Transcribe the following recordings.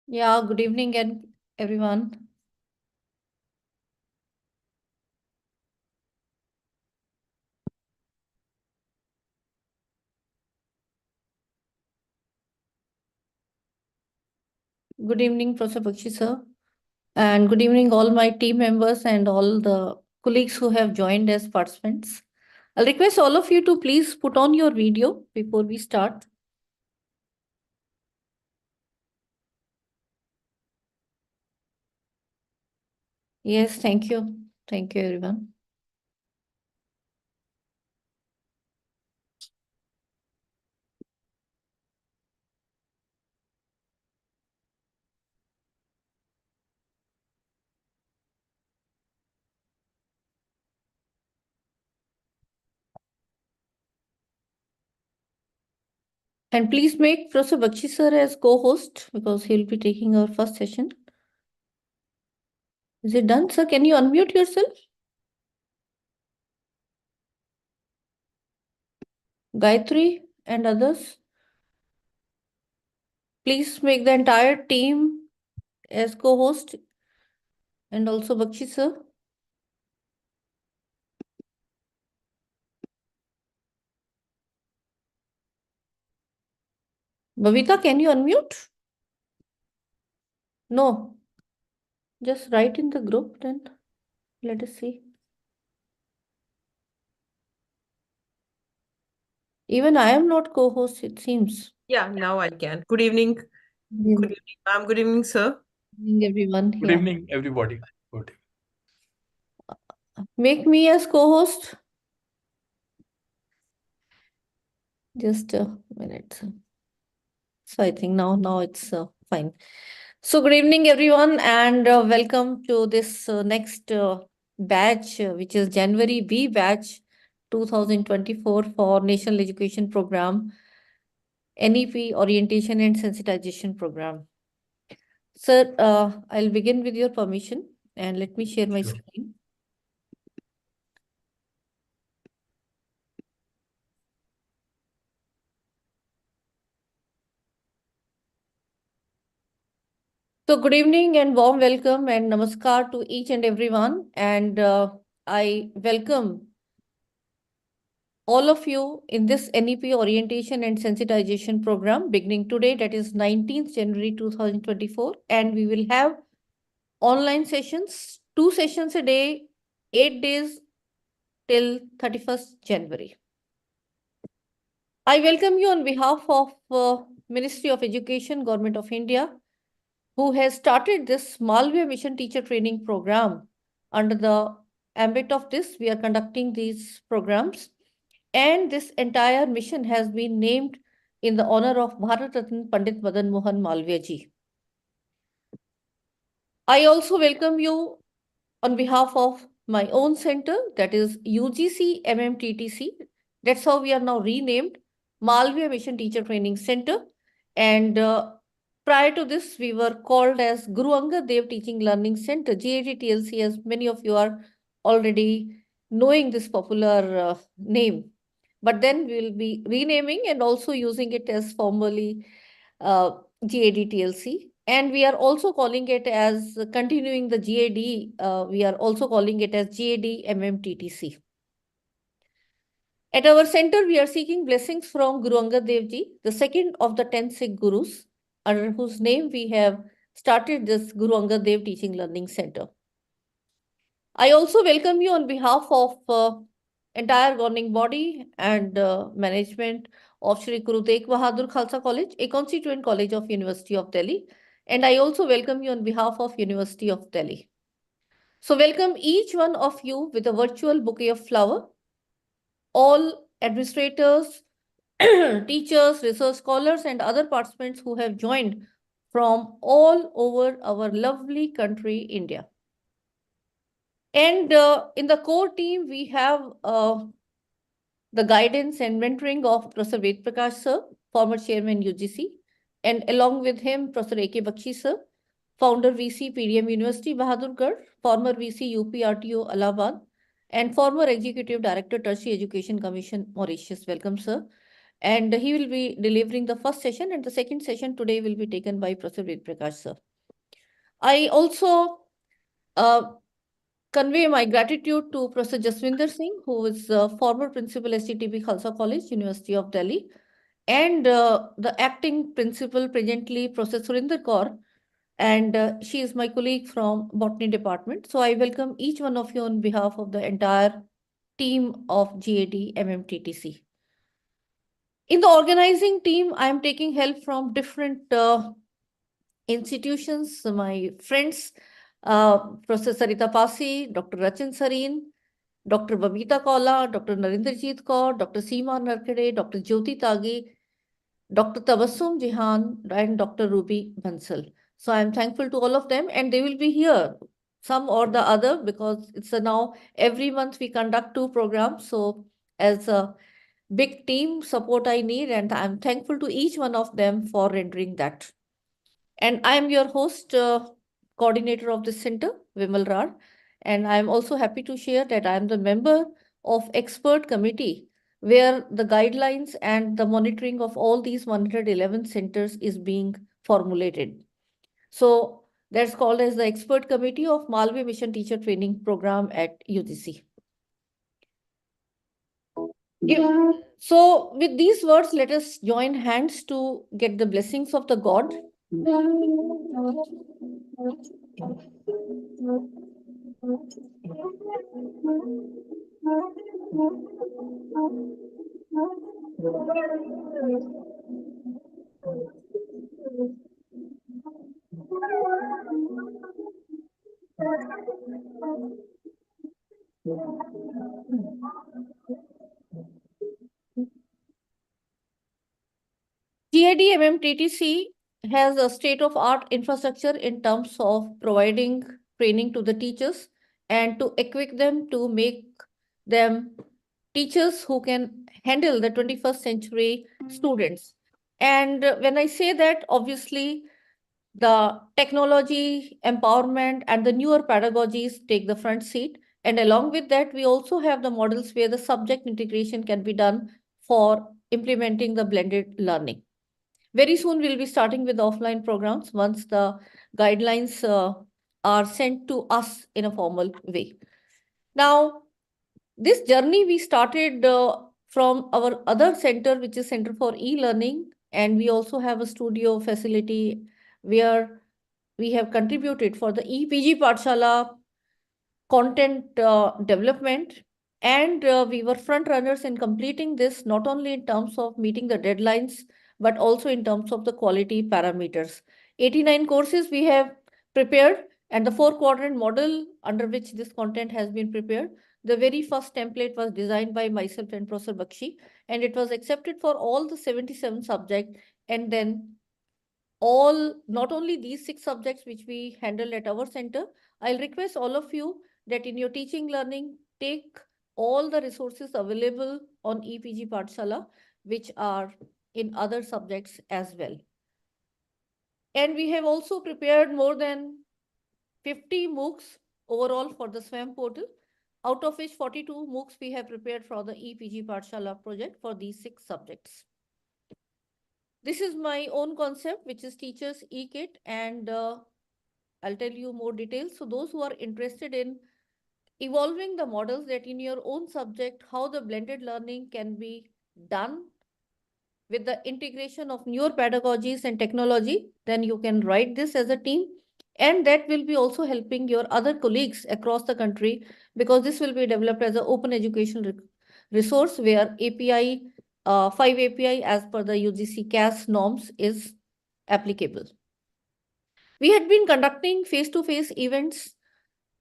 Yeah, good evening and everyone. Good evening, Professor Bakshi sir. And good evening, all my team members and all the colleagues who have joined as participants. I'll request all of you to please put on your video before we start. Yes, thank you. Thank you, everyone. And please make Professor Bakshi sir as co-host because he'll be taking our first session. Is it done, sir? Can you unmute yourself? Gayatri and others. Please make the entire team as co-host and also Bakshi sir. Bhavita, can you unmute? No. Just write in the group, then let us see. Even I am not co-host, it seems. Yeah, now I can. Good evening. Good evening, ma'am. Good evening, sir. Good evening, everyone. Good evening, everybody. Good. Make me as co-host. Just a minute. So I think now it's fine. So good evening, everyone, and welcome to this next batch, which is January B batch 2024 for National Education Program, NEP Orientation and Sensitization Program. Sir, I'll begin with your permission and let me share my Sure. screen. So good evening and warm welcome and namaskar to each and everyone. And I welcome all of you in this NEP orientation and sensitization program beginning today, that is 19th January 2024. And we will have online sessions, 2 sessions a day, 8 days till 31st January. I welcome you on behalf of Ministry of Education, Government of India, who has started this Malviya Mission Teacher Training Program. Under the ambit of this, we are conducting these programs. And this entire mission has been named in the honor of Bharat Ratna Pandit Madan Mohan Malviya ji. I also welcome you on behalf of my own center, that is UGC-MMTTC. That's how we are now renamed, Malviya Mission Teacher Training Center. And prior to this, we were called as Guru Angad Dev Teaching Learning Center, GAD-TLC, as many of you are already knowing this popular name. But then we will be renaming and also using it as formally GAD-TLC. And we are also calling it as continuing the GAD, we are also calling it as GAD-MMTTC. At our center, we are seeking blessings from Guru Angad Dev Ji, the second of the 10 Sikh Gurus, under whose name we have started this Guru Angad Dev Teaching Learning Center. I also welcome you on behalf of entire governing body and management of Shri Guru Tegh Bahadur Khalsa College, a constituent college of University of Delhi. And I also welcome you on behalf of University of Delhi. So welcome each one of you with a virtual bouquet of flower. All administrators, teachers, research scholars, and other participants who have joined from all over our lovely country, India. And in the core team, we have the guidance and mentoring of Professor Ved Prakash sir, former chairman UGC, and along with him, Professor A.K. Bakshi sir, founder VC PDM University Bahadurgarh, former VC UPRTO Allahabad, and former executive director Tertiary Education Commission Mauritius. Welcome, sir. and he will be delivering the first session, and the second session today will be taken by Professor Ved Prakash sir. I also convey my gratitude to Professor Jaswinder Singh, who is former principal STTB Khalsa College, University of Delhi, and the acting principal presently, Professor Surinder Kaur, and she is my colleague from Botany Department. So I welcome each one of you on behalf of the entire team of GAD-MMTTC. In the organizing team, I am taking help from different institutions, my friends, Professor Sarita Pasi, Dr. Rachin Sareen, Dr. Babita Kaula, Dr. Narendrajit Kaur, Dr. Seema Narkade, Dr. Jyoti Tagi, Dr. Tabassum Jihan, and Dr. Ruby Bansal. So I'm thankful to all of them, and they will be here, some or the other, because it's now every month we conduct 2 programs. So as a big team support I need, and I'm thankful to each one of them for rendering that. And I am your host, coordinator of the center, Vimal Rad. And I'm also happy to share that I am the member of expert committee where the guidelines and the monitoring of all these 111 centers is being formulated. So that's called as the expert committee of Malvi Mission Teacher Training Program at UGC. So with these words, let us join hands to get the blessings of the God. GAD-MMTTC has a state-of-art infrastructure in terms of providing training to the teachers and to equip them to make them teachers who can handle the 21st century students. And when I say that, obviously, the technology, empowerment, and the newer pedagogies take the front seat. And along with that, we also have the models where the subject integration can be done for implementing the blended learning. Very soon, we'll be starting with offline programs once the guidelines are sent to us in a formal way. Now, this journey we started from our other center, which is Center for E-Learning, and we also have a studio facility where we have contributed for the EPG Pathshala content development. And we were front runners in completing this, not only in terms of meeting the deadlines, but also in terms of the quality parameters. 89 courses we have prepared, and the 4-quadrant model under which this content has been prepared. The very first template was designed by myself and Professor Bakshi, and it was accepted for all the 77 subjects. And then not only these 6 subjects which we handle at our center, I'll request all of you that in your teaching learning, take all the resources available on EPG Pathshala, which are in other subjects as well. And we have also prepared more than 50 MOOCs overall for the SWAM portal, out of which 42 MOOCs we have prepared for the EPG Pathshala project for these 6 subjects. This is my own concept, which is Teachers E-Kit, and I'll tell you more details. So those who are interested in evolving the models that in your own subject, how the blended learning can be done with the integration of newer pedagogies and technology, then you can write this as a team. And that will be also helping your other colleagues across the country, because this will be developed as an open educational resource where API, 5 API as per the UGC CAS norms is applicable. We had been conducting face-to-face events,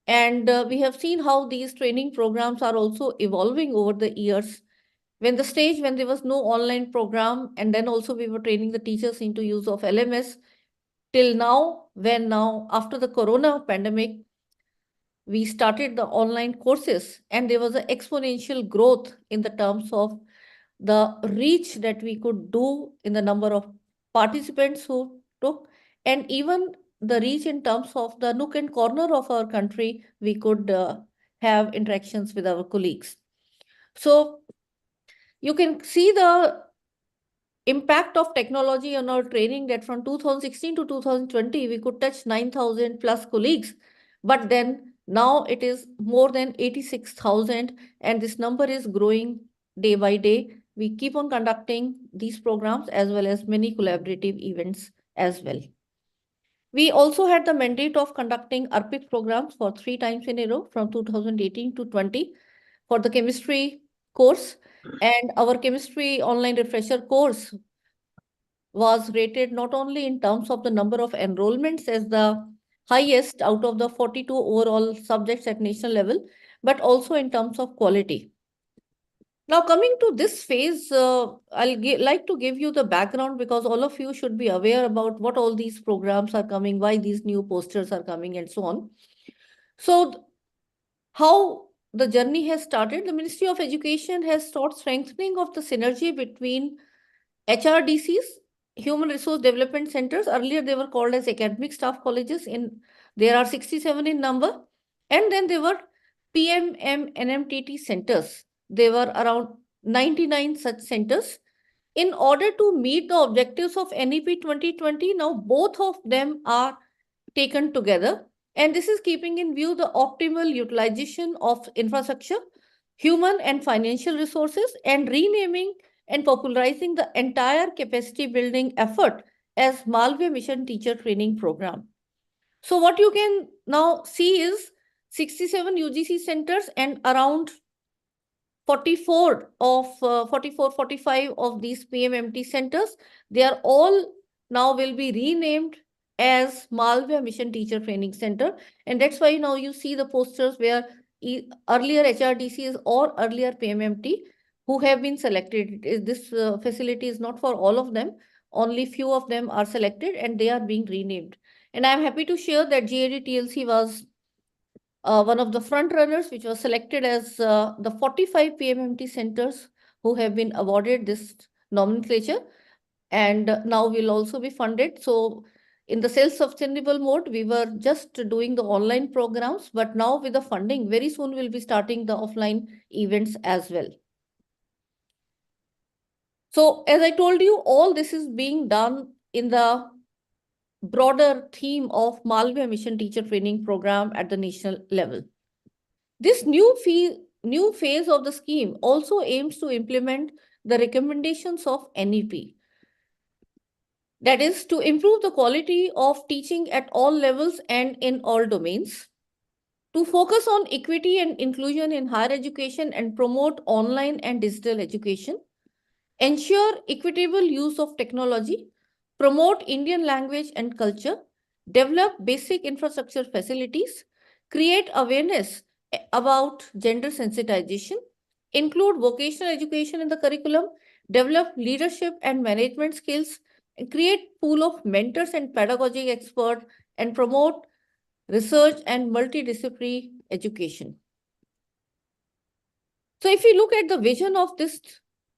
and we have seen how these training programs are also evolving over the years. When there was no online program, and then also we were training the teachers into use of LMS, till now, after the Corona pandemic, we started the online courses, and there was an exponential growth in the terms of the reach that we could do in the number of participants who took, and even the reach in terms of the nook and corner of our country, we could have interactions with our colleagues. So you can see the impact of technology on our training, that from 2016 to 2020, we could touch 9,000 plus colleagues. But then now it is more than 86,000, and this number is growing day by day. We keep on conducting these programs as well as many collaborative events as well. We also had the mandate of conducting ARPIC programs for 3 times in a row from 2018 to 20 for the chemistry course. And our chemistry online refresher course was rated not only in terms of the number of enrollments as the highest out of the 42 overall subjects at national level, but also in terms of quality. Now, coming to this phase, like to give you the background because all of you should be aware about what all these programs are coming, why these new posters are coming, and so on. So, how the journey has started, the Ministry of Education has sought strengthening of the synergy between HRDCs, Human Resource Development Centers. Earlier, they were called as academic staff colleges. There are 67 in number. And then there were PMMNMTT centers. There were around 99 such centers. In order to meet the objectives of NEP 2020, now both of them are taken together. And this is keeping in view the optimal utilization of infrastructure, human and financial resources, and renaming and popularizing the entire capacity building effort as Malviya Mission Teacher Training Program. So what you can now see is 67 UGC centers and around 44 of 45 of these PMMT centers. They are all now will be renamed as Malviya Mission Teacher Training Center. And that's why now you see the posters where earlier HRDCs or earlier PMMT who have been selected. This facility is not for all of them. Only few of them are selected and they are being renamed. And I'm happy to share that GAD-TLC was one of the front runners, which was selected as the 45 PMMT centers who have been awarded this nomenclature, and now will also be funded. So in the self-sustainable mode, we were just doing the online programs, but now with the funding, very soon we'll be starting the offline events as well. So as I told you, all this is being done in the broader theme of Malviya Mission Teacher Training Program at the national level. This new phase of the scheme also aims to implement the recommendations of NEP. That is to improve the quality of teaching at all levels and in all domains, to focus on equity and inclusion in higher education and promote online and digital education, ensure equitable use of technology, promote Indian language and culture, develop basic infrastructure facilities, create awareness about gender sensitization, include vocational education in the curriculum, develop leadership and management skills, and create pool of mentors and pedagogic experts, and promote research and multidisciplinary education. So if you look at the vision of this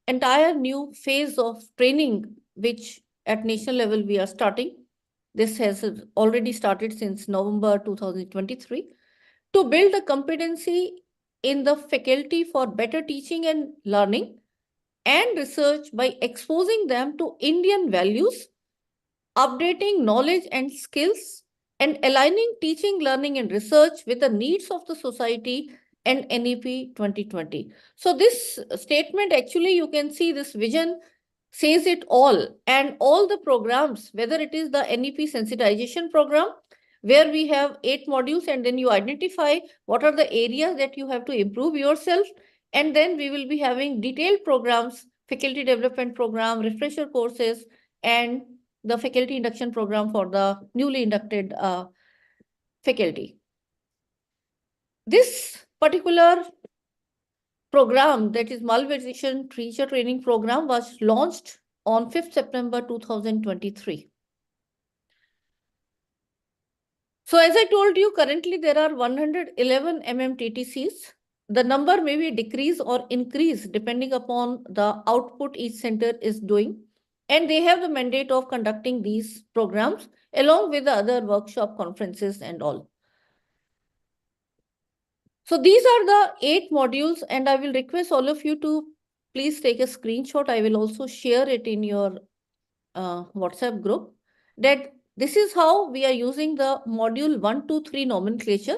entire new phase of training, which at national level we are starting, this has already started since November 2023, to build a competency in the faculty for better teaching and learning and research by exposing them to Indian values, updating knowledge and skills, and aligning teaching, learning, and research with the needs of the society and NEP 2020. So this statement, actually, you can see this vision says it all. And all the programs, whether it is the NEP sensitization program, where we have 8 modules, and then you identify what are the areas that you have to improve yourself. And then we will be having detailed programs, faculty development program, refresher courses, and the faculty induction program for the newly inducted faculty. This particular program, that is Malviya Mission Teacher Training Program, was launched on 5th September 2023. So as I told you, currently there are 111 MMTTCs. The number may be decrease or increase depending upon the output each center is doing. And they have the mandate of conducting these programs along with the other workshop conferences and all. So these are the 8 modules, and I will request all of you to please take a screenshot. I will also share it in your WhatsApp group, that this is how we are using the module 1 to 3 nomenclature,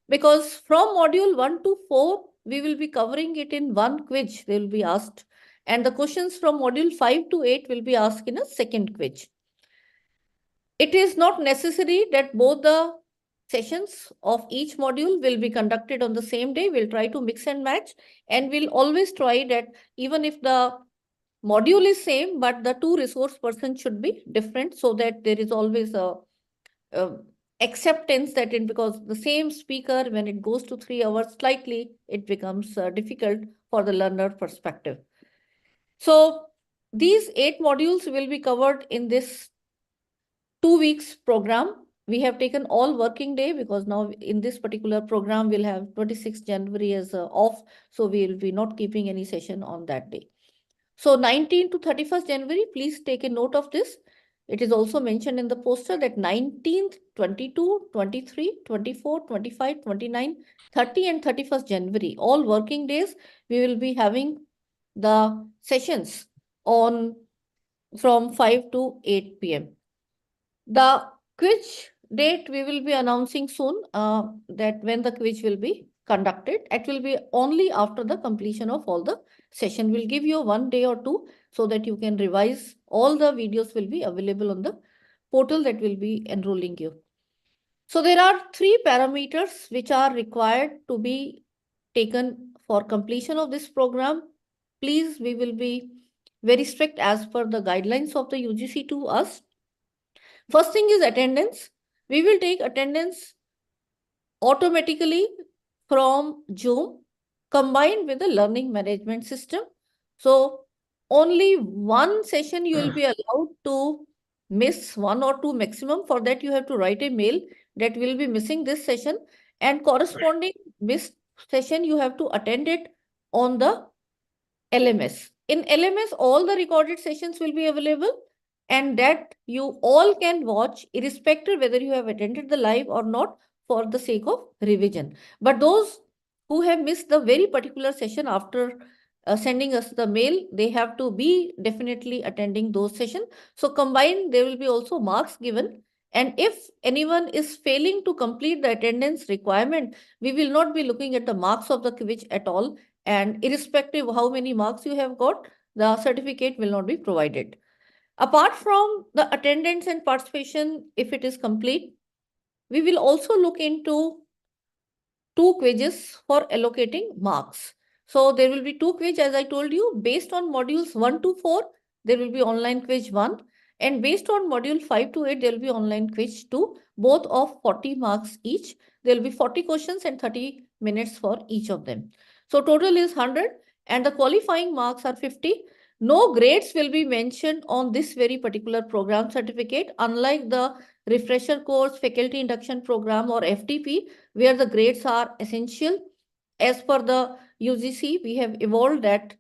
because from module 1 to 4, we will be covering it in one quiz. They will be asked, and the questions from module 5 to 8 will be asked in a second quiz. It is not necessary that both the sessions of each module will be conducted on the same day. We'll try to mix and match, and we'll always try that even if the module is same, but the two resource persons should be different, so that there is always a acceptance that because the same speaker, when it goes to 3 hours, slightly it becomes difficult for the learner perspective. So these 8 modules will be covered in this 2 weeks program. We have taken all working day, because now in this particular program we'll have 26th January as off, so we will be not keeping any session on that day. So 19th to 31st January, please take a note of this. It is also mentioned in the poster that 19th, 22, 23, 24, 25, 29, 30 and 31st January, all working days, we will be having the sessions on from 5 to 8 p.m. The quiz date we will be announcing soon, that when the quiz will be conducted. It will be only after the completion of all the session. We'll give you 1 day or 2 so that you can revise. All the videos will be available on the portal that will be enrolling you. So there are 3 parameters which are required to be taken for completion of this program. Please, we will be very strict as per the guidelines of the UGC to us. First thing is attendance. We will take attendance automatically from Zoom combined with the learning management system. So only one session you will be allowed to miss, 1 or 2 maximum. For that, you have to write a mail that will be missing this session, and corresponding missed session you have to attend it on the LMS. In LMS, all the recorded sessions will be available, and that you all can watch irrespective whether you have attended the live or not, for the sake of revision. But those who have missed the very particular session after sending us the mail, they have to be definitely attending those sessions. So combined, there will be also marks given. And if anyone is failing to complete the attendance requirement, we will not be looking at the marks of the quiz at all. And irrespective of how many marks you have got, the certificate will not be provided. Apart from the attendance and participation, if it is complete, we will also look into 2 quizzes for allocating marks. So there will be 2 quiz, as I told you, based on modules 1 to 4, there will be online quiz 1. And based on module 5 to 8, there will be online quiz 2, both of 40 marks each. There will be 40 questions and 30 minutes for each of them. So total is 100, and the qualifying marks are 50. No grades will be mentioned on this very particular program certificate, unlike the refresher course, faculty induction program or FTP, where the grades are essential. As per the UGC, we have evolved that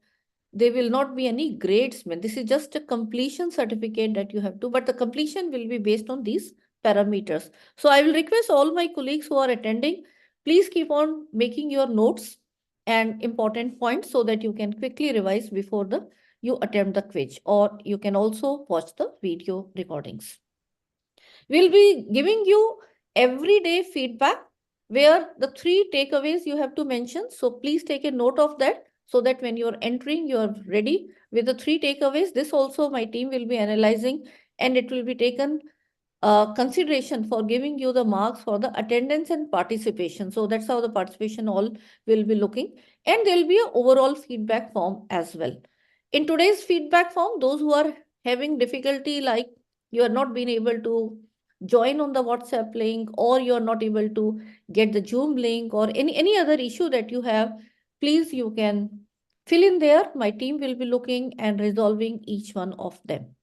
there will not be any grades. This is just a completion certificate that you have to, but the completion will be based on these parameters. So I will request all my colleagues who are attending, please keep on making your notes and important points so that you can quickly revise before you attempt the quiz, or you can also watch the video recordings. We'll be giving you everyday feedback where the 3 takeaways you have to mention. So please take a note of that, so that when you're entering, you're ready with the 3 takeaways. This also my team will be analyzing, and it will be taken consideration for giving you the marks for the attendance and participation. So that's how the participation all will be looking. And there will be an overall feedback form as well. In today's feedback form, those who are having difficulty, like you are not being able to join on the WhatsApp link, or you are not able to get the Zoom link, or any other issue that you have, please, you can fill in there. My team will be looking and resolving each one of them.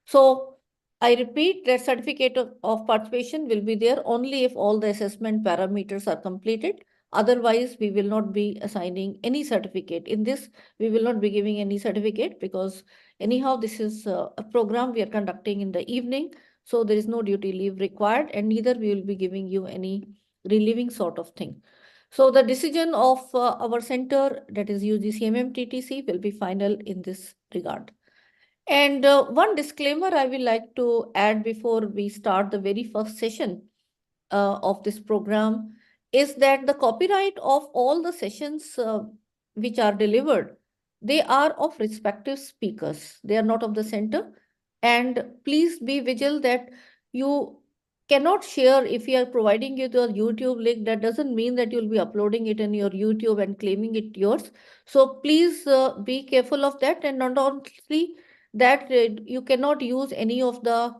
So I repeat that certificate of participation will be there only if all the assessment parameters are completed. Otherwise, we will not be assigning any certificate. In this, we will not be giving any certificate, because anyhow, this is a program we are conducting in the evening. So there is no duty leave required, and neither we will be giving you any relieving sort of thing. So the decision of our center, that is UGC-MMTTC, will be final in this regard. And one disclaimer I will like to add before we start the very first session of this program is that the copyright of all the sessions which are delivered, they are of respective speakers. They are not of the center. And please be vigilant that you cannot share. If you are providing you the YouTube link, that doesn't mean that you'll be uploading it in your YouTube and claiming it yours. So please be careful of that. And not only that, you cannot use any of the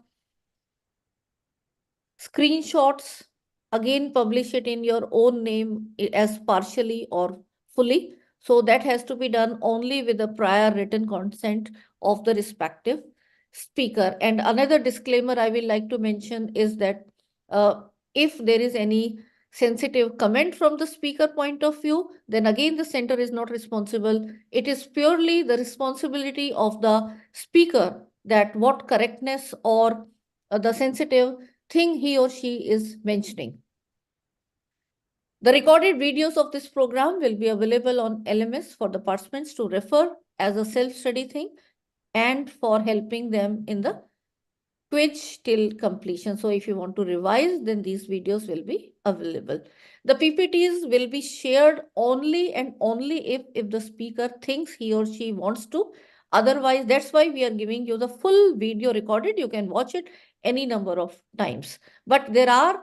screenshots, again publish it in your own name as partially or fully. So that has to be done only with the prior written consent of the respective speaker. And another disclaimer I will like to mention is that if there is any sensitive comment from the speaker point of view, then again the center is not responsible. It is purely the responsibility of the speaker that what correctness or the sensitive thing he or she is mentioning. The recorded videos of this program will be available on LMS for the participants to refer as a self-study thing and for helping them in the quiz till completion. So if you want to revise, then these videos will be available. The PPTs will be shared only and only if the speaker thinks he or she wants to. Otherwise, that's why we are giving you the full video recorded. You can watch it any number of times. But there are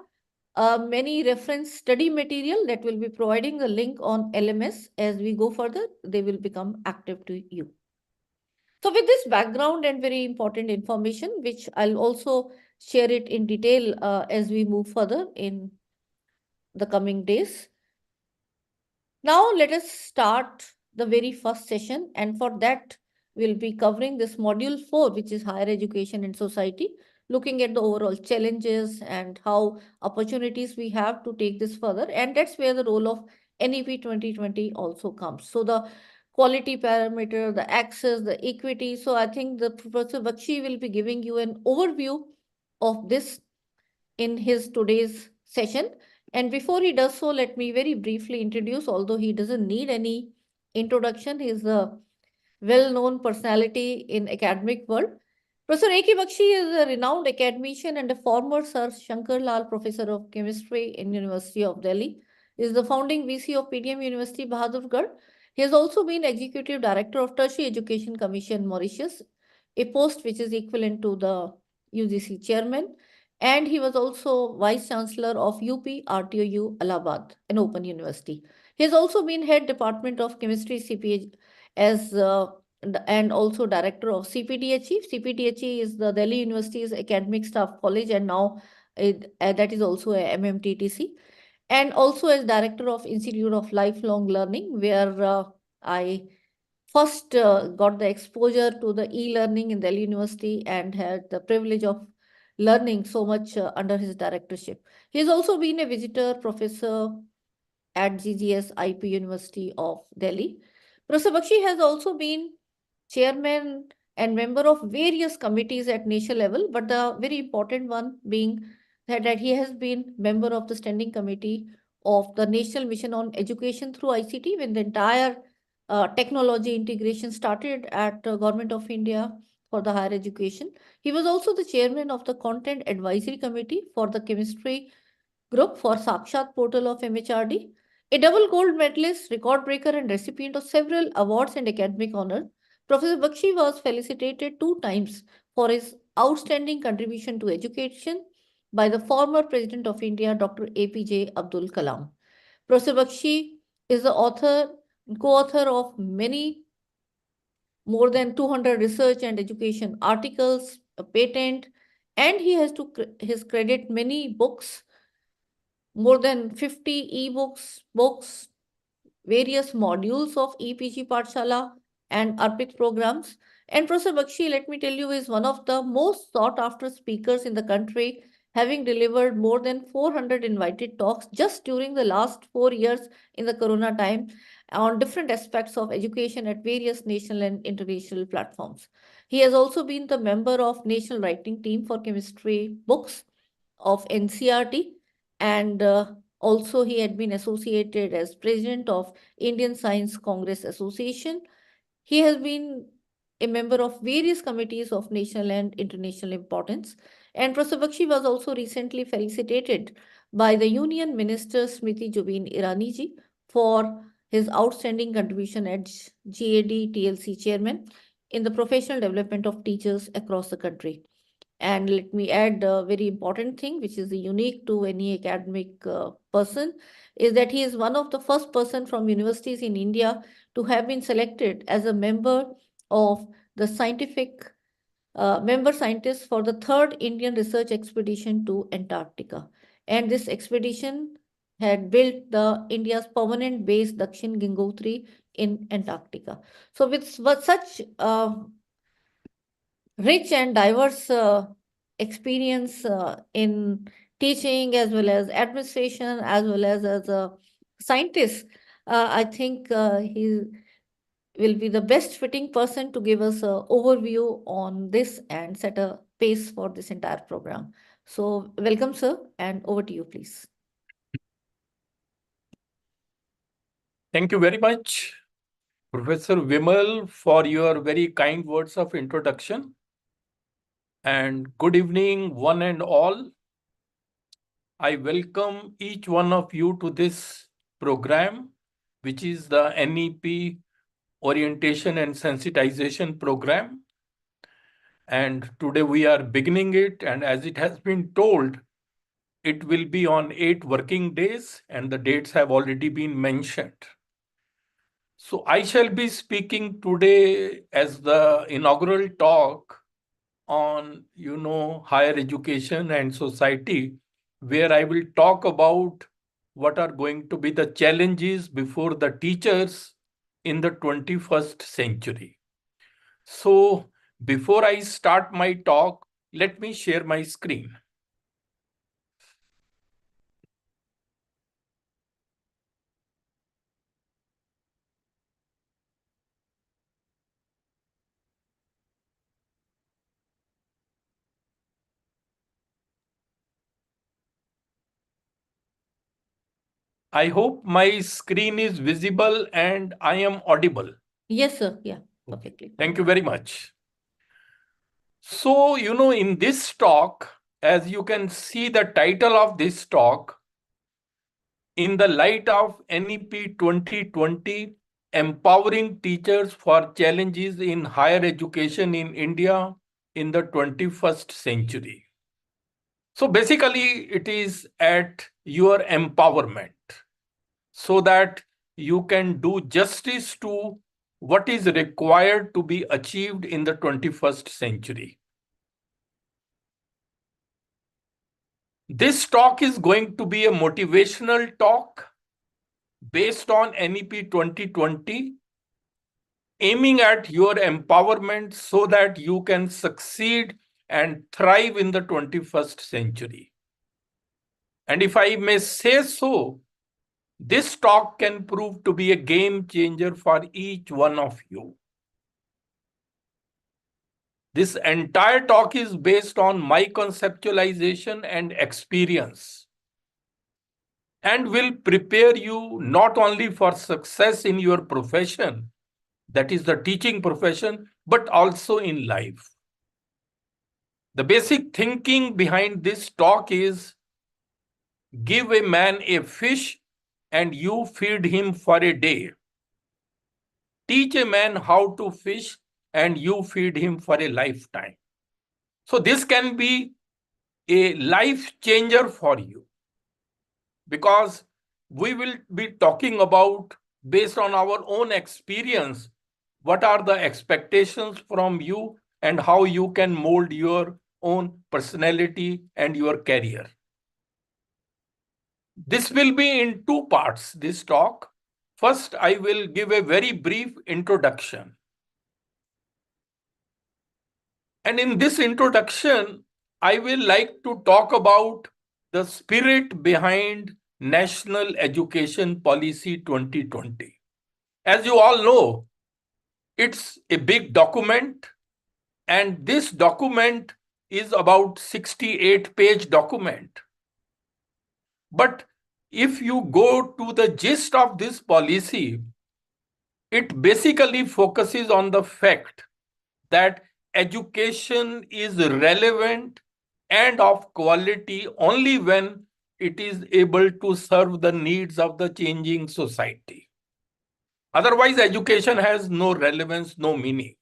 many reference study material that will be providing the link on LMS. As we go further, they will become active to you. So with this background and very important information, which I'll also share it in detail as we move further in the coming days. Now let us start the very first session, and for that we'll be covering this module 4, which is higher education and society, looking at the overall challenges and how opportunities we have to take this further. And that's where the role of NEP 2020 also comes. So the quality parameter, the access, the equity. So I think the Professor Bakshi will be giving you an overview of this in his today's session. And before he does so, let me very briefly introduce, although he doesn't need any introduction, he's a well-known personality in academic world. Professor A.K. Bakshi is a renowned academician and a former Sir Shankar Lal Professor of Chemistry in University of Delhi. He is the founding VC of PDM University, Bahadurgarh. He has also been Executive Director of Tertiary Education Commission, Mauritius, a post which is equivalent to the UGC Chairman. And he was also Vice Chancellor of UP RTOU Allahabad, an open university. He has also been Head Department of Chemistry CPH as and also Director of CPDHE. CPDHE is the Delhi University's Academic Staff College, and now that is also a MMTTC. And also as Director of Institute of Lifelong Learning, where I first got the exposure to the e-learning in Delhi University and had the privilege of learning so much under his directorship. He has also been a visitor professor at GGS IP University of Delhi. Professor Bakshi has also been chairman and member of various committees at national level, but the very important one being that he has been member of the standing committee of the National Mission on Education through ICT when the entire technology integration started at Government of India for the higher education. He was also the chairman of the Content Advisory Committee for the Chemistry Group for Sakshat portal of MHRD. A double gold medalist, record breaker, and recipient of several awards and academic honors, Professor Bakshi was felicitated 2 times for his outstanding contribution to education by the former President of India, Dr. APJ Abdul Kalam. Professor Bakshi is the co-author of many more than 200 research and education articles, a patent, and he has to his credit many books, more than 50 ebooks, books, various modules of EPG Pathshala and Arpit programs. And Professor Bakshi, let me tell you, is one of the most sought after speakers in the country, having delivered more than 400 invited talks just during the last 4 years in the Corona time on different aspects of education at various national and international platforms. He has also been the member of National Writing Team for Chemistry Books of NCRT and Also, he had been associated as president of Indian Science Congress Association. He has been a member of various committees of national and international importance. And Professor Bakshi was also recently felicitated by the Union Minister Smriti Jubin Irani ji for his outstanding contribution as GAD-TLC chairman in the professional development of teachers across the country. And let me add a very important thing, which is unique to any academic person, is that he is one of the first person from universities in India to have been selected as a member of the scientific member scientist for the third Indian research expedition to Antarctica. And this expedition had built the India's permanent base Dakshin Gangotri in Antarctica. So with such rich and diverse experience in teaching as well as administration as well as a scientist, I think he will be the best fitting person to give us an overview on this and set a pace for this entire program. So welcome, sir, and over to you, please. Thank you very much, Professor Vimal, for your very kind words of introduction. And good evening, one and all. I welcome each one of you to this program, which is the NEP Orientation and Sensitization Program. And today we are beginning it, and as it has been told, it will be on 8 working days, and the dates have already been mentioned. So I shall be speaking today as the inaugural talk on, higher education and society, where I will talk about what are going to be the challenges before the teachers in the 21st century. So before I start my talk, let me share my screen. I hope my screen is visible and I am audible. Yes, sir. Yeah, perfectly. Thank you very much. So, in this talk, as you can see the title of this talk, in the light of NEP 2020, Empowering Teachers for Challenges in Higher Education in India in the 21st Century. So basically, it is at your empowerment so that you can do justice to what is required to be achieved in the 21st century. This talk is going to be a motivational talk based on NEP 2020, aiming at your empowerment so that you can succeed and thrive in the 21st century. And if I may say so, this talk can prove to be a game changer for each one of you. This entire talk is based on my conceptualization and experience and will prepare you not only for success in your profession, that is the teaching profession, but also in life. The basic thinking behind this talk is give a man a fish and you feed him for a day. Teach a man how to fish and you feed him for a lifetime. So this can be a life changer for you because we will be talking about, based on our own experience, what are the expectations from you and how you can mold your own personality and your career. This will be in 2 parts, this talk. First, I will give a very brief introduction. And in this introduction, I will like to talk about the spirit behind National Education Policy 2020. As you all know, it's a big document, and this document is about 68-page document. But if you go to the gist of this policy, it basically focuses on the fact that education is relevant and of quality only when it is able to serve the needs of the changing society. Otherwise, education has no relevance, no meaning,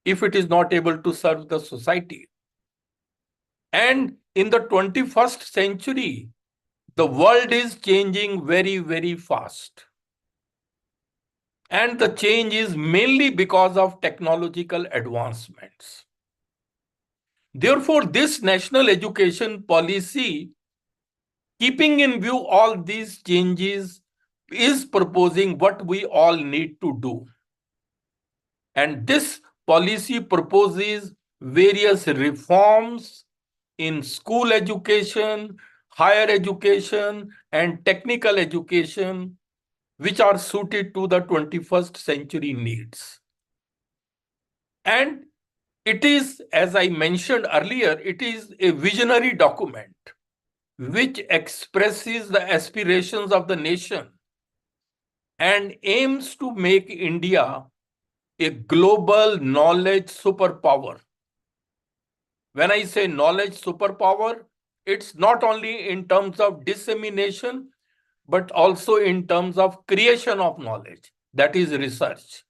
if it is not able to serve the society. And in the 21st century, the world is changing very, very fast. And the change is mainly because of technological advancements. Therefore, this national education policy, keeping in view all these changes, is proposing what we all need to do. And this policy proposes various reforms in school education, higher education, and technical education, which are suited to the 21st century needs. And it is, as I mentioned earlier, it is a visionary document which expresses the aspirations of the nation and aims to make India a global knowledge superpower. When I say knowledge superpower, it's not only in terms of dissemination, but also in terms of creation of knowledge, that is research.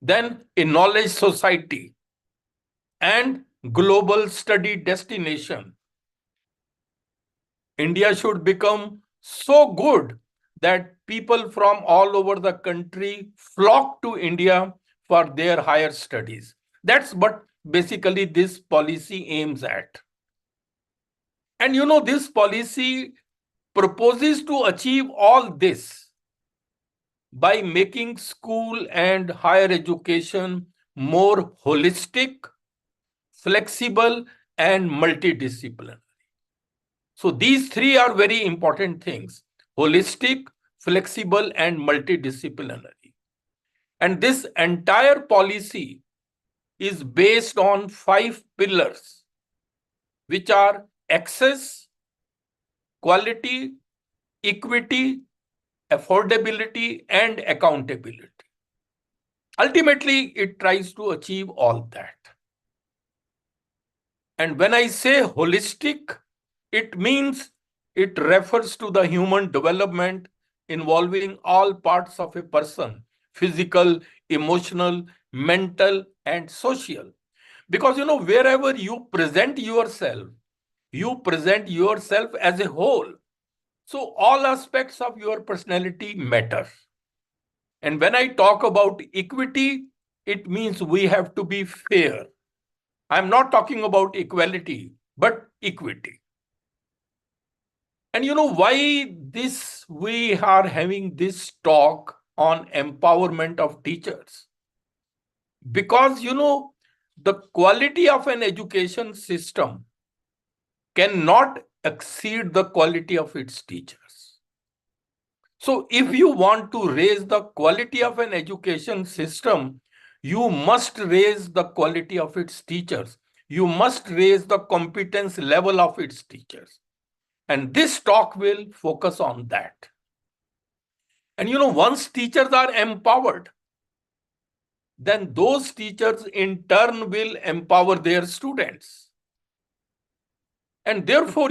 Then a knowledge society and global study destination. India should become so good that people from all over the country flock to India for their higher studies. That's what basically this policy aims at. And this policy proposes to achieve all this by making school and higher education more holistic, flexible, and multidisciplinary. So these three are very important things: holistic, flexible, and multidisciplinary. And this entire policy is based on 5 pillars, which are access, quality, equity, affordability, and accountability. Ultimately, it tries to achieve all that. And when I say holistic, it means it refers to the human development involving all parts of a person: physical, emotional, mental, and social. Because, wherever you present yourself as a whole. So all aspects of your personality matter. And when I talk about equity, it means we have to be fair. I'm not talking about equality, but equity. And why we are having this talk on empowerment of teachers? Because, the quality of an education system cannot exceed the quality of its teachers. So if you want to raise the quality of an education system, you must raise the quality of its teachers. You must raise the competence level of its teachers. And this talk will focus on that. And once teachers are empowered, then those teachers in turn will empower their students. And therefore,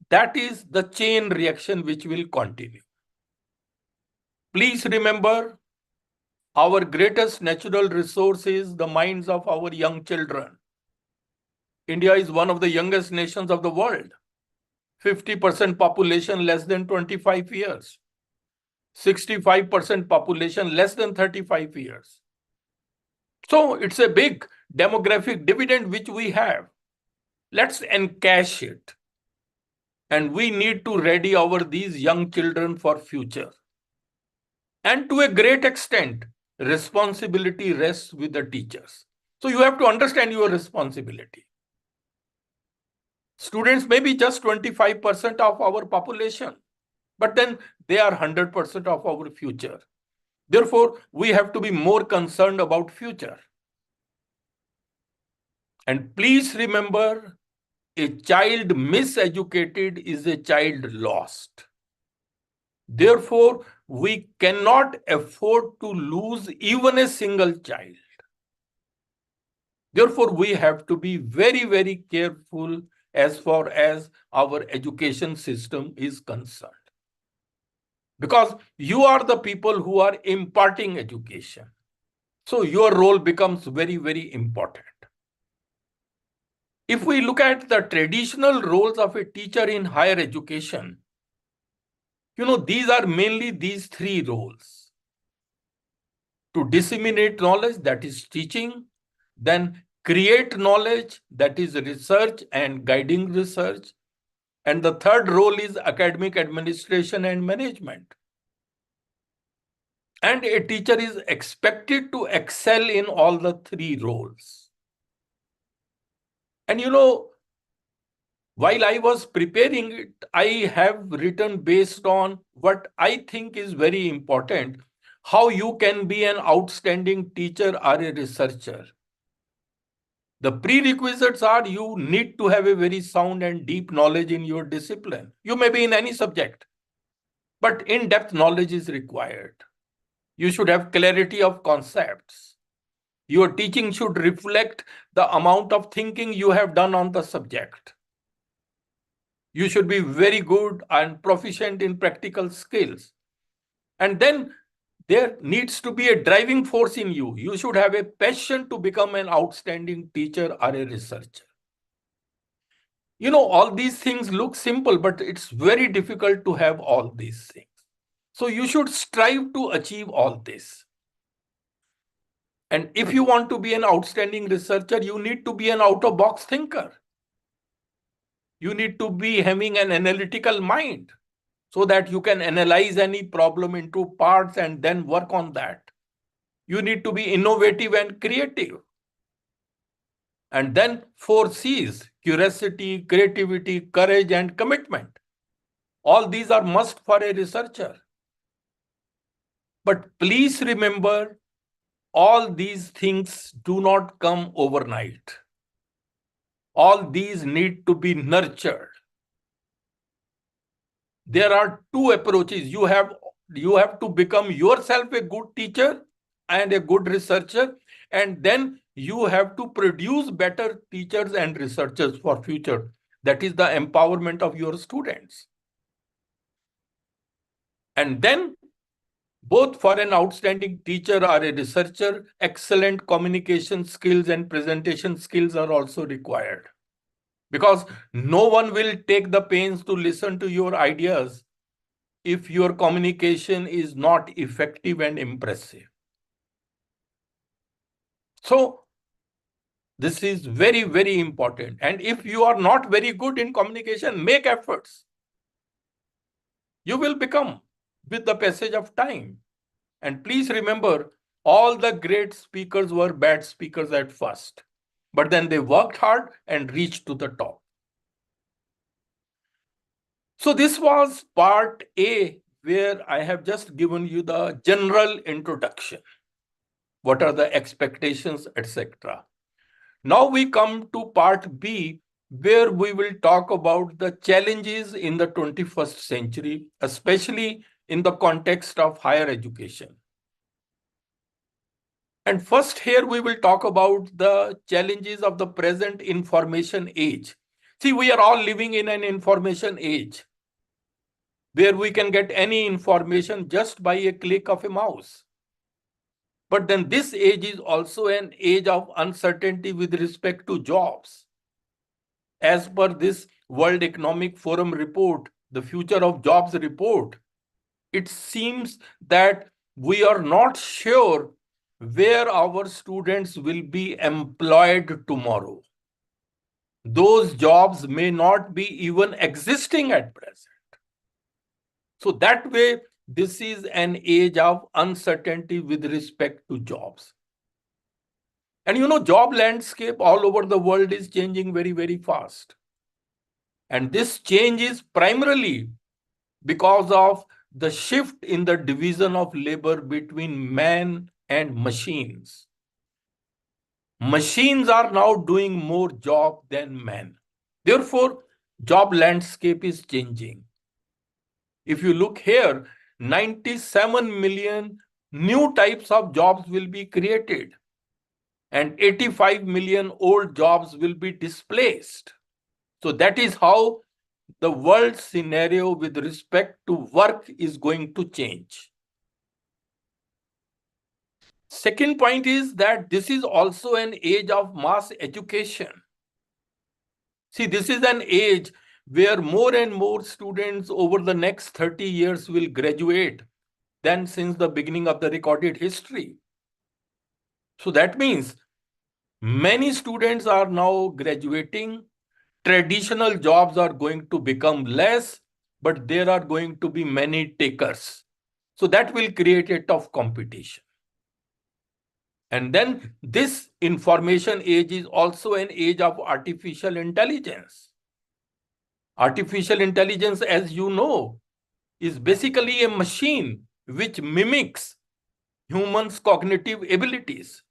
that is the chain reaction which will continue. Please remember, our greatest natural resource is the minds of our young children. India is one of the youngest nations of the world. 50% population less than 25 years. 65% population less than 35 years. So it's a big demographic dividend which we have. Let's encash it. And we need to ready these young children for future. And to a great extent, responsibility rests with the teachers. So you have to understand your responsibility. Students may be just 25% of our population, but then they are 100% of our future. Therefore, we have to be more concerned about future. And please remember, a child miseducated is a child lost. Therefore, we cannot afford to lose even a single child. Therefore, we have to be very, very careful as far as our education system is concerned. Because you are the people who are imparting education. So your role becomes very, very important. If we look at the traditional roles of a teacher in higher education, these are mainly these three roles. To disseminate knowledge, that is teaching, then create knowledge, that is research and guiding research, and the third role is academic administration and management. And a teacher is expected to excel in all the three roles. And while I was preparing it, I have written based on what I think is very important, how you can be an outstanding teacher or a researcher. The prerequisites are you need to have a very sound and deep knowledge in your discipline. You may be in any subject, but in-depth knowledge is required. You should have clarity of concepts. Your teaching should reflect the amount of thinking you have done on the subject. You should be very good and proficient in practical skills. And then there needs to be a driving force in you. You should have a passion to become an outstanding teacher or a researcher. All these things look simple, but it's very difficult to have all these things. So you should strive to achieve all this. And if you want to be an outstanding researcher, you need to be an out-of-box thinker. You need to be having an analytical mind so that you can analyze any problem into parts and then work on that. You need to be innovative and creative. And then 4 C's: curiosity, creativity, courage, and commitment. All these are must for a researcher. But please remember, all these things do not come overnight. All these need to be nurtured. There are 2 approaches. You have to become yourself a good teacher and a good researcher, and then you have to produce better teachers and researchers for future. That is the empowerment of your students. And then both for an outstanding teacher or a researcher, excellent communication skills and presentation skills are also required. Because no one will take the pains to listen to your ideas if your communication is not effective and impressive. So this is very, very important. And if you are not very good in communication, make efforts. You will become with the passage of time. And please remember, all the great speakers were bad speakers at first, but then they worked hard and reached to the top. So this was part A, where I have just given you the general introduction. What are the expectations, etc. Now we come to part B, where we will talk about the challenges in the 21st century, especially in the context of higher education. And first here we will talk about the challenges of the present information age. See, we are all living in an information age where we can get any information just by a click of a mouse. But then this age is also an age of uncertainty with respect to jobs. As per this World Economic Forum report, the Future of Jobs report, it seems that we are not sure where our students will be employed tomorrow. Those jobs may not be even existing at present. So that way, this is an age of uncertainty with respect to jobs. And job landscape all over the world is changing very, very fast. And this change is primarily because of the shift in the division of labor between man and machines. Machines are now doing more job than men. Therefore, job landscape is changing. If you look here, 97 million new types of jobs will be created and 85 million old jobs will be displaced. So that is how the world scenario with respect to work is going to change. Second point is that this is also an age of mass education. See, this is an age where more and more students over the next 30 years will graduate than since the beginning of the recorded history. So that means many students are now graduating. Traditional jobs are going to become less, but there are going to be many takers. So that will create a tough competition. And then this information age is also an age of artificial intelligence. Artificial intelligence, as you know, is basically a machine which mimics humans' cognitive abilities.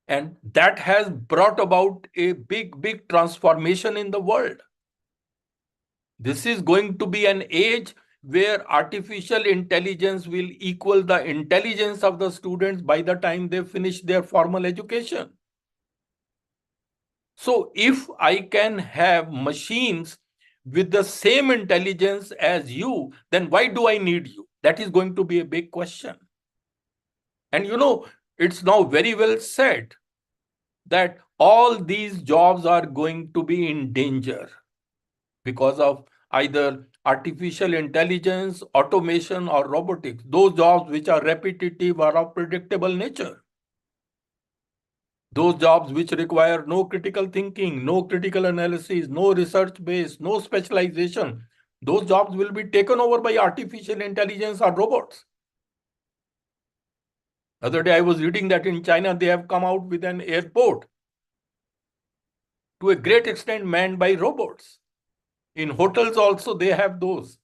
And that has brought about a big transformation in the world. This is going to be an age where artificial intelligence will equal the intelligence of the students by the time they finish their formal education. So if I can have machines with the same intelligence as you, then why do I need you? That is going to be a big question. And you know, it's now very well said that all these jobs are going to be in danger because of either artificial intelligence, automation, or robotics, those jobs which are repetitive or of predictable nature. Those jobs which require no critical thinking, no critical analysis, no research base, no specialization, those jobs will be taken over by artificial intelligence or robots. Other day I was reading that in China they have come out with an airport to a great extent manned by robots. In hotels also they have those.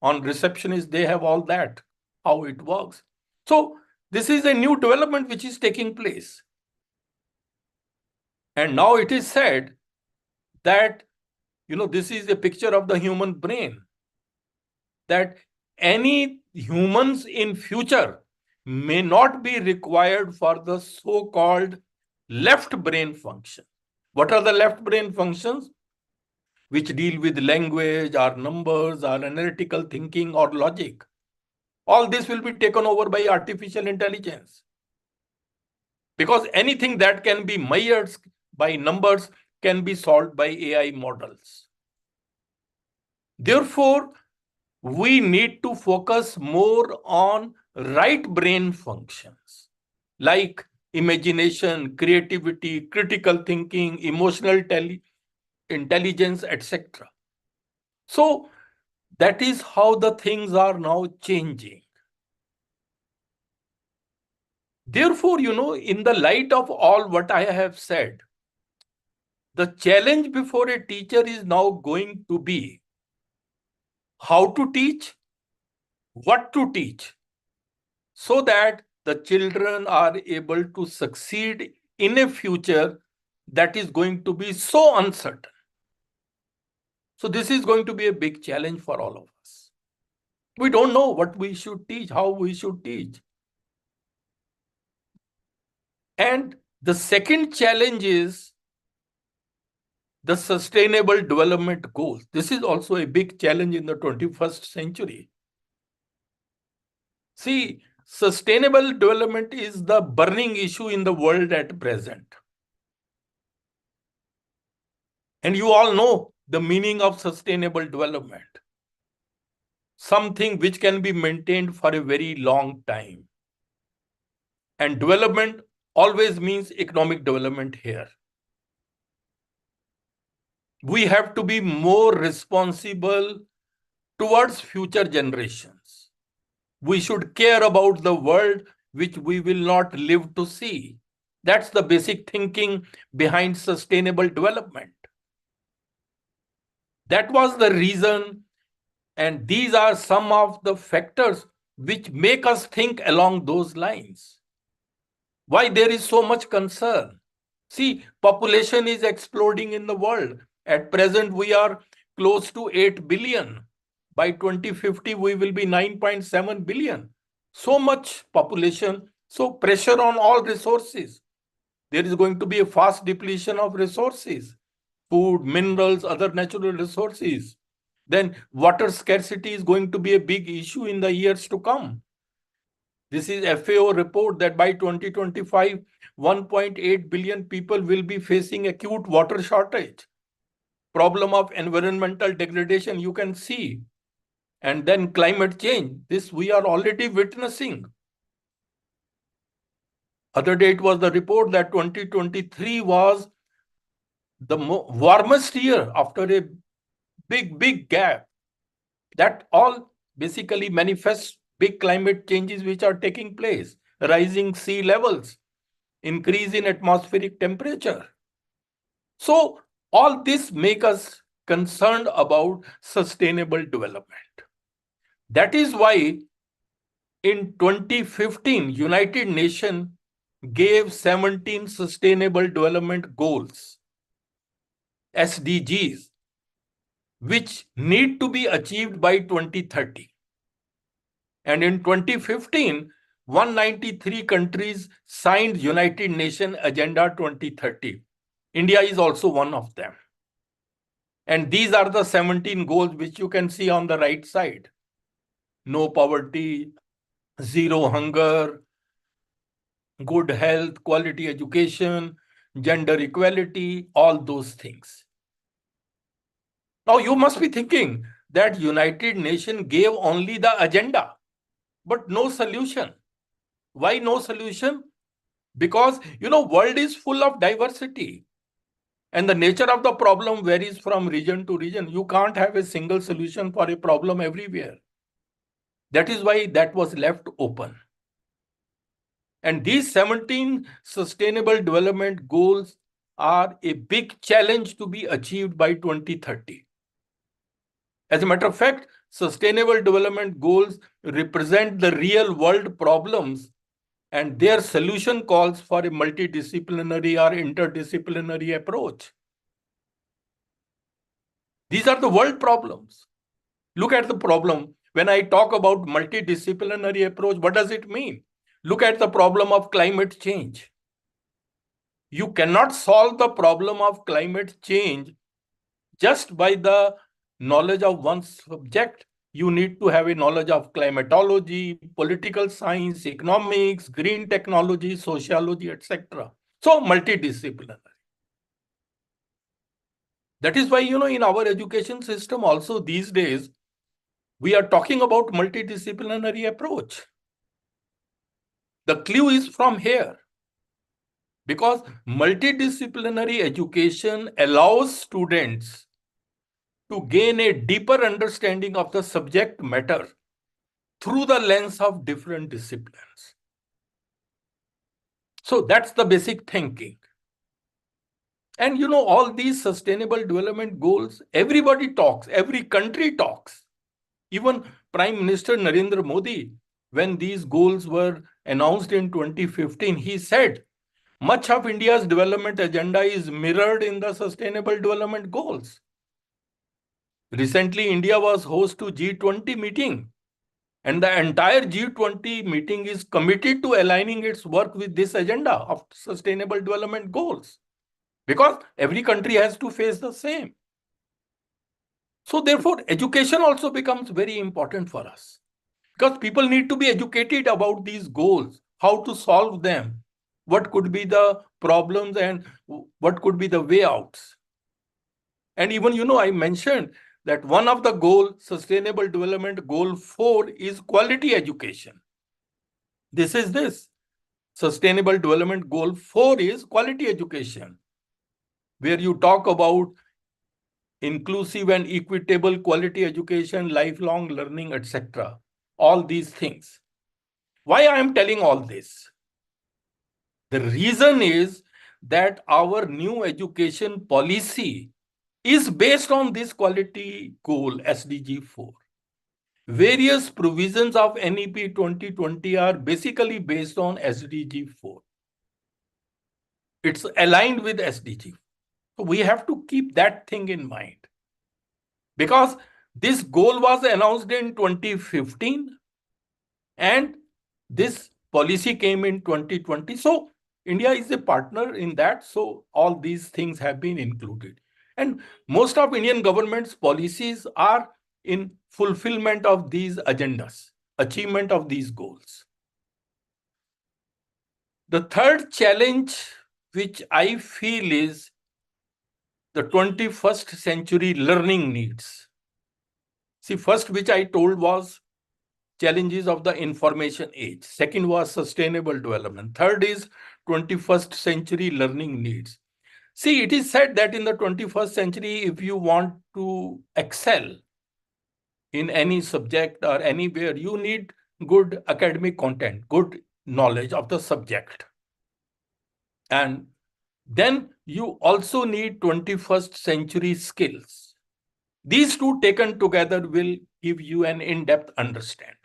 On receptionists they have all that, how it works. So this is a new development which is taking place. And now it is said that, you know, this is a picture of the human brain, that any humans in future may not be required for the so-called left brain function. What are the left brain functions? Which deal with language or numbers or analytical thinking or logic. All this will be taken over by artificial intelligence. Because anything that can be measured by numbers can be solved by AI models. Therefore, we need to focus more on right brain functions like imagination, creativity, critical thinking, emotional intelligence, etc. So that is how the things are now changing. Therefore, you know, in the light of all what I have said, the challenge before a teacher is now going to be how to teach, what to teach, so that the children are able to succeed in a future that is going to be so uncertain. So this is going to be a big challenge for all of us. We don't know what we should teach, how we should teach. And the second challenge is the sustainable development goals. This is also a big challenge in the 21st century. See, sustainable development is the burning issue in the world at present. And you all know the meaning of sustainable development. Something which can be maintained for a very long time. And development always means economic development here. We have to be more responsible towards future generations. We should care about the world which we will not live to see. That's the basic thinking behind sustainable development. That was the reason, and these are some of the factors which make us think along those lines. Why there is so much concern? See, population is exploding in the world. At present, we are close to 8 billion. By 2050, we will be 9.7 billion. So much population, so pressure on all resources. There is going to be a fast depletion of resources, food, minerals, other natural resources. Then water scarcity is going to be a big issue in the years to come. This is FAO report that by 2025, 1.8 billion people will be facing acute water shortage. Problem of environmental degradation, you can see. And then climate change, this we are already witnessing. Other day it was the report that 2023 was the warmest year after a big gap. That all basically manifests big climate changes which are taking place. Rising sea levels, increase in atmospheric temperature. So all this make us concerned about sustainable development. That is why in 2015, United Nations gave 17 Sustainable Development Goals, SDGs, which need to be achieved by 2030. And in 2015, 193 countries signed United Nations Agenda 2030. India is also one of them. And these are the 17 goals which you can see on the right side. No poverty, zero hunger, good health, quality education, gender equality, all those things. Now you must be thinking that United Nations gave only the agenda, but no solution. Why no solution? Because, world is full of diversity. And the nature of the problem varies from region to region. You can't have a single solution for a problem everywhere. That is why that was left open. And these 17 Sustainable Development Goals are a big challenge to be achieved by 2030. As a matter of fact, Sustainable Development Goals represent the real world problems, and their solution calls for a multidisciplinary or interdisciplinary approach. These are the world problems. Look at the problem. When I talk about multidisciplinary approach, what does it mean? Look at the problem of climate change. You cannot solve the problem of climate change just by the knowledge of one subject. You need to have a knowledge of climatology, political science, economics, green technology, sociology, etc. So multidisciplinary. That is why, in our education system also these days, we are talking about multidisciplinary approach. The clue is from here. Because multidisciplinary education allows students to gain a deeper understanding of the subject matter through the lens of different disciplines. So that's the basic thinking. And all these sustainable development goals, everybody talks, every country talks. Even Prime Minister Narendra Modi, when these goals were announced in 2015, he said, much of India's development agenda is mirrored in the Sustainable Development Goals. Recently, India was host to G20 meeting, and the entire G20 meeting is committed to aligning its work with this agenda of Sustainable Development Goals, because every country has to face the same. So therefore, education also becomes very important for us, because people need to be educated about these goals, how to solve them, what could be the problems and what could be the way outs. And even, I mentioned that one of the goals, Sustainable Development Goal 4, is quality education. This is this. Sustainable Development Goal 4 is quality education, where you talk about inclusive and equitable quality education, lifelong learning, etc. All these things. Why I am telling all this? The reason is that our new education policy is based on this quality goal, SDG 4. Various provisions of NEP 2020 are basically based on SDG 4. It's aligned with SDG. So we have to keep that thing in mind. Because This goal was announced in 2015 and this policy came in 2020. So India is a partner in that. So all these things have been included. And most of Indian government's policies are in fulfillment of these agendas, achievement of these goals. The third challenge which I feel is the 21st century learning needs. See, first which I told was challenges of the information age. Second was sustainable development. Third is 21st century learning needs. See, it is said that in the 21st century, if you want to excel in any subject or anywhere, you need good academic content, good knowledge of the subject. And then you also need 21st century skills. These two taken together will give you an in-depth understanding.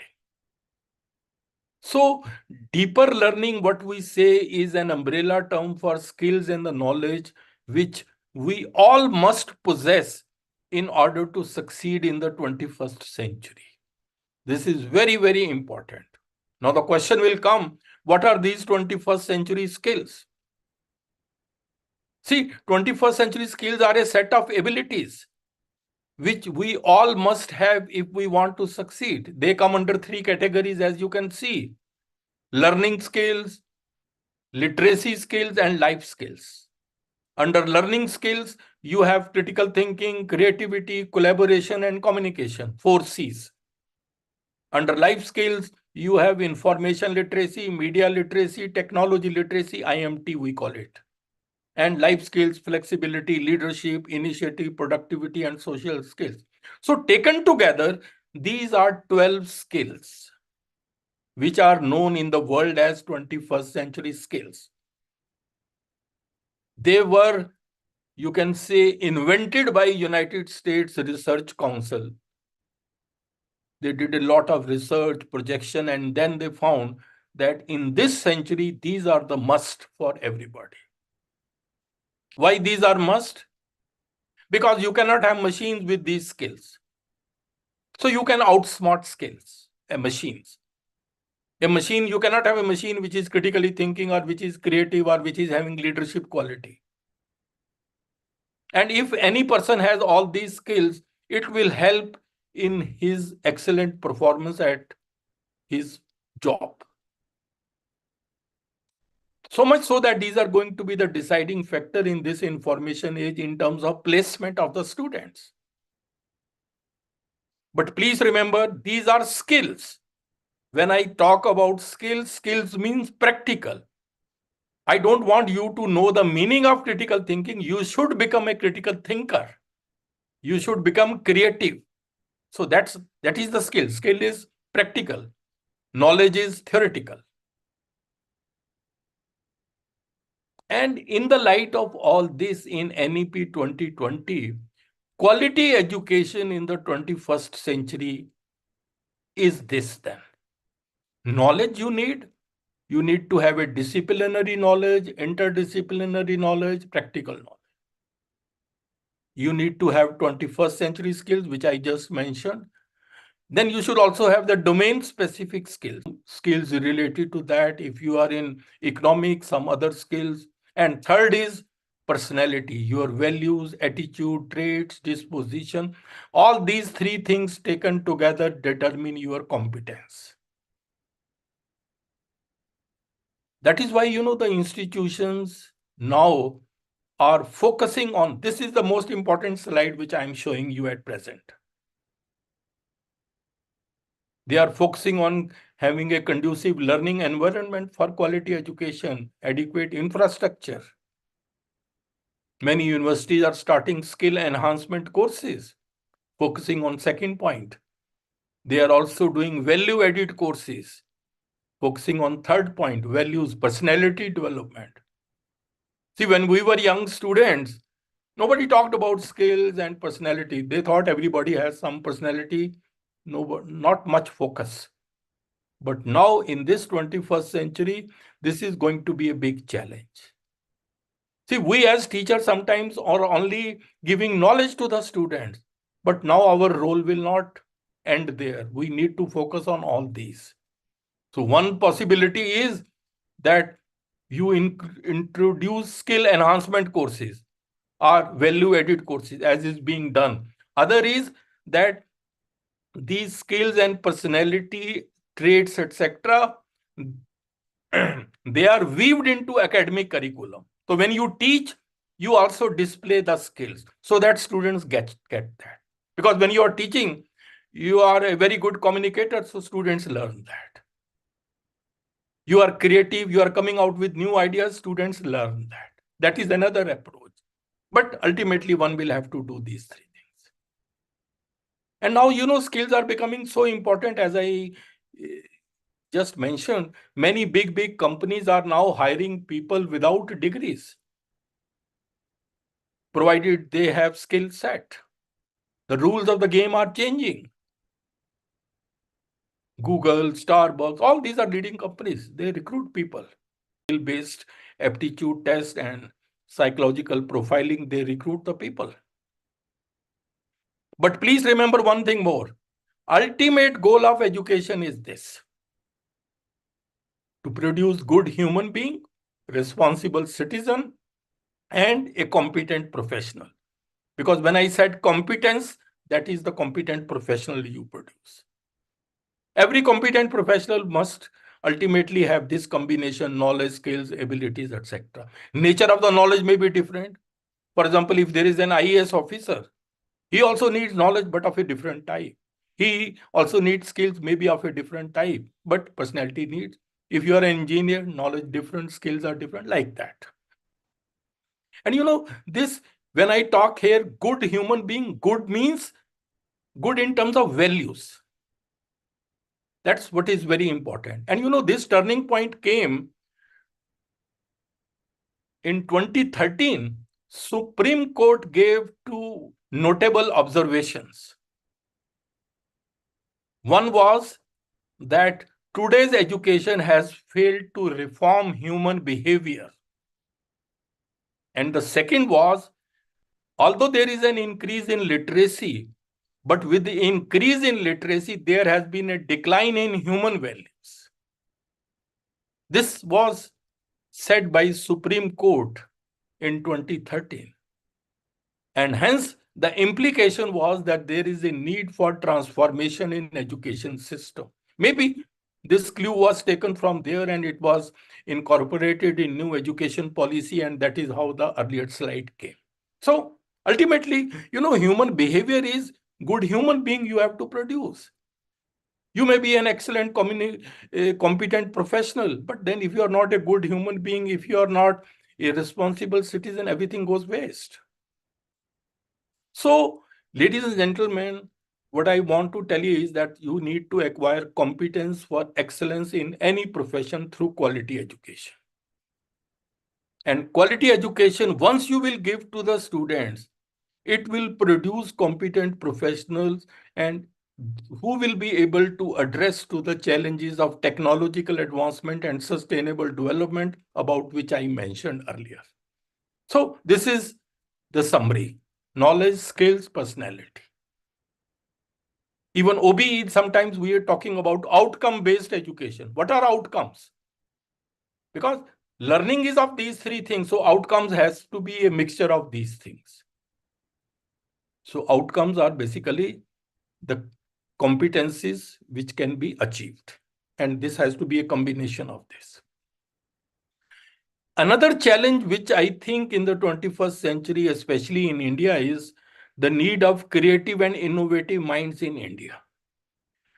So deeper learning, what we say, is an umbrella term for skills and the knowledge which we all must possess in order to succeed in the 21st century. This is very, very important. Now the question will come, what are these 21st century skills? See, 21st century skills are a set of abilities which we all must have if we want to succeed. They come under three categories, as you can see: learning skills, literacy skills, and life skills. Under learning skills, you have critical thinking, creativity, collaboration, and communication, 4 C's. Under life skills, you have information literacy, media literacy, technology literacy, IMT we call it. And life skills, flexibility, leadership, initiative, productivity, and social skills. So taken together, these are 12 skills which are known in the world as 21st century skills. They were, you can say, invented by United States Research Council. They did a lot of research, projection, and then they found that in this century, these are the must for everybody. Why these are must? Because you cannot have machines with these skills. So you can outsmart skills and machines. A machine, you cannot have a machine which is critically thinking or which is creative or which is having leadership quality. And if any person has all these skills, it will help in his excellent performance at his job. So much so that these are going to be the deciding factor in this information age in terms of placement of the students. But please remember, these are skills. When I talk about skills, skills means practical. I don't want you to know the meaning of critical thinking. You should become a critical thinker. You should become creative. So that is the skill. Skill is practical. Knowledge is theoretical. And in the light of all this, in NEP 2020, quality education in the 21st century is this then. Knowledge you need to have a disciplinary knowledge, interdisciplinary knowledge, practical knowledge. You need to have 21st century skills, which I just mentioned. Then you should also have the domain-specific skills related to that. If you are in economics, some other skills. And third is personality, your values, attitude, traits, disposition. All these three things taken together determine your competence. That is why, the institutions now are focusing on, this is the most important slide which I am showing you at present. They are focusing on having a conducive learning environment for quality education, adequate infrastructure. Many universities are starting skill enhancement courses, focusing on second point. They are also doing value-added courses, focusing on third point, values, personality development. See, when we were young students, nobody talked about skills and personality. They thought everybody has some personality, not much focus. But now in this 21st century, this is going to be a big challenge. See, we as teachers sometimes are only giving knowledge to the students. But now our role will not end there. We need to focus on all these. So one possibility is that you introduce skill enhancement courses or value-added courses as is being done. Other is that these skills and personality traits, etc., they are weaved into academic curriculum. So when you teach, you also display the skills so that students get that. Because when you are teaching, you are a very good communicator, so students learn that. You are creative, you are coming out with new ideas, students learn that. That is another approach. But ultimately, one will have to do these three things. And now, skills are becoming so important. As I just mentioned, many big companies are now hiring people without degrees, provided they have skill set. The rules of the game are changing. Google, Starbucks, all these are leading companies. They recruit people. Skill-based aptitude test and psychological profiling, they recruit the people. But please remember one thing more. Ultimate goal of education is this: to produce good human being, responsible citizen, and a competent professional. Because when I said competence, that is the competent professional you produce. Every competent professional must ultimately have this combination: knowledge, skills, abilities, etc. Nature of the knowledge may be different. For example, if there is an IAS officer, he also needs knowledge, but of a different type. He also needs skills, maybe of a different type, but personality needs. If you are an engineer, knowledge different, skills are different, like that. And this, when I talk here, good human being, good means good in terms of values. That's what is very important. And this turning point came in 2013. Supreme Court gave two notable observations. One was that today's education has failed to reform human behavior. And the second was, although there is an increase in literacy, but with the increase in literacy, there has been a decline in human values. This was said by Supreme Court in 2013. And hence, the implication was that there is a need for transformation in education system. Maybe this clue was taken from there and it was incorporated in new education policy, and that is how the earlier slide came. So ultimately, human behavior is good human being you have to produce. You may be an excellent competent professional, but then if you are not a good human being, if you are not a responsible citizen, everything goes waste. So, ladies and gentlemen, what I want to tell you is that you need to acquire competence for excellence in any profession through quality education. And quality education, once you will give to the students, it will produce competent professionals and who will be able to address to the challenges of technological advancement and sustainable development, about which I mentioned earlier. So this is the summary: knowledge, skills, personality. Even OBE, sometimes we are talking about outcome-based education. What are outcomes? Because learning is of these three things, so outcomes has to be a mixture of these things. So outcomes are basically the competencies which can be achieved. And this has to be a combination of this. Another challenge which I think in the 21st century, especially in India, is the need of creative and innovative minds in India.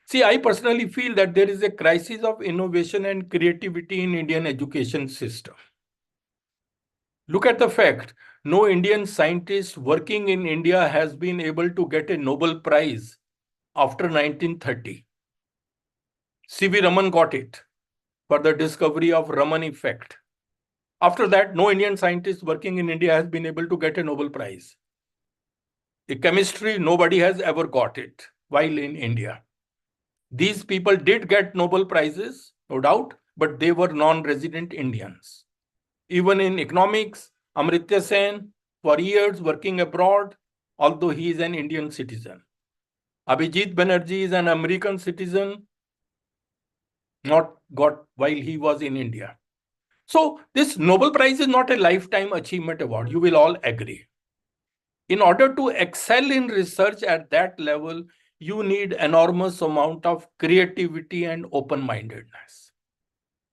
See, I personally feel that there is a crisis of innovation and creativity in Indian education system. Look at the fact, no Indian scientist working in India has been able to get a Nobel Prize after 1930. C.V. Raman got it for the discovery of Raman effect. After that, no Indian scientist working in India has been able to get a Nobel Prize. In chemistry, nobody has ever got it while in India. These people did get Nobel Prizes, no doubt, but they were non-resident Indians. Even in economics, Amartya Sen, for years working abroad, although he is an Indian citizen. Abhijit Banerjee is an American citizen, not got while he was in India. So this Nobel Prize is not a lifetime achievement award. You will all agree. In order to excel in research at that level, you need enormous amount of creativity and open-mindedness.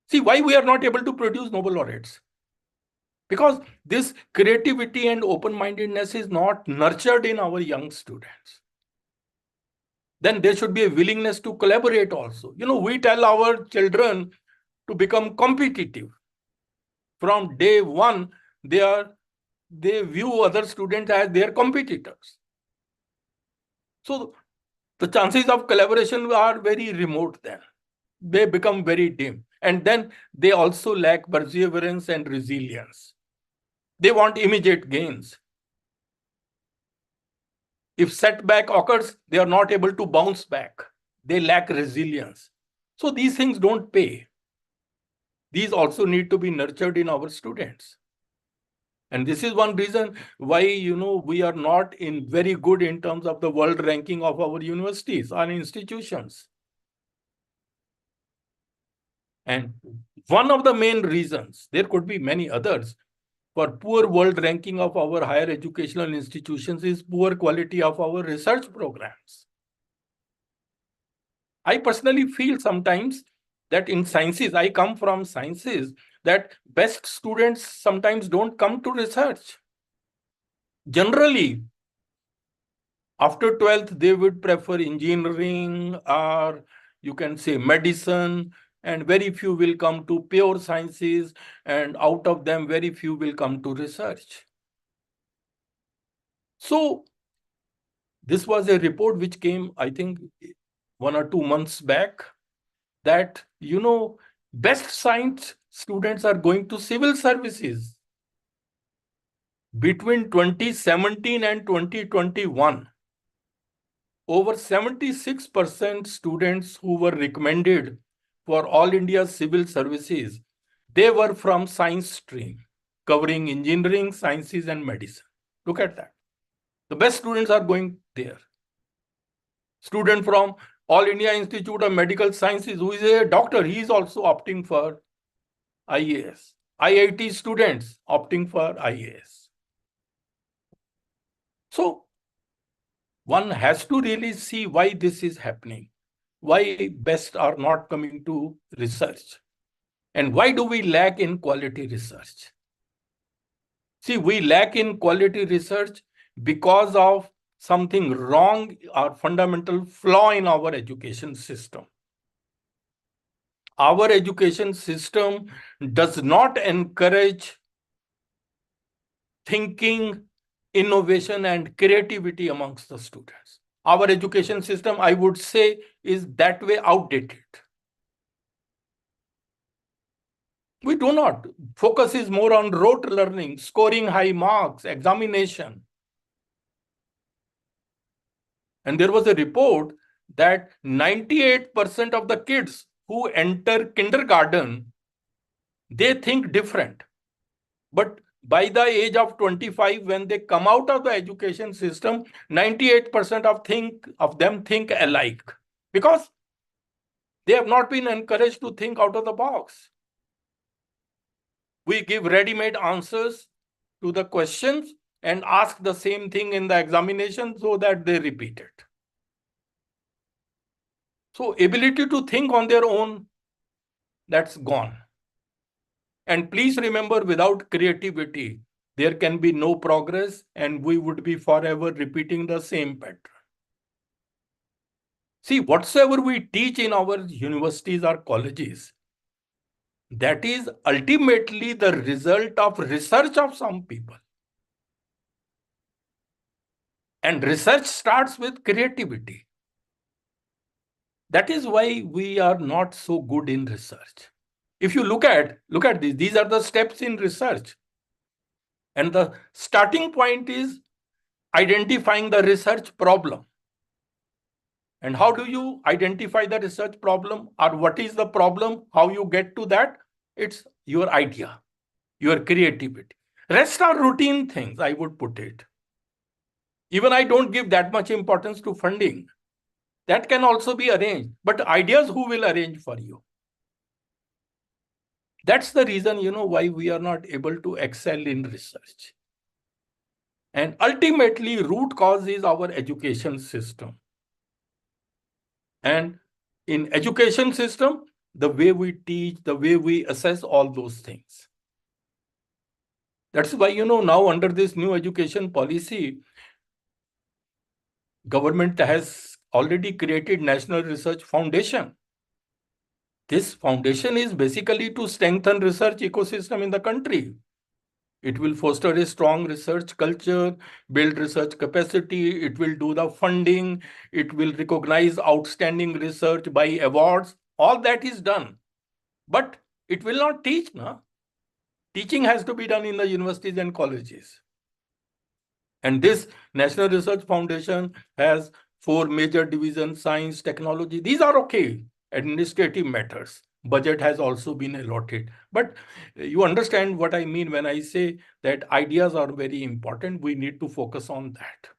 See, why we are not able to produce Nobel laureates? Because this creativity and open-mindedness is not nurtured in our young students. Then there should be a willingness to collaborate also. We tell our children to become competitive. From day one, they view other students as their competitors. So the chances of collaboration are very remote then. They become very dim. And then they also lack perseverance and resilience. They want immediate gains. If setback occurs, they are not able to bounce back. They lack resilience. So these things don't pay. These also need to be nurtured in our students. And this is one reason why, we are not in very good in terms of the world ranking of our universities or institutions. And one of the main reasons, there could be many others, for poor world ranking of our higher educational institutions is poor quality of our research programs. I personally feel sometimes that in sciences, I come from sciences, that best students sometimes don't come to research. Generally, after 12th, they would prefer engineering, or you can say medicine, and very few will come to pure sciences, and out of them, very few will come to research. So this was a report which came, I think, 1 or 2 months back, that, best science students are going to civil services. Between 2017 and 2021, over 76% students who were recommended for All India Civil Services, they were from science stream, covering engineering, sciences, and medicine. Look at that. The best students are going there. Student from All India Institute of Medical Sciences, who is a doctor, he is also opting for IAS. IIT students opting for IAS. So one has to really see why this is happening, why best are not coming to research, and why do we lack in quality research? See, we lack in quality research because of something wrong or fundamental flaw in our education system. Our education system does not encourage thinking, innovation, and creativity amongst the students. Our education system, I would say, is that way outdated. We do not. Focus is more on rote learning, scoring high marks, examination. And there was a report that 98% of the kids who enter kindergarten, they think different. But by the age of 25, when they come out of the education system, 98% of them think alike, because they have not been encouraged to think out of the box. We give ready-made answers to the questions and ask the same thing in the examination so that they repeat it. So ability to think on their own, that's gone. And please remember, without creativity, there can be no progress, and we would be forever repeating the same pattern. See, whatsoever we teach in our universities or colleges, that is ultimately the result of research of some people. And research starts with creativity. That is why we are not so good in research. If you look at these are the steps in research. And the starting point is identifying the research problem. And how do you identify the research problem, or what is the problem? How you get to that? It's your idea, your creativity. Rest are routine things, I would put it. Even I don't give that much importance to funding. That can also be arranged. But ideas, who will arrange for you? That's the reason, why we are not able to excel in research. And ultimately, root cause is our education system. And in education system, the way we teach, the way we assess all those things. That's why, now under this new education policy, government has already created National Research Foundation. This foundation is basically to strengthen research ecosystem in the country. It will foster a strong research culture, build research capacity, it will do the funding, it will recognize outstanding research by awards. All that is done. But it will not teach, no? Teaching has to be done in the universities and colleges. And this National Research Foundation has 4 major divisions: science, technology. These are okay, administrative matters. Budget has also been allotted. But you understand what I mean when I say that ideas are very important. We need to focus on that.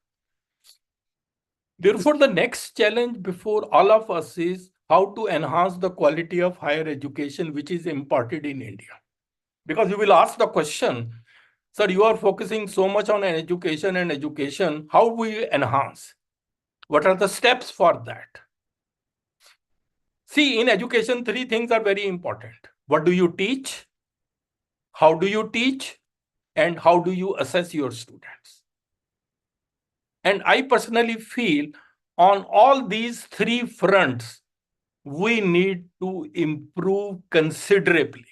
Therefore, the next challenge before all of us is how to enhance the quality of higher education which is imparted in India. Because you will ask the question, sir, you are focusing so much on education and education. How will we enhance? What are the steps for that? See, in education, 3 things are very important. What do you teach? How do you teach? And how do you assess your students? And I personally feel on all these 3 fronts, we need to improve considerably.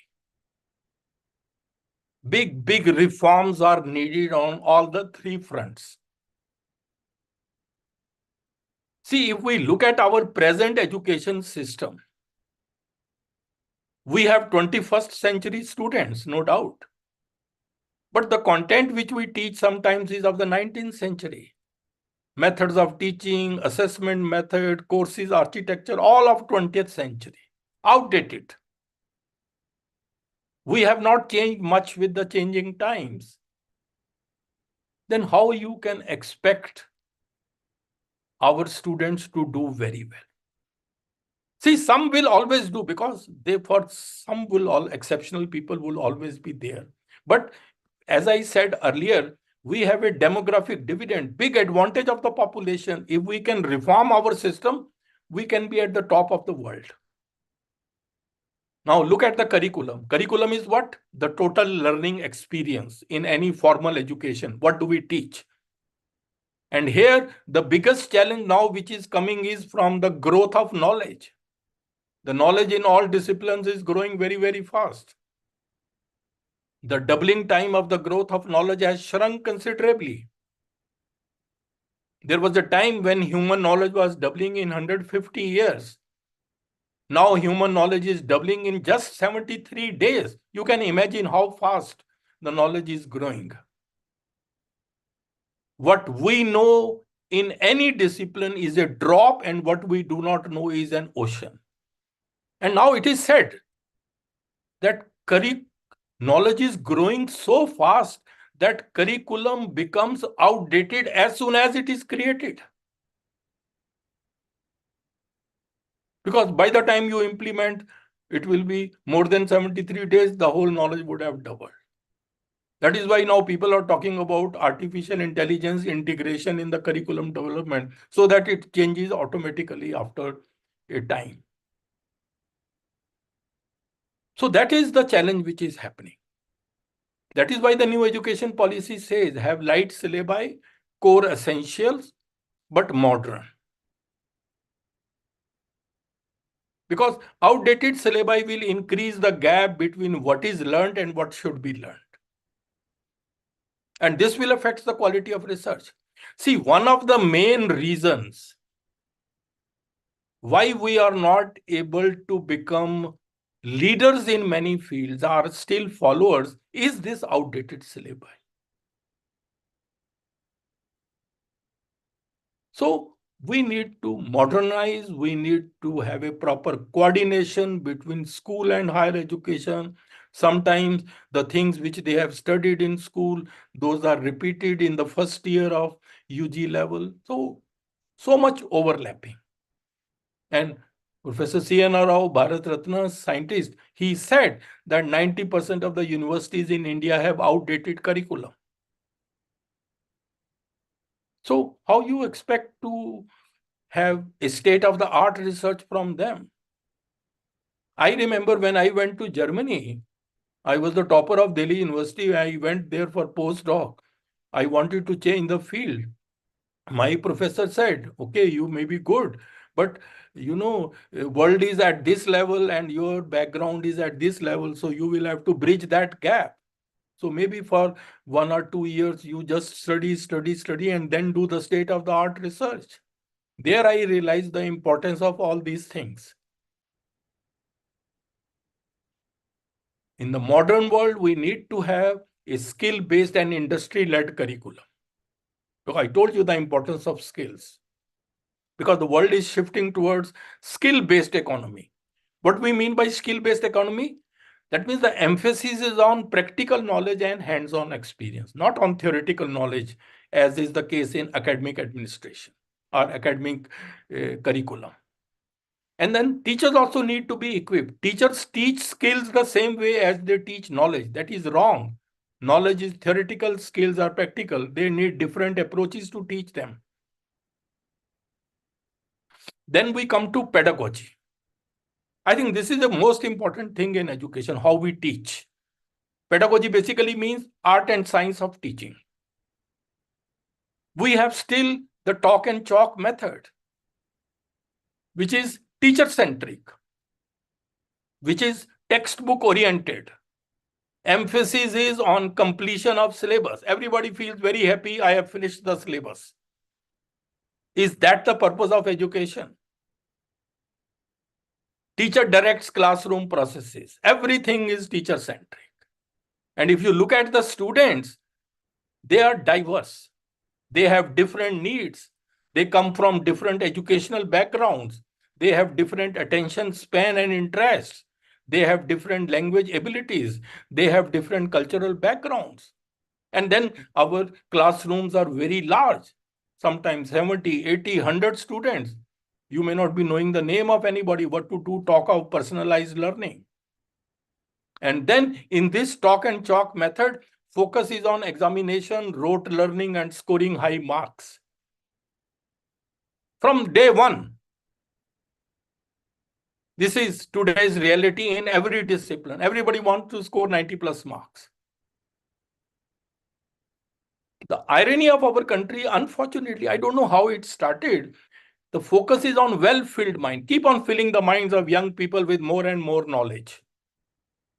Big reforms are needed on all the 3 fronts. See, if we look at our present education system, we have 21st century students, no doubt. But the content which we teach sometimes is of the 19th century. Methods of teaching, assessment method, courses, architecture, all of 20th century. Outdated. We have not changed much with the changing times. Then how you can expect our students to do very well? See, some will always do because exceptional people will always be there. But as I said earlier, we have a demographic dividend, big advantage of the population. If we can reform our system, we can be at the top of the world. Now look at the curriculum. Curriculum is what? The total learning experience in any formal education. What do we teach? And here, the biggest challenge now which is coming is from the growth of knowledge. The knowledge in all disciplines is growing very, very fast. The doubling time of the growth of knowledge has shrunk considerably. There was a time when human knowledge was doubling in 150 years. Now human knowledge is doubling in just 73 days. You can imagine how fast the knowledge is growing. What we know in any discipline is a drop, and what we do not know is an ocean. And now it is said that knowledge is growing so fast that curriculum becomes outdated as soon as it is created. Because by the time you implement, it will be more than 73 days, the whole knowledge would have doubled. That is why now people are talking about artificial intelligence integration in the curriculum development so that it changes automatically after a time. So that is the challenge which is happening. That is why the new education policy says have light syllabi, core essentials, but modern. Because outdated syllabi will increase the gap between what is learned and what should be learned. And this will affect the quality of research. See, one of the main reasons why we are not able to become leaders in many fields, are still followers, is this outdated syllabi. So we need to modernize, we need to have a proper coordination between school and higher education. Sometimes the things which they have studied in school, those are repeated in the first year of UG level. So much overlapping. And Professor C.N.R. Rao, Bharat Ratna scientist, he said that 90% of the universities in India have outdated curriculum. So how you expect to have a state-of-the-art research from them? I remember when I went to Germany, I was the topper of Delhi University. I went there for postdoc. I wanted to change the field. My professor said, okay, you may be good, but world is at this level and your background is at this level. So you will have to bridge that gap. So maybe for 1 or 2 years, you just study, and then do the state-of-the-art research. There I realized the importance of all these things. In the modern world, we need to have a skill-based and industry-led curriculum. So I told you the importance of skills, because the world is shifting towards skill-based economy. What we mean by skill-based economy? That means the emphasis is on practical knowledge and hands-on experience, not on theoretical knowledge, as is the case in academic administration or academic curriculum. And then teachers also need to be equipped. Teachers teach skills the same way as they teach knowledge. That is wrong. Knowledge is theoretical, skills are practical. They need different approaches to teach them. Then we come to pedagogy. I think this is the most important thing in education, how we teach. Pedagogy basically means art and science of teaching. We have still the talk and chalk method, which is teacher-centric, which is textbook-oriented. Emphasis is on completion of syllabus. Everybody feels very happy, I have finished the syllabus. Is that the purpose of education? Teacher directs classroom processes. Everything is teacher-centric. And if you look at the students, they are diverse. They have different needs. They come from different educational backgrounds. They have different attention span and interests. They have different language abilities. They have different cultural backgrounds. And then our classrooms are very large, sometimes 70, 80, 100 students. You may not be knowing the name of anybody, what to do, talk of personalized learning. And then in this talk and chalk method, focus is on examination, rote learning, and scoring high marks. From day one, this is today's reality in every discipline. Everybody wants to score 90 plus marks. The irony of our country, unfortunately, I don't know how it started. The focus is on well-filled mind. Keep on filling the minds of young people with more and more knowledge.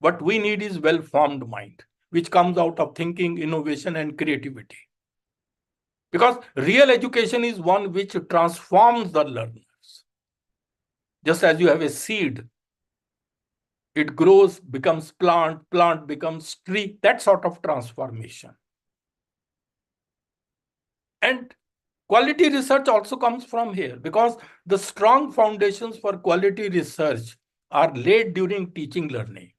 What we need is well-formed mind, which comes out of thinking, innovation, and creativity. Because real education is one which transforms the learners. Just as you have a seed, it grows, becomes plant, plant becomes tree, that sort of transformation. And quality research also comes from here, because the strong foundations for quality research are laid during teaching learning.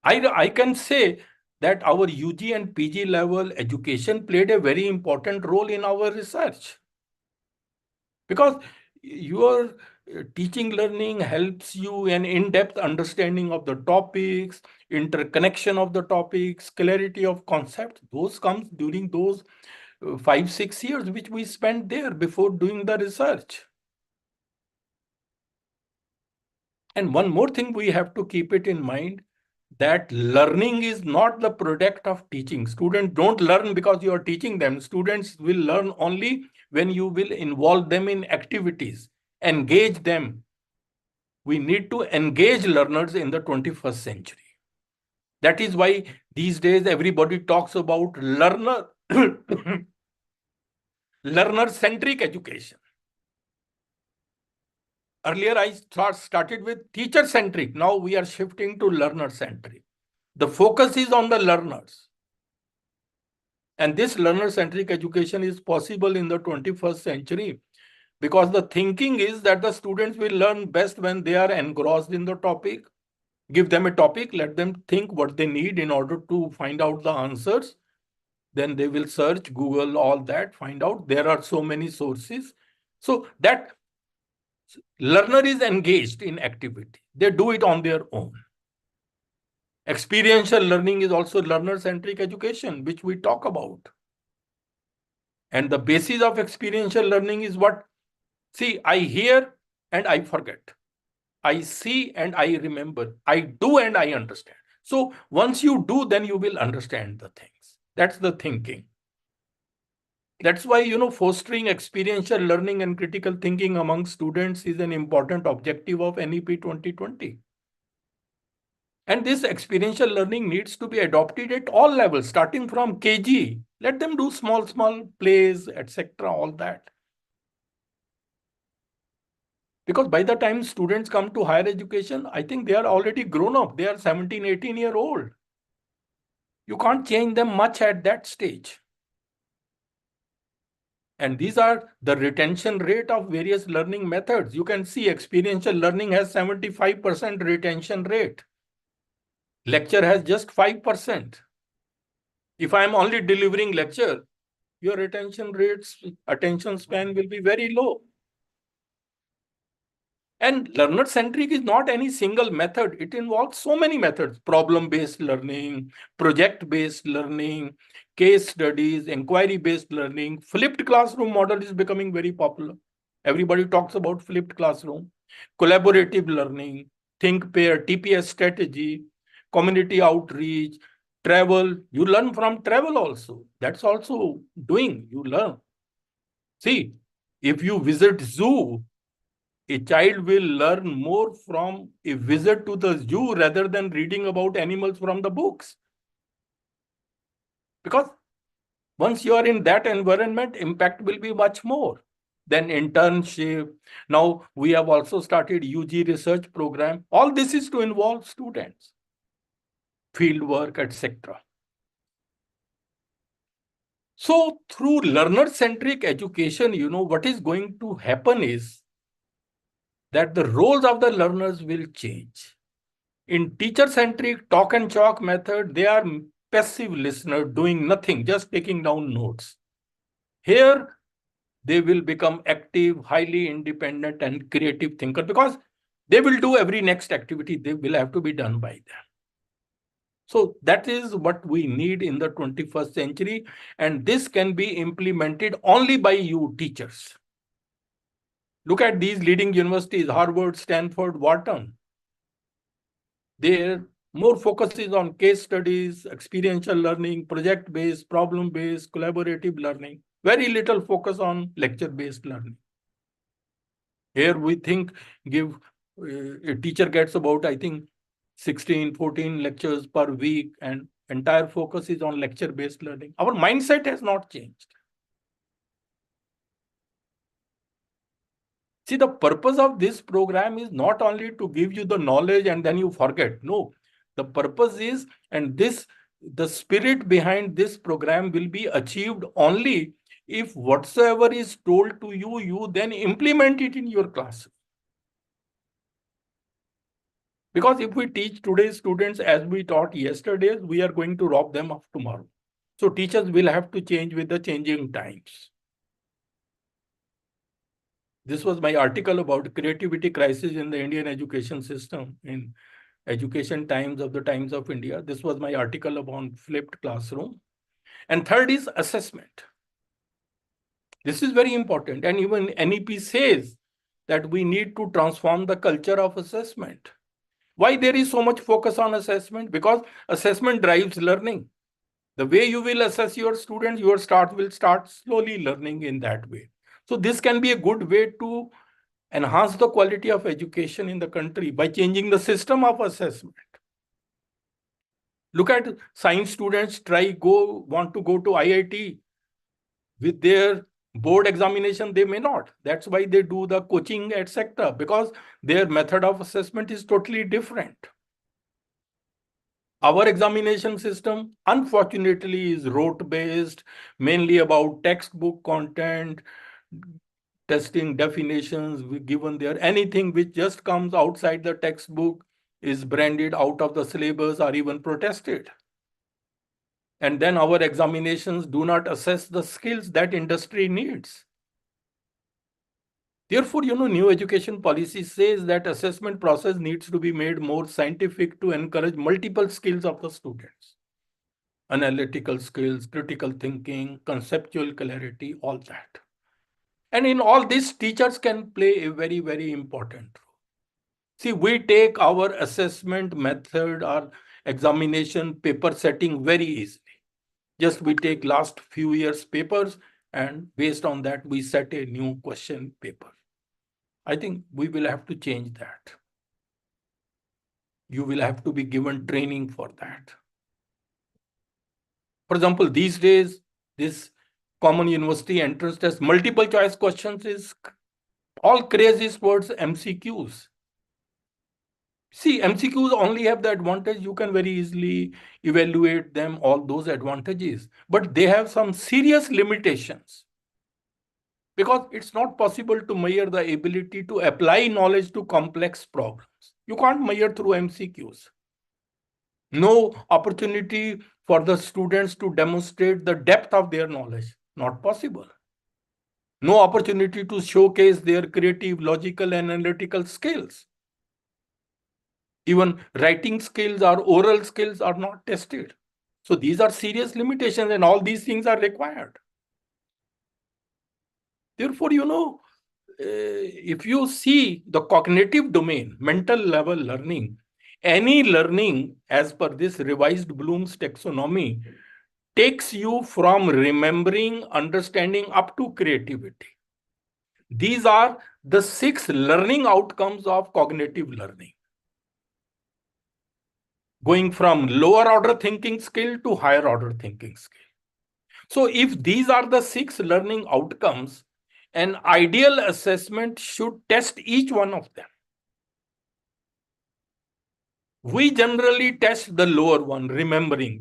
I can say that our UG and PG level education played a very important role in our research, because your teaching learning helps you an in-depth understanding of the topics, interconnection of the topics, clarity of concepts. Those comes during those 5-6 years which we spent there before doing the research. And one more thing we have to keep it in mind, that learning is not the product of teaching. Students don't learn because you are teaching them. Students will learn only when you will involve them in activities, engage them. We need to engage learners in the 21st century. That is why these days everybody talks about learner-centric education. Earlier, I started with teacher-centric. Now we are shifting to learner-centric. The focus is on the learners. And this learner-centric education is possible in the 21st century because the thinking is that the students will learn best when they are engrossed in the topic. Give them a topic, let them think what they need in order to find out the answers. then they will search Google, all that, find out there are so many sources. So that learner is engaged in activity. They do it on their own. Experiential learning is also learner-centric education, which we talk about. And the basis of experiential learning is what? See, I hear and I forget. I see and I remember. I do and I understand. So once you do, then you will understand the things. That's the thinking. That's why, fostering experiential learning and critical thinking among students is an important objective of NEP 2020. And this experiential learning needs to be adopted at all levels, starting from KG. Let them do small plays, etc., all that. Because by the time students come to higher education, I think they are already grown up. They are 17, 18-year-old. You can't change them much at that stage. And these are the retention rate of various learning methods. You can see experiential learning has 75% retention rate. Lecture has just 5%. If I'm only delivering lecture, your retention rates, attention span will be very low. And learner-centric is not any single method. It involves so many methods: problem-based learning, project-based learning, case studies, inquiry-based learning. Flipped classroom model is becoming very popular. Everybody talks about flipped classroom. Collaborative learning, think pair, TPS strategy, community outreach, travel. You learn from travel also. That's also doing, you learn. See, if you visit zoo, a child will learn more from a visit to the zoo rather than reading about animals from the books. Because once you are in that environment, impact will be much more. Then internship. Now we have also started UG research program. All this is to involve students, field work, etc. So through learner-centric education, what is going to happen is that the roles of the learners will change. In teacher-centric talk and chalk method, they are passive listener doing nothing, just taking down notes. Here, they will become active, highly independent and creative thinker because they will do every next activity. They will have to be done by them. So that is what we need in the 21st century. And this can be implemented only by you teachers. Look at these leading universities, Harvard, Stanford, Wharton. Their more focus is on case studies, experiential learning, project-based, problem-based, collaborative learning. Very little focus on lecture-based learning. Here we think a teacher gets about, I think, 16, 14 lectures per week and entire focus is on lecture-based learning. Our mindset has not changed. See, the purpose of this program is not only to give you the knowledge and then you forget. No, the purpose is, and the spirit behind this program will be achieved only if whatsoever is told to you, you then implement it in your class. Because if we teach today's students as we taught yesterday, we are going to rob them of tomorrow. So teachers will have to change with the changing times. This was my article about creativity crisis in the Indian education system in Education Times of the Times of India. This was my article about flipped classroom. And third is assessment. This is very important. And even NEP says that we need to transform the culture of assessment. Why there is so much focus on assessment? Because assessment drives learning. The way you will assess your students, will start slowly learning in that way. So this can be a good way to enhance the quality of education in the country by changing the system of assessment. Look at science students want to go to IIT. With their board examination, they may not. That's why they do the coaching, etc. because their method of assessment is totally different. Our examination system, unfortunately, is rote-based, mainly about textbook content, testing definitions given there. Anything which just comes outside the textbook is branded out of the syllabus or even protested. And then our examinations do not assess the skills that industry needs. Therefore, new education policy says that assessment process needs to be made more scientific to encourage multiple skills of the students. Analytical skills, critical thinking, conceptual clarity, all that. And in all this, teachers can play a very, very important role. See, we take our assessment method or examination paper setting very easily. Just we take last few years papers and based on that, we set a new question paper. I think we will have to change that. You will have to be given training for that. For example, these days, this common university entrance test, multiple choice questions is all craze is towards MCQs. See, MCQs only have the advantage, you can very easily evaluate them, all those advantages, but they have some serious limitations because it's not possible to measure the ability to apply knowledge to complex problems. You can't measure through MCQs. No opportunity for the students to demonstrate the depth of their knowledge, not possible. No opportunity to showcase their creative, logical, and analytical skills. Even writing skills or oral skills are not tested. So these are serious limitations and all these things are required. Therefore, if you see the cognitive domain, mental level learning, any learning as per this revised Bloom's taxonomy takes you from remembering, understanding up to creativity. These are the 6 learning outcomes of cognitive learning. Going from lower order thinking skill to higher order thinking skill. So if these are the 6 learning outcomes, an ideal assessment should test each one of them. We generally test the lower one,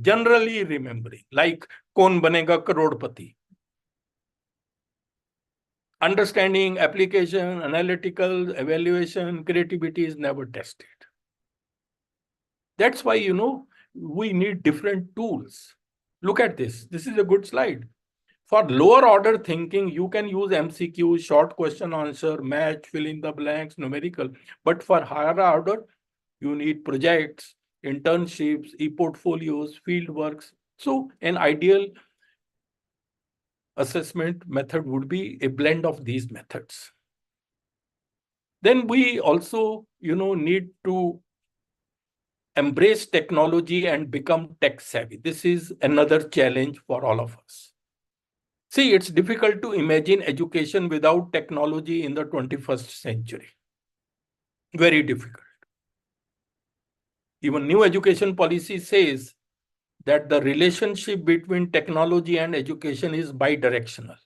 generally remembering, like Kaun Banega Crorepati. Understanding, application, analytical, evaluation, creativity is never tested. That's why, we need different tools. Look at this. This is a good slide. For lower order thinking, you can use MCQ, short question answer, match, fill in the blanks, numerical. But for higher order, you need projects, internships, e-portfolios, field works. So an ideal assessment method would be a blend of these methods. Then we also, need to embrace technology and become tech savvy. This is another challenge for all of us. See, it's difficult to imagine education without technology in the 21st century. Very difficult. Even new education policy says that the relationship between technology and education is bidirectional.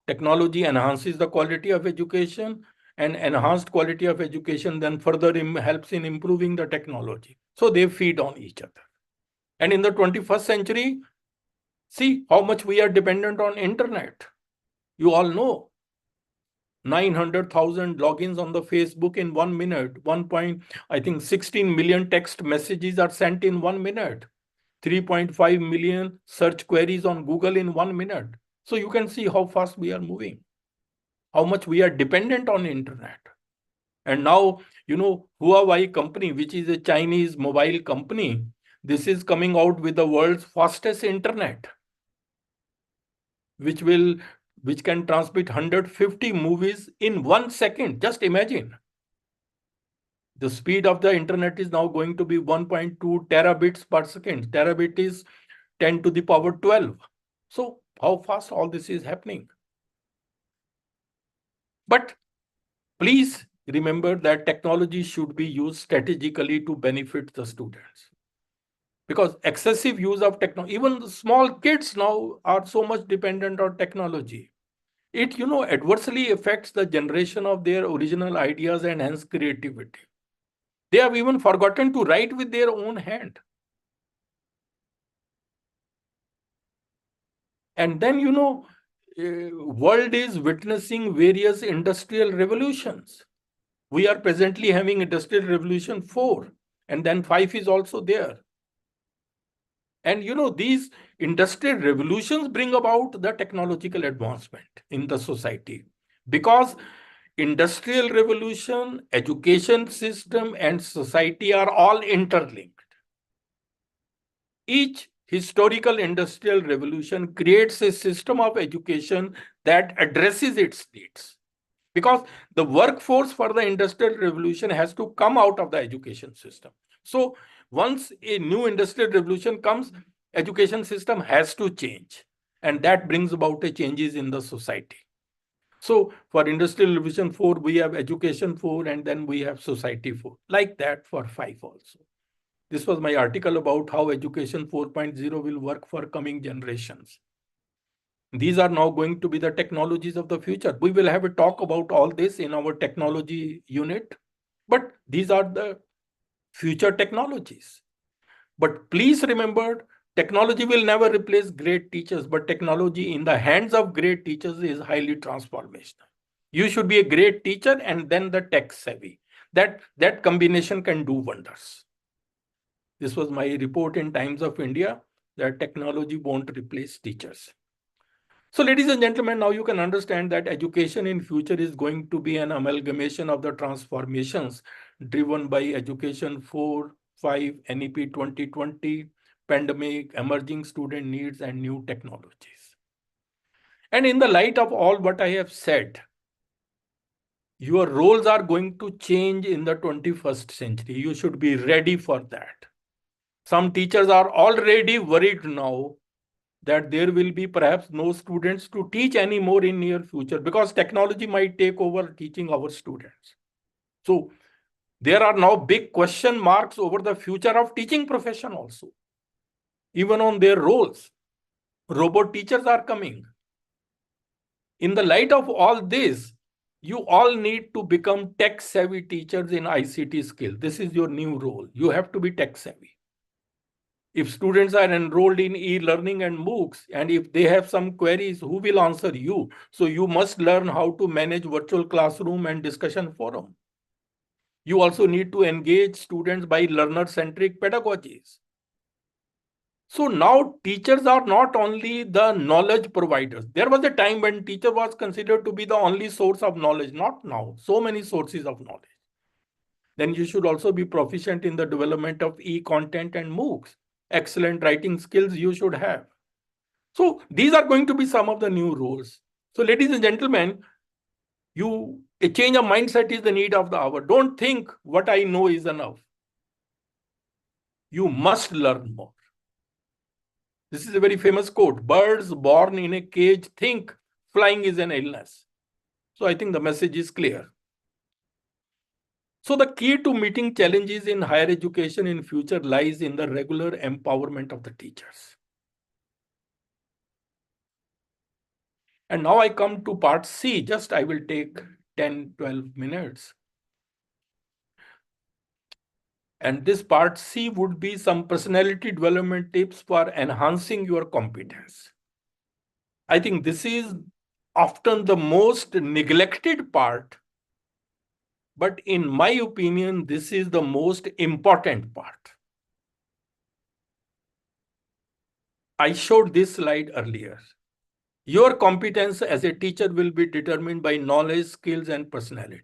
Technology enhances the quality of education, and enhanced quality of education then further helps in improving the technology. So they feed on each other. And in the 21st century, see how much we are dependent on internet. You all know 900,000 logins on the Facebook in 1 minute. 16 million text messages are sent in 1 minute. 3.5 million search queries on Google in 1 minute. So you can see how fast we are moving, how much we are dependent on internet. And now, Huawei company, which is a Chinese mobile company, this is coming out with the world's fastest internet, which can transmit 150 movies in 1 second. Just imagine. The speed of the internet is now going to be 1.2 terabits per second. Terabit is 10 to the power 12. So how fast all this is happening? But please remember that technology should be used strategically to benefit the students. Because excessive use of technology, even the small kids now are so much dependent on technology. It, adversely affects the generation of their original ideas and hence creativity. They have even forgotten to write with their own hand. And then, world is witnessing various industrial revolutions. We are presently having Industrial Revolution 4, and then 5 is also there. And these industrial revolutions bring about the technological advancement in the society, because industrial revolution, education system, and society are all interlinked. Each historical industrial revolution creates a system of education that addresses its needs, because the workforce for the industrial revolution has to come out of the education system. So once a new industrial revolution comes, education system has to change, and that brings about a changes in the society. So for industrial revolution 4, we have education 4, and then we have society 4, like that for 5 also. This was my article about how education 4.0 will work for coming generations. These are now going to be the technologies of the future. We will have a talk about all this in our technology unit, but these are the future technologies. But please remember, technology will never replace great teachers, but technology in the hands of great teachers is highly transformational. You should be a great teacher and then the tech savvy. That combination can do wonders. This was my report in Times of India, that technology won't replace teachers. So ladies and gentlemen, now you can understand that education in future is going to be an amalgamation of the transformations driven by education 4, 5, NEP 2020, pandemic, emerging student needs, and new technologies. And in the light of all what I have said, your roles are going to change in the 21st century. You should be ready for that. Some teachers are already worried now that there will be perhaps no students to teach anymore in near future, because technology might take over teaching our students. So there are now big question marks over the future of teaching profession also, even on their roles. Robot teachers are coming. In the light of all this, you all need to become tech savvy teachers in ICT skill. This is your new role. You have to be tech savvy. If students are enrolled in e-learning and MOOCs, and if they have some queries, who will answer you? So you must learn how to manage virtual classroom and discussion forum. You also need to engage students by learner-centric pedagogies. So now teachers are not only the knowledge providers. There was a time when teacher was considered to be the only source of knowledge. Not now. So many sources of knowledge. Then you should also be proficient in the development of e-content and MOOCs. Excellent writing skills you should have. So these are going to be some of the new roles. So ladies and gentlemen, a change of mindset is the need of the hour. Don't think what I know is enough. You must learn more. This is a very famous quote. Birds born in a cage think flying is an illness. So I think the message is clear. So the key to meeting challenges in higher education in future lies in the regular empowerment of the teachers. And now I come to part C. I will take 10-12 minutes. And this part C would be some personality development tips for enhancing your competence. I think this is often the most neglected part, but in my opinion, this is the most important part. I showed this slide earlier. Your competence as a teacher will be determined by knowledge, skills, and personality.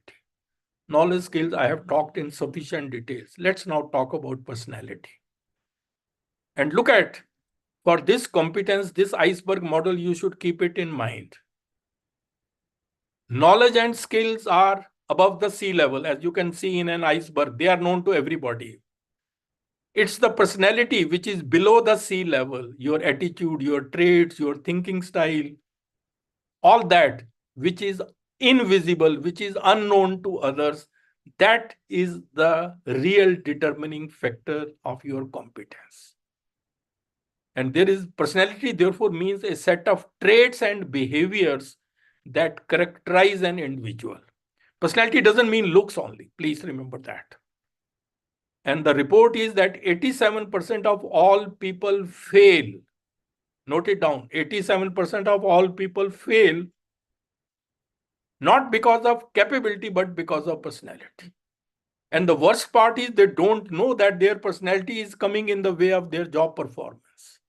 Knowledge, skills, I have talked in sufficient details. Let's now talk about personality. And look at, for this competence, this iceberg model, you should keep it in mind. Knowledge and skills are above the sea level, as you can see in an iceberg. They are known to everybody. It's the personality which is below the sea level, your attitude, your traits, your thinking style, all that which is invisible, which is unknown to others, that is the real determining factor of your competence. And there is personality, therefore, means a set of traits and behaviors that characterize an individual. Personality doesn't mean looks only. Please remember that. And the report is that 87% of all people fail. Note it down. 87% of all people fail, not because of capability, but because of personality. And the worst part is they don't know that their personality is coming in the way of their job performance.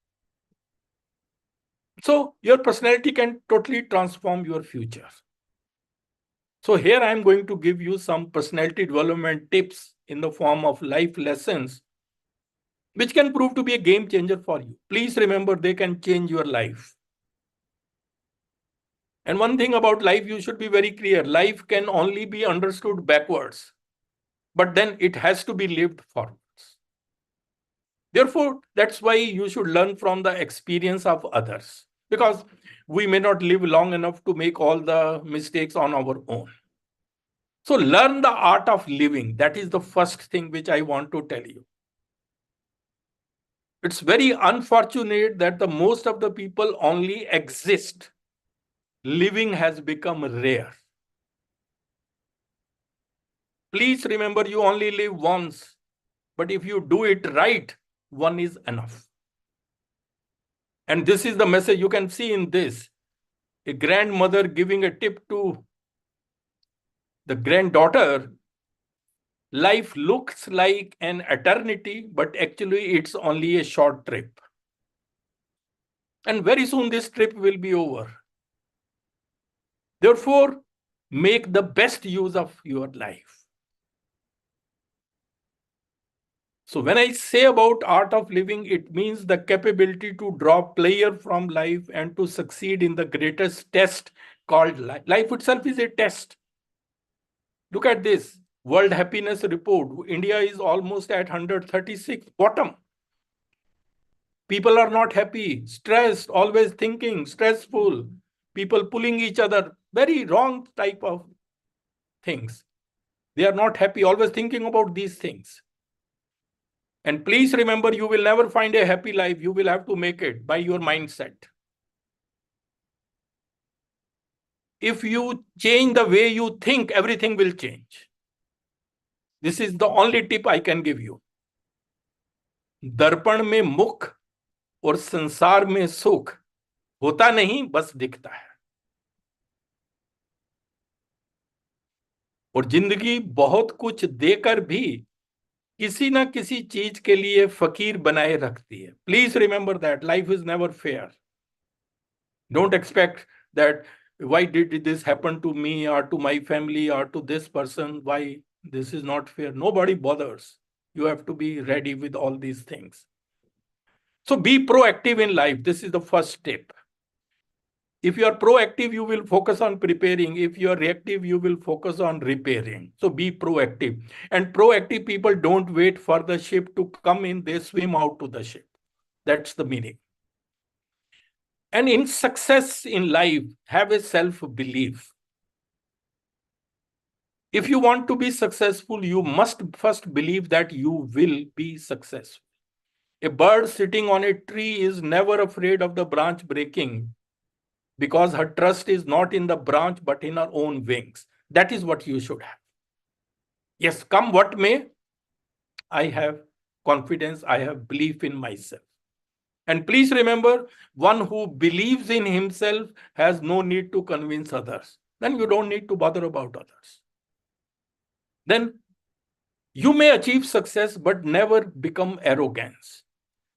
So your personality can totally transform your future. So here I am going to give you some personality development tips in the form of life lessons, which can prove to be a game changer for you. Please remember, they can change your life. And one thing about life, you should be very clear. Life can only be understood backwards, but then it has to be lived forwards. Therefore, that's why you should learn from the experience of others, because we may not live long enough to make all the mistakes on our own. So learn the art of living. That is the first thing which I want to tell you. It's very unfortunate that the most of the people only exist. Living has become rare. Please remember, you only live once, but if you do it right, one is enough. And this is the message you can see in this. A grandmother giving a tip to the granddaughter. Life looks like an eternity, but actually it's only a short trip. And very soon this trip will be over. Therefore, make the best use of your life. So when I say about art of living, it means the capability to draw pleasure from life and to succeed in the greatest test called life. Life itself is a test. Look at this World Happiness Report. India is almost at 136, bottom. People are not happy, stressed, always thinking, stressful. People pulling each other, very wrong type of things. They are not happy, always thinking about these things. And please remember, you will never find a happy life. You will have to make it by your mindset. If you change the way you think, everything will change. This is the only tip I can give you. दर्पण में मुख और संसार में सुख होता नहीं, बस दिखता है. और जिंदगी बहुत कुछ देकर भी किसी ना किसी चीज के लिए फकीर बनाए रखती है. Please remember that life is never fair. Don't expect that why did this happen to me or to my family or to this person, why this is not fair. Nobody bothers. You have to be ready with all these things. So be proactive in life. This is the first step. If you are proactive, you will focus on preparing. If you are reactive, you will focus on repairing. So be proactive. And proactive people don't wait for the ship to come in, they swim out to the ship. That's the meaning. And in success in life, have a self-belief. If you want to be successful, you must first believe that you will be successful. A bird sitting on a tree is never afraid of the branch breaking, because her trust is not in the branch, but in her own wings. That is what you should have. Yes, come what may, I have confidence, I have belief in myself. And please remember, one who believes in himself has no need to convince others. Then you don't need to bother about others. Then you may achieve success, but never become arrogance.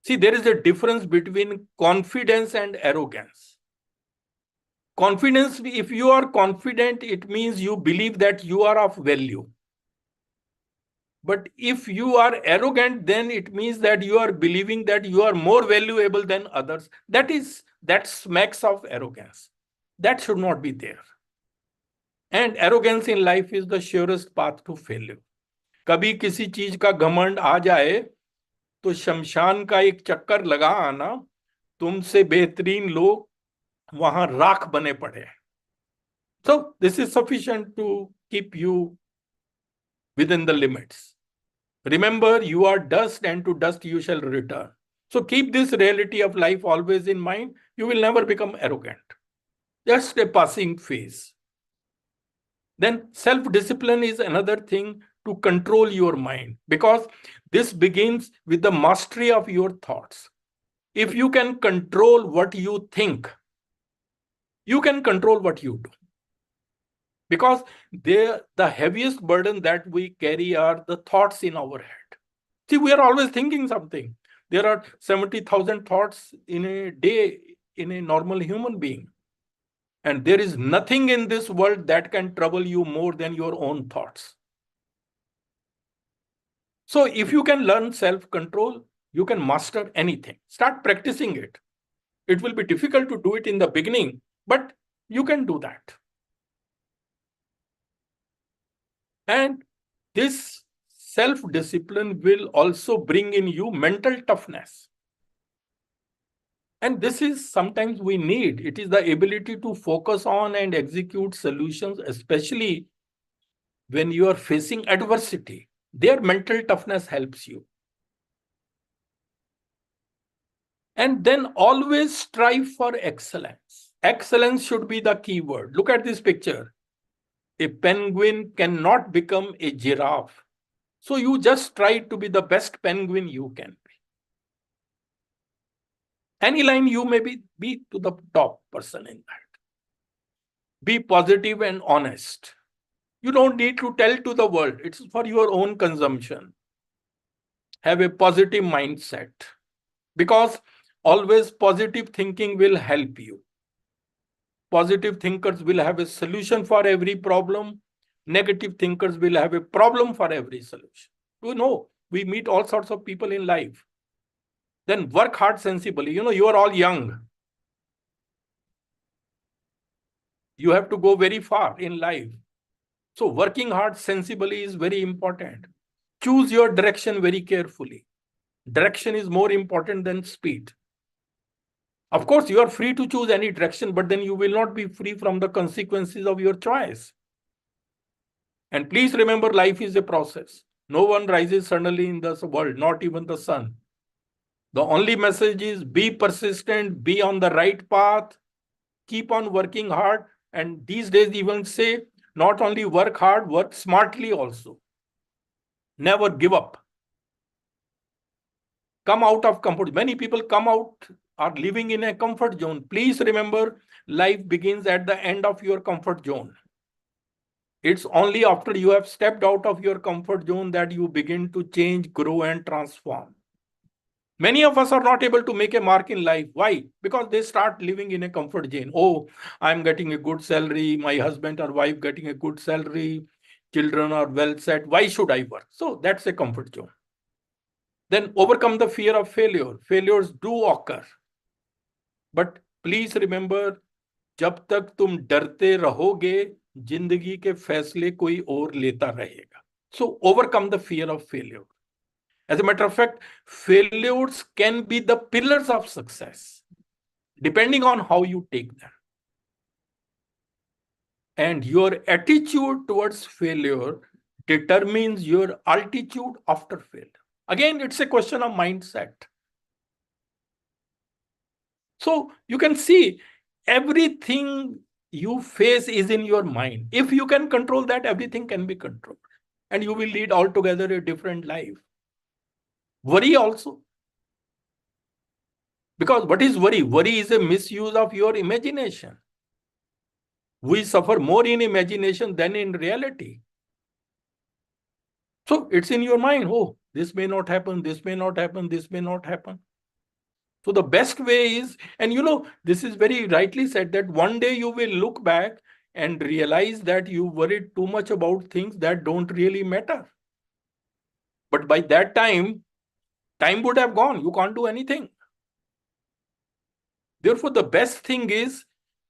See, there is a difference between confidence and arrogance. Confidence, if you are confident, it means you believe that you are of value. But if you are arrogant, then it means that you are believing that you are more valuable than others. That smacks of arrogance. That should not be there. And arrogance in life is the surest path to failure. कभी किसी चीज का घमंड आ जाए तो शमशान का एक चक्कर लगा आना, तुमसे बेहतरीन लोग वहां राख बने पड़े. So this is sufficient to keep you within the limits. Remember, you are dust, and to dust you shall return. So keep this reality of life always in mind. You will never become arrogant. Just a passing phase. Then self-discipline is another thing to control your mind, because this begins with the mastery of your thoughts. If you can control what you think, you can control what you do. Because the heaviest burden that we carry are the thoughts in our head. See, we are always thinking something. There are 70,000 thoughts in a day in a normal human being. And there is nothing in this world that can trouble you more than your own thoughts. So if you can learn self-control, you can master anything. Start practicing it. It will be difficult to do it in the beginning, but you can do that. And this self-discipline will also bring in you mental toughness. And this is sometimes we need. It is the ability to focus on and execute solutions, especially when you are facing adversity. Their mental toughness helps you. And then always strive for excellence. Excellence should be the key word. Look at this picture. A penguin cannot become a giraffe. So you just try to be the best penguin you can be. Any line you may be to the top person in that. Be positive and honest. You don't need to tell to the world. It's for your own consumption. Have a positive mindset, because always positive thinking will help you. Positive thinkers will have a solution for every problem. Negative thinkers will have a problem for every solution. You know, we meet all sorts of people in life. Then work hard sensibly. You know, you are all young. You have to go very far in life. So working hard sensibly is very important. Choose your direction very carefully. Direction is more important than speed. Of course, you are free to choose any direction, but then you will not be free from the consequences of your choice. And please remember, life is a process. No one rises suddenly in this world, not even the sun. The only message is be persistent, be on the right path, keep on working hard. And these days even say, not only work hard, work smartly also. Never give up. Come out of comfort. Many people come out, are living in a comfort zone. Please remember, life begins at the end of your comfort zone. It's only after you have stepped out of your comfort zone that you begin to change, grow, and transform. Many of us are not able to make a mark in life. Why? Because they start living in a comfort zone. Oh, I'm getting a good salary. My husband or wife getting a good salary. Children are well set. Why should I work? So that's a comfort zone. Then overcome the fear of failure. Failures do occur. But please remember, जब तक तुम डरते रहोगे, जिंदगी के फैसले कोई और लेता रहेगा. So overcome the fear of failure. As a matter of fact, failures can be the pillars of success, depending on how you take them. And your attitude towards failure determines your altitude after failure. Again, it's a question of mindset. So you can see everything you face is in your mind. If you can control that, everything can be controlled. And you will lead altogether a different life. Worry also. Because what is worry? Worry is a misuse of your imagination. We suffer more in imagination than in reality. So it's in your mind. Oh, this may not happen, this may not happen, this may not happen. So the best way is, and you know, this is very rightly said, that one day you will look back and realize that you worried too much about things that don't really matter. But by that time would have gone. You can't do anything. Therefore, the best thing is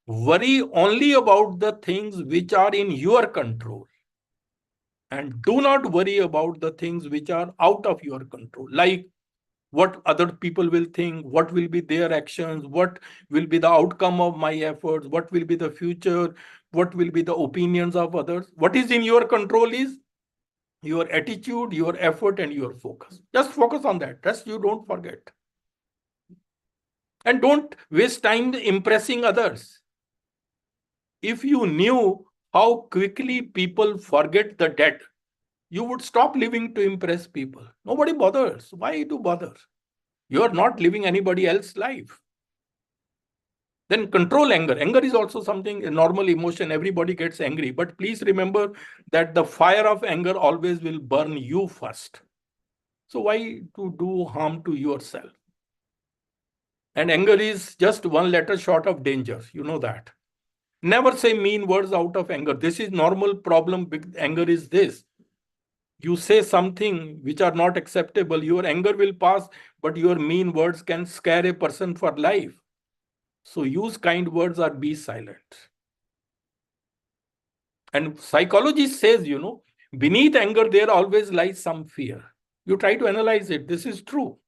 worry only about the things which are in your control. And do not worry about the things which are out of your control, like what other people will think, what will be their actions, what will be the outcome of my efforts, what will be the future, what will be the opinions of others. What is in your control is your attitude, your effort, and your focus. Just focus on that. Just you don't forget. And don't waste time impressing others. If you knew how quickly people forget the dead, you would stop living to impress people. Nobody bothers. Why to bother? You are not living anybody else's life. Then control anger. Anger is also something, a normal emotion. Everybody gets angry. But please remember that the fire of anger always will burn you first. So why to do harm to yourself? And anger is just one letter short of danger. You know that. Never say mean words out of anger. This is normal problem with anger is this. You say something which are not acceptable, your anger will pass, but your mean words can scare a person for life. So use kind words or be silent. And psychology says, beneath anger, there always lies some fear. You try to analyze it. This is true.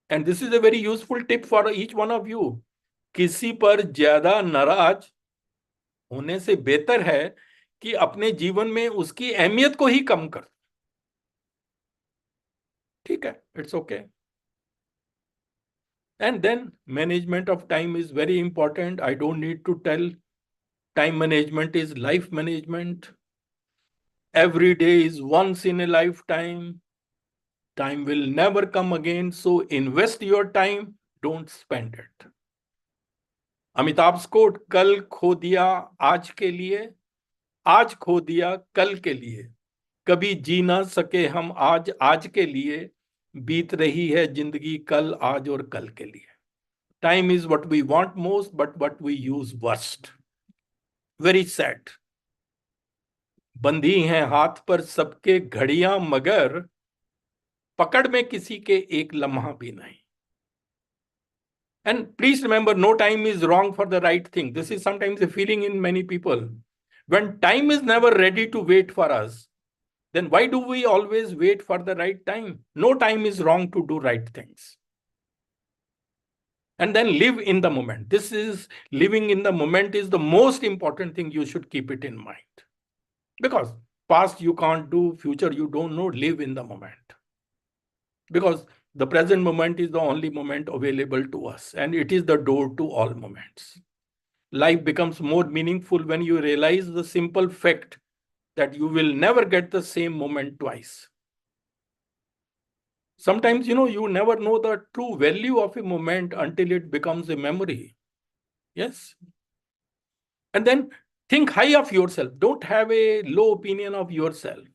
And this is a very useful tip for each one of you. किसी पर ज्यादा नाराज होने से बेहतर है कि अपने जीवन में उसकी अहमियत को ही कम कर. ठीक है, it's okay. And then management of time is very important. I don't need to tell. Time management is life management. Every day is once in a lifetime. Time will never come again. So invest your time. Don't spend it. Amitabh's quote, कल खो दिया आज के लिए, आज खो दिया कल के लिए, कभी जी ना सके हम आज के लिए, बीत रही है जिंदगी कल आज और कल के लिए. Time is what we want most, but what we use worst. Very sad. बंधी हैं हाथ पर सबके घड़ियां मगर पकड़ में किसी के एक लम्हा भी नहीं. And please remember, no time is wrong for the right thing. This is sometimes a feeling in many people. When time is never ready to wait for us, then why do we always wait for the right time? No time is wrong to do right things. And then live in the moment. This is living in the moment is the most important thing. You should keep it in mind. Because past you can't do, future you don't know, live in the moment. Because the present moment is the only moment available to us, and it is the door to all moments. Life becomes more meaningful when you realize the simple fact that you will never get the same moment twice. Sometimes, you never know the true value of a moment until it becomes a memory. Yes. And then think high of yourself. Don't have a low opinion of yourself.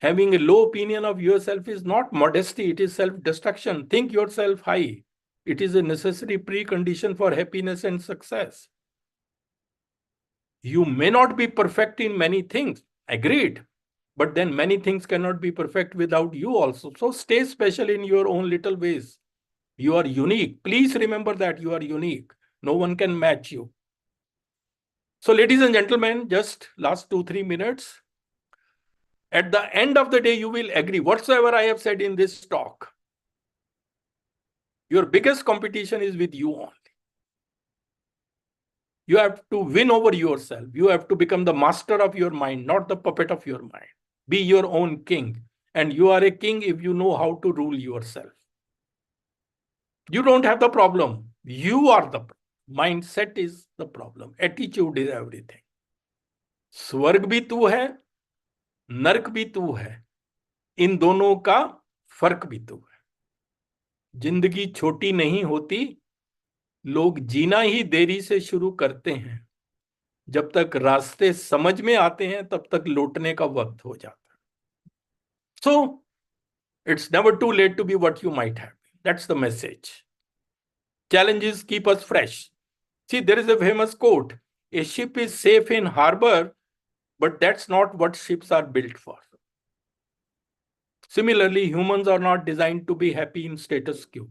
Having a low opinion of yourself is not modesty, it is self-destruction. Think yourself high. It is a necessary precondition for happiness and success. You may not be perfect in many things, agreed. But then many things cannot be perfect without you also. So stay special in your own little ways. You are unique. Please remember that you are unique. No one can match you. So ladies and gentlemen, just last 2-3 minutes. At the end of the day, you will agree whatsoever I have said in this talk. Your biggest competition is with you only. You have to win over yourself. You have to become the master of your mind, not the puppet of your mind. Be your own king. And you are a king if you know how to rule yourself. You don't have the problem. You are the problem. Mindset is the problem. Attitude is everything. स्वर्ग भी तू है, नरक भी तू है. इन दोनों का फर्क भी तू है. जिंदगी छोटी नहीं होती. लोग जीना ही देरी से शुरू करते हैं. जब तक रास्ते समझ में आते हैं तब तक लौटने का वक्त हो जाता है. So, it's never too late to be what you might have been. That's the message. Challenges keep us fresh. See, there is a famous quote. A ship is safe in harbor, but that's not what ships are built for. Similarly, humans are not designed to be happy in status quo.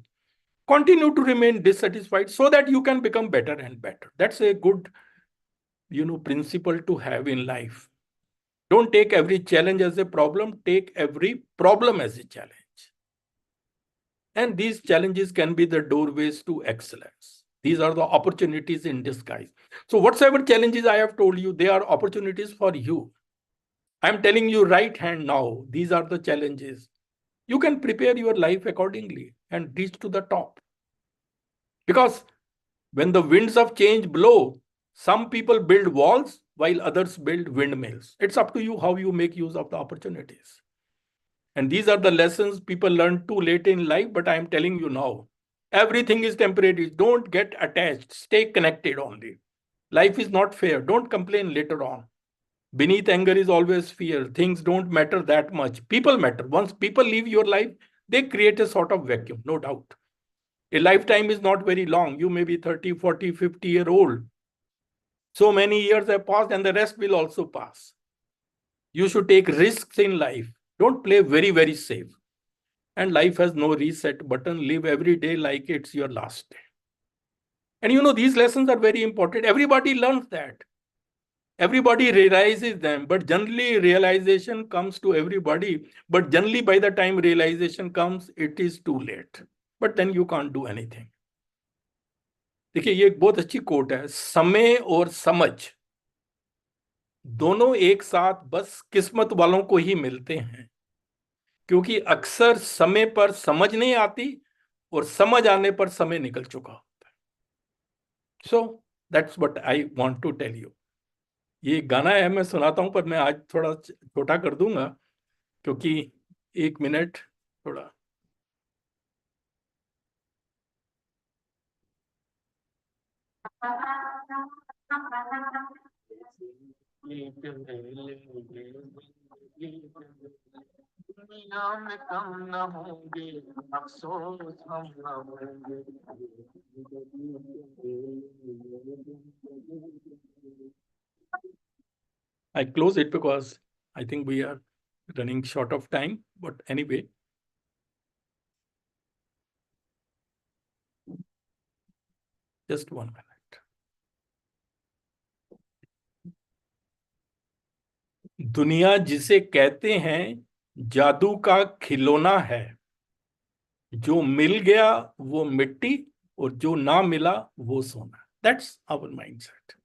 Continue to remain dissatisfied so that you can become better and better. That's a good, principle to have in life. Don't take every challenge as a problem. Take every problem as a challenge. And these challenges can be the doorways to excellence. These are the opportunities in disguise. So whatsoever challenges I have told you, they are opportunities for you. I'm telling you right hand now, these are the challenges. You can prepare your life accordingly and reach to the top. Because when the winds of change blow, some people build walls while others build windmills. It's up to you how you make use of the opportunities. And these are the lessons people learn too late in life, but I'm telling you now, everything is temporary. Don't get attached. Stay connected only. Life is not fair. Don't complain later on. Beneath anger is always fear. Things don't matter that much. People matter. Once people leave your life, they create a sort of vacuum, no doubt. A lifetime is not very long. You may be 30, 40, 50-year-old. So many years have passed and the rest will also pass. You should take risks in life. Don't play very, very safe. And life has no reset button. Live every day like it's your last day. And you know, these lessons are very important. Everybody learns that. Everybody realizes them, but generally realization comes to everybody. But generally by the time realization comes, it is too late. But then you can't do anything. देखिए ये एक बहुत अच्छी coat है, समय और समझ दोनों एक साथ बस किस्मत वालों को ही मिलते हैं, क्योंकि अक्सर समय पर समझ नहीं आती और समझ आने पर समय निकल चुका होता है. So that's what I want to tell you. ये गाना है, मैं सुनाता हूं, पर मैं आज थोड़ा छोटा कर दूंगा क्योंकि 1 मिनट थोड़ा. दुनिया में कम न होंगे, अफसोस हम न होंगे. I close it because I think we are running short of time, but anyway. Just 1 minute. दुनिया जिसे कहते हैं जादू का खिलौना है, जो मिल गया वो मिट्टी और जो ना मिला वो सोना. That's our mindset.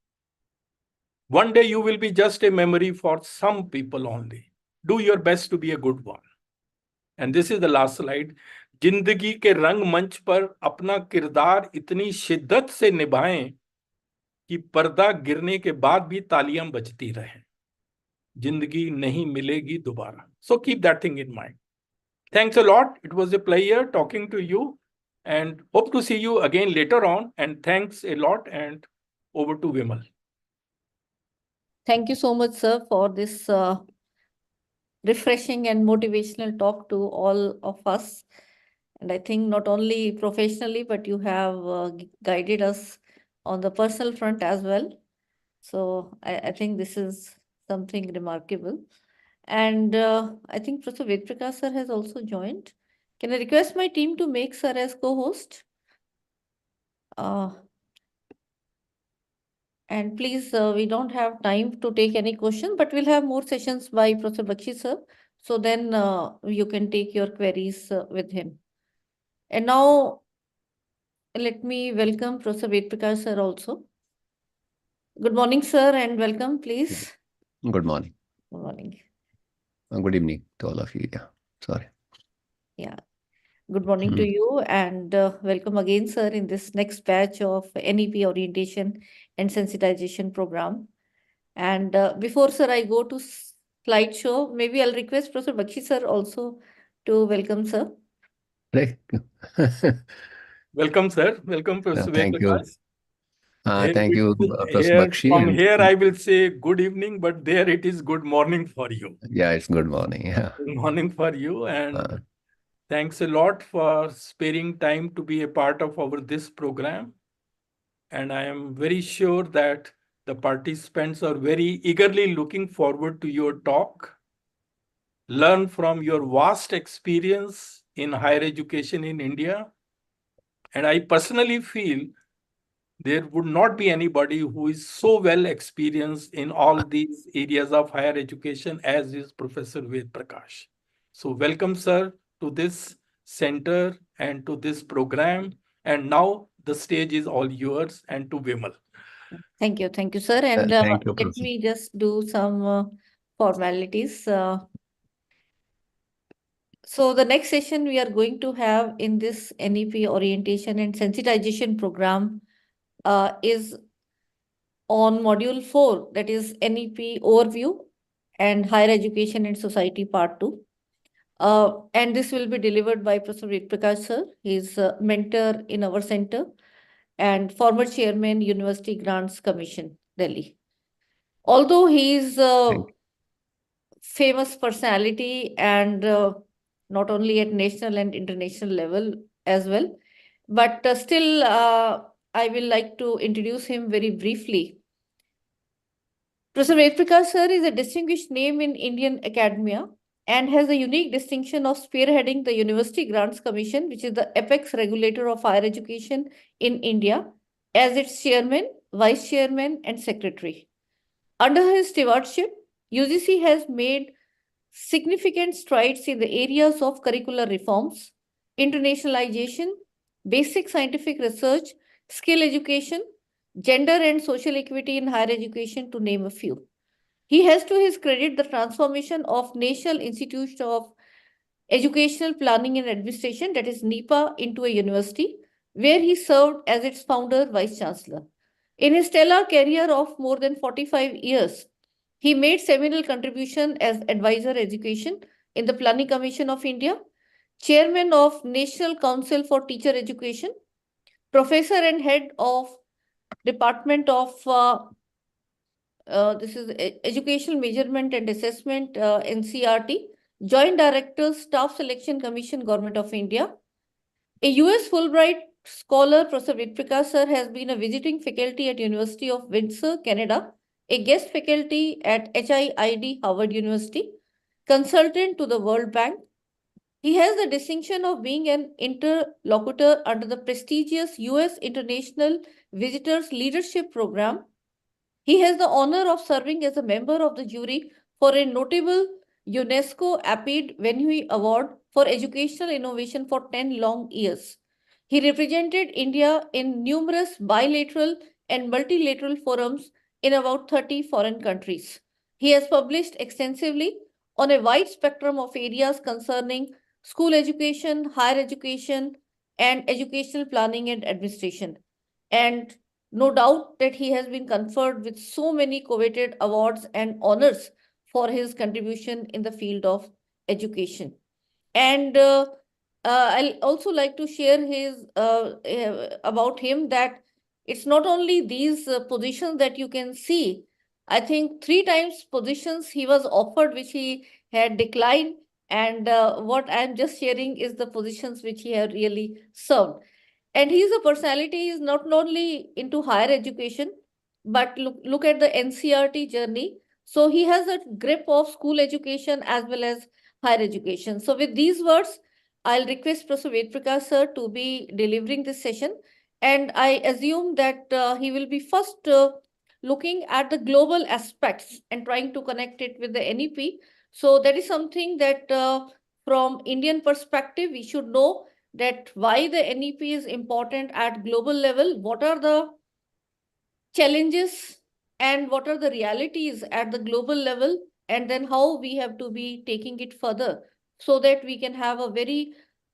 One day you will be just a memory for some people only. Do your best to be a good one. And this is the last slide. जिंदगी के रंगमंच पर अपना किरदार इतनी शिद्दत से निभाएं कि पर्दा गिरने के बाद भी तालियां बजती रहें. जिंदगी नहीं मिलेगी दोबारा. So keep that thing in mind. Thanks a lot. It was a pleasure talking to you and hope to see you again later on. And thanks a lot, and over to Vimal. Thank you so much, sir, for this refreshing and motivational talk to all of us. And I think not only professionally, but you have guided us on the personal front as well. So I think this is something remarkable. And I think Professor Vedprakash sir has also joined. Can I request my team to make sir as co-host? And please, we don't have time to take any question, but we'll have more sessions by Professor Bakshi sir. So then you can take your queries with him. And now, let me welcome Professor Vedprakash sir also. Good morning, sir, and welcome, please. Good morning. Good morning. Good evening to all of you. Yeah, sorry. Yeah. Good morning to you, and welcome again, sir, in this next batch of NEP orientation and sensitization program. And before, sir, I go to slideshow, maybe I'll request Professor Bakshi sir also to welcome, sir. Welcome, sir. Welcome, Professor Thank you. Thank you, Professor Bakshi. From here, I will say good evening, but there it is good morning for you. Yeah, it's good morning. Yeah. Good morning for you, and thanks a lot for sparing time to be a part of this program. And I am very sure that the participants are very eagerly looking forward to your talk. Learn from your vast experience in higher education in India. And I personally feel there would not be anybody who is so well experienced in all these areas of higher education as is Professor Vedprakash. So welcome, sir, to this center and to this program. And now the stage is all yours, and to Vimal. Thank you, sir. And thank you, let me just do some formalities. So the next session we are going to have in this NEP orientation and sensitization program is on module 4, that is NEP overview and higher education and society part 2. And this will be delivered by Professor Vedprakash sir. He is a mentor in our center and former chairman, University Grants Commission, Delhi. Although he is a famous personality and not only at national and international level as well. But still, I will like to introduce him very briefly. Professor Vedprakash sir is a distinguished name in Indian academia and has the unique distinction of spearheading the University Grants Commission, which is the apex regulator of higher education in India, as its chairman, vice chairman, and secretary. Under his stewardship, UGC has made significant strides in the areas of curricular reforms, internationalization, basic scientific research, skill education, gender and social equity in higher education, to name a few. He has to his credit the transformation of National Institute of Educational Planning and Administration, that is NEPA, into a university, where he served as its founder, vice chancellor. In his stellar career of more than 45 years, he made seminal contribution as advisor education in the Planning Commission of India, chairman of National Council for Teacher Education, professor and head of Department of this is Educational Measurement and Assessment, NCRT, Joint Director, Staff Selection Commission, Government of India. A US Fulbright scholar, Professor Vedprakash sir, has been a visiting faculty at University of Windsor, Canada, a guest faculty at HIID, Harvard University, consultant to the World Bank. He has the distinction of being an interlocutor under the prestigious US International Visitors Leadership Program. He has the honor of serving as a member of the jury for a notable UNESCO APID Venue Award for Educational Innovation for 10 long years. He represented India in numerous bilateral and multilateral forums in about 30 foreign countries. He has published extensively on a wide spectrum of areas concerning school education, higher education, and educational planning and administration. And no doubt that he has been conferred with so many coveted awards and honors for his contribution in the field of education. And I'll also like to share his about him that it's not only these positions that you can see. I think 3 times positions he was offered, which he had declined. And what I'm just sharing is the positions which he had really served. And he's a personality, is not only into higher education, but look at the NCRT journey. So he has a grip of school education as well as higher education. So with these words, I'll request Professor Vedprakash sir to be delivering this session. And I assume that he will be first looking at the global aspects and trying to connect it with the NEP. So that is something that from Indian perspective, we should know that why the NEP is important at global level, what are the challenges and what are the realities at the global level, and then how we have to be taking it further so that we can have a very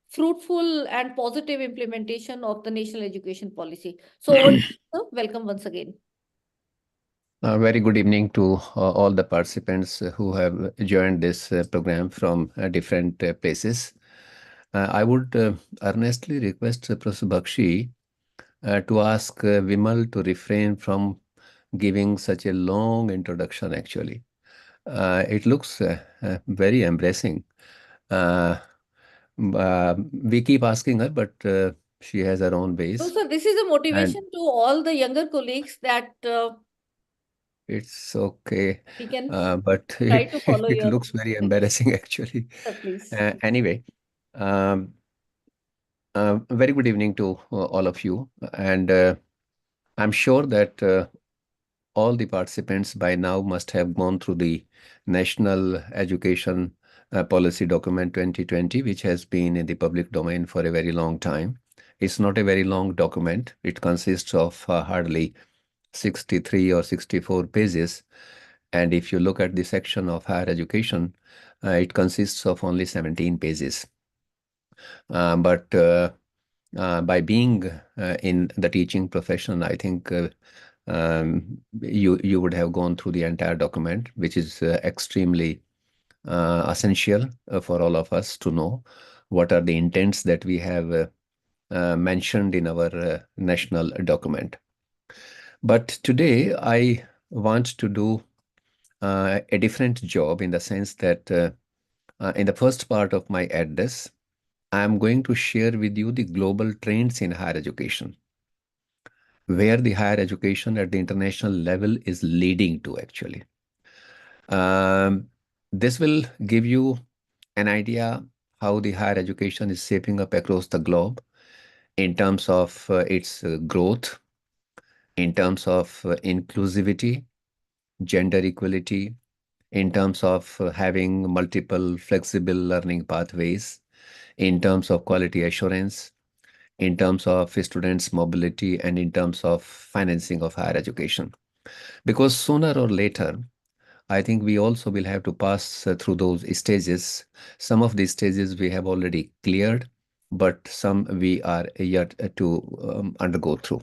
fruitful and positive implementation of the national education policy. So welcome once again. Very good evening to all the participants who have joined this program from different places. I would earnestly request Professor Bakshi to ask Vimal to refrain from giving such a long introduction, actually. It looks very embarrassing. We keep asking her, but she has her own ways. So this is a motivation to all the younger colleagues that it's okay, we can but try to follow it your looks very embarrassing, actually. please. Anyway, very good evening to all of you. And I'm sure that all the participants by now must have gone through the National Education Policy Document 2020, which has been in the public domain for a very long time. It's not a very long document. It consists of hardly 63 or 64 pages. And if you look at the section of higher education, it consists of only 17 pages. But by being in the teaching profession, I think you would have gone through the entire document, which is extremely essential for all of us to know what are the intents that we have mentioned in our national document. But today I want to do a different job, in the sense that In the first part of my address, I am going to share with you the global trends in higher education, where the higher education at the international level is leading to actually. This will give you an idea how the higher education is shaping up across the globe in terms of its growth, in terms of inclusivity, gender equality, in terms of having multiple flexible learning pathways, in terms of quality assurance, in terms of students' mobility, and in terms of financing of higher education. Because sooner or later, I think we also will have to pass through those stages. Some of these stages we have already cleared, but some we are yet to undergo through.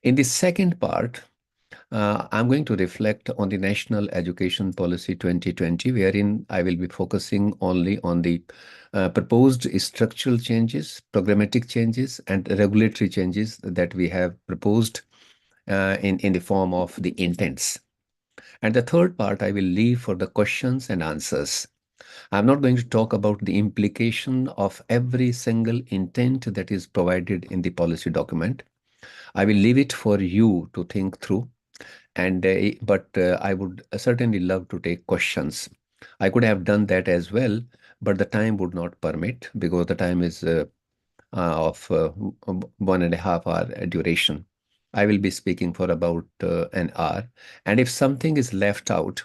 In the second part, I'm going to reflect on the National Education Policy 2020, wherein I will be focusing only on the proposed structural changes, programmatic changes, and regulatory changes that we have proposed in the form of the intents. And the third part, I will leave for the questions and answers. I'm not going to talk about the implication of every single intent that is provided in the policy document. I will leave it for you to think through. But I would certainly love to take questions. I could have done that as well, but the time would not permit because the time is of 1.5 hour duration. I will be speaking for about an hour. And if something is left out,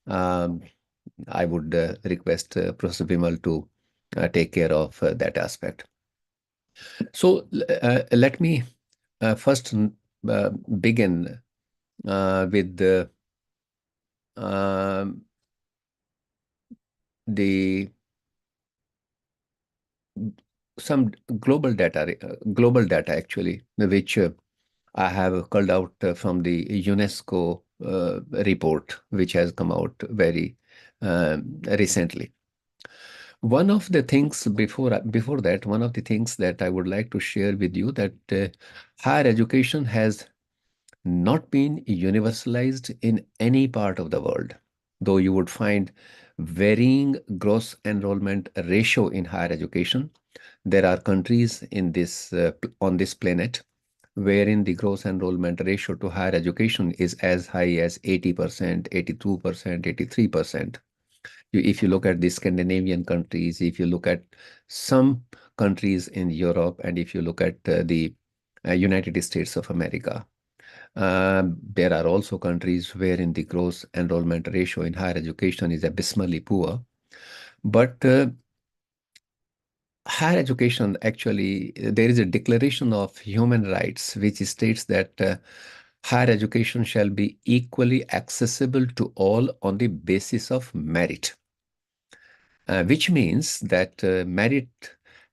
um, I would request Professor Vimal to take care of that aspect. So let me first begin with some global data actually, which I have called out from the UNESCO report, which has come out very recently. One of the things before that, one of the things that I would like to share with you that higher education has not been universalized in any part of the world, though you would find varying gross enrollment ratio in higher education. There are countries in this on this planet wherein the gross enrollment ratio to higher education is as high as 80%, 82%, 83%. If you look at the Scandinavian countries, if you look at some countries in Europe, and if you look at the United States of America, there are also countries wherein the gross enrollment ratio in higher education is abysmally poor. But higher education, actually, there is a Declaration of Human Rights which states that higher education shall be equally accessible to all on the basis of merit, which means that merit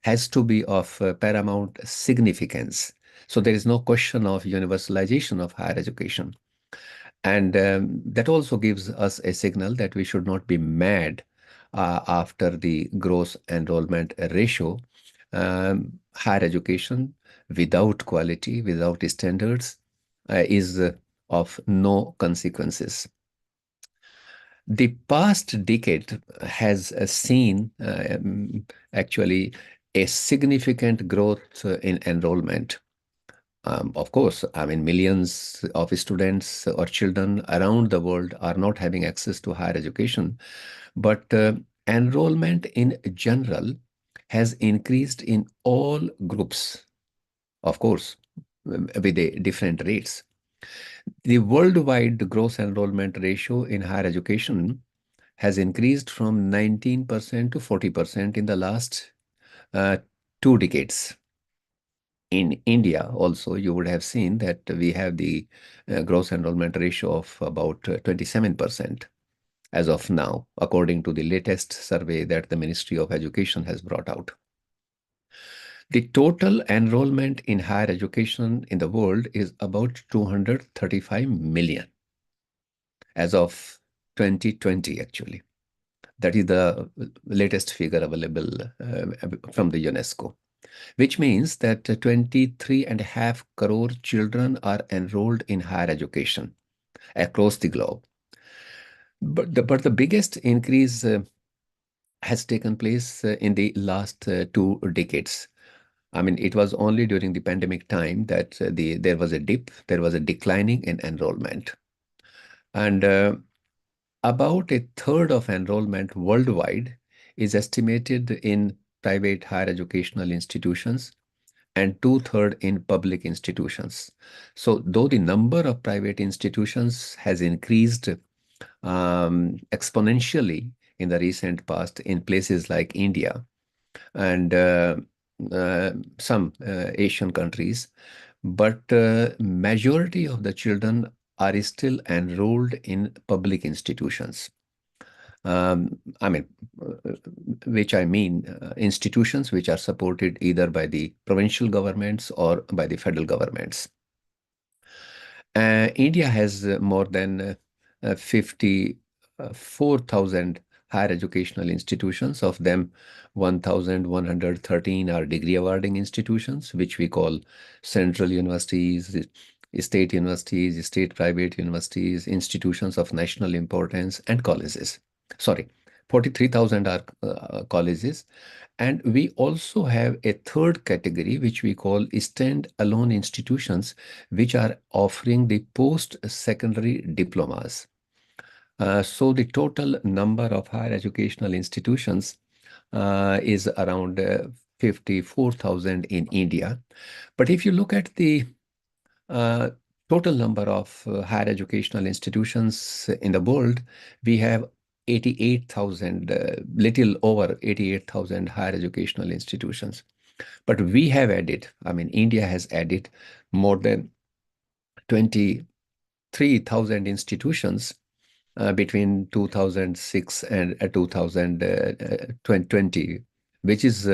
has to be of paramount significance. So there is no question of universalization of higher education. And that also gives us a signal that we should not be mad after the gross enrollment ratio. Higher education without quality, without standards, is of no consequences. The past decade has seen actually a significant growth in enrollment. Of course, I mean, millions of students or children around the world are not having access to higher education, but enrollment in general has increased in all groups, of course, with a different rates. The worldwide gross enrollment ratio in higher education has increased from 19% to 40% in the last 2 decades. In India also, you would have seen that we have the gross enrollment ratio of about 27% as of now, according to the latest survey that the Ministry of Education has brought out. The total enrollment in higher education in the world is about 235 million as of 2020, actually. That is the latest figure available from the UNESCO, which means that 23.5 crore children are enrolled in higher education across the globe. But the biggest increase has taken place in the last 2 decades. I mean, it was only during the pandemic time that there was a dip, there was a declining in enrollment. And about a third of enrollment worldwide is estimated in private higher educational institutions and two-thirds in public institutions. So though the number of private institutions has increased exponentially in the recent past in places like India and some Asian countries, but majority of the children are still enrolled in public institutions. I mean, which I mean institutions which are supported either by the provincial governments or by the federal governments. India has more than 54,000 higher educational institutions. Of them, 1,113 are degree awarding institutions, which we call central universities, state universities, state private universities, institutions of national importance, and colleges. Sorry, 43,000 are colleges. And we also have a third category, which we call stand-alone institutions, which are offering the post-secondary diplomas. So the total number of higher educational institutions is around 54,000 in India. But if you look at the total number of higher educational institutions in the world, we have 88,000, little over 88,000 higher educational institutions. But we have added, I mean, India has added more than 23,000 institutions between 2006 and 2020, which is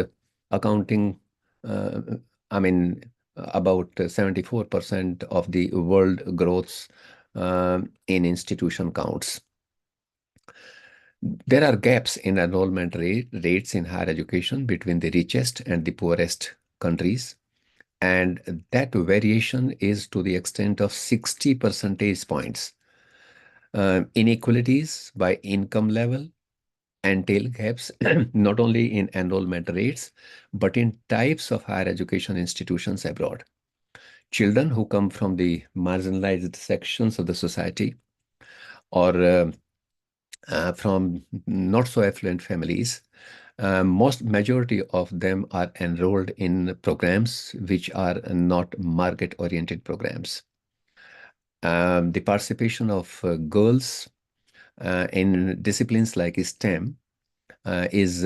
accounting, I mean, about 74% of the world growths in institution counts. There are gaps in enrollment rates in higher education between the richest and the poorest countries. And that variation is to the extent of 60 percentage points. Inequalities by income level entail gaps not only in enrollment rates, but in types of higher education institutions abroad. Children who come from the marginalized sections of the society or from not so affluent families, majority of them are enrolled in programs which are not market-oriented programs. The participation of girls in disciplines like STEM is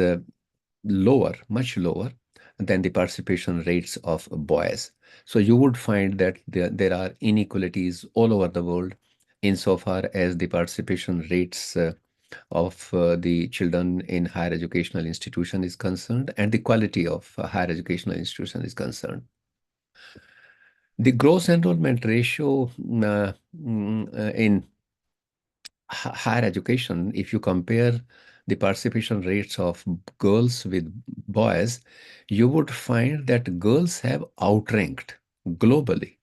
lower, much lower than the participation rates of boys. So you would find that there are inequalities all over the world insofar as the participation rates of the children in higher educational institution is concerned and the quality of higher educational institution is concerned. The gross enrollment ratio in higher education, if you compare the participation rates of girls with boys, you would find that girls have outranked globally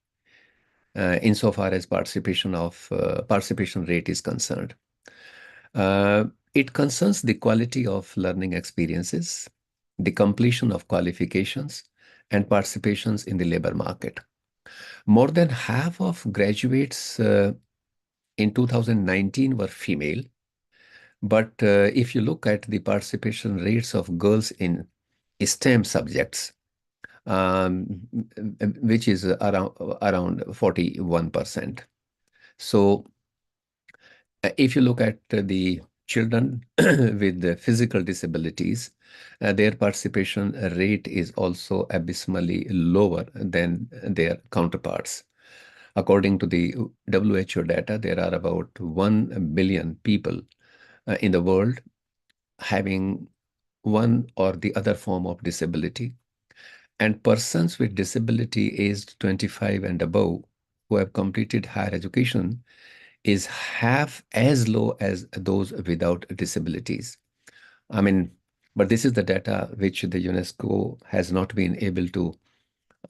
insofar as participation rate is concerned. It concerns the quality of learning experiences, the completion of qualifications, and participations in the labor market. More than half of graduates in 2019 were female, but if you look at the participation rates of girls in STEM subjects, which is around 41%. So if you look at the children with the physical disabilities, their participation rate is also abysmally lower than their counterparts. According to the WHO data, there are about 1 billion people in the world having one or the other form of disability. And persons with disability aged 25 and above who have completed higher education is half as low as those without disabilities. I mean, but this is the data which the UNESCO has not been able to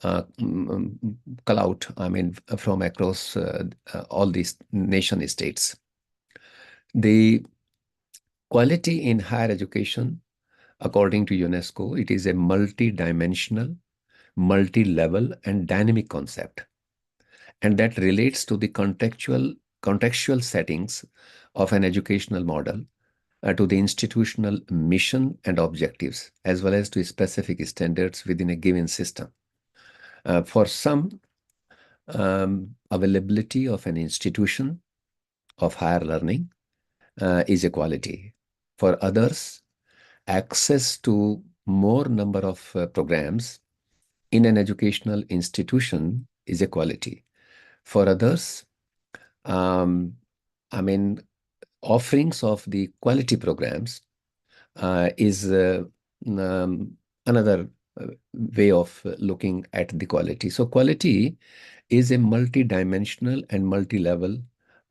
cull out, I mean, from across all these nation states. The quality in higher education according to UNESCO, it is a multi-dimensional, multi-level, and dynamic concept, and that relates to the contextual settings of an educational model, to the institutional mission and objectives, as well as to specific standards within a given system. For some, availability of an institution of higher learning is equality. For others, access to more number of programs in an educational institution is equality. For others, I mean, offerings of the quality programs is another way of looking at the quality. So quality is a multi-dimensional and multi-level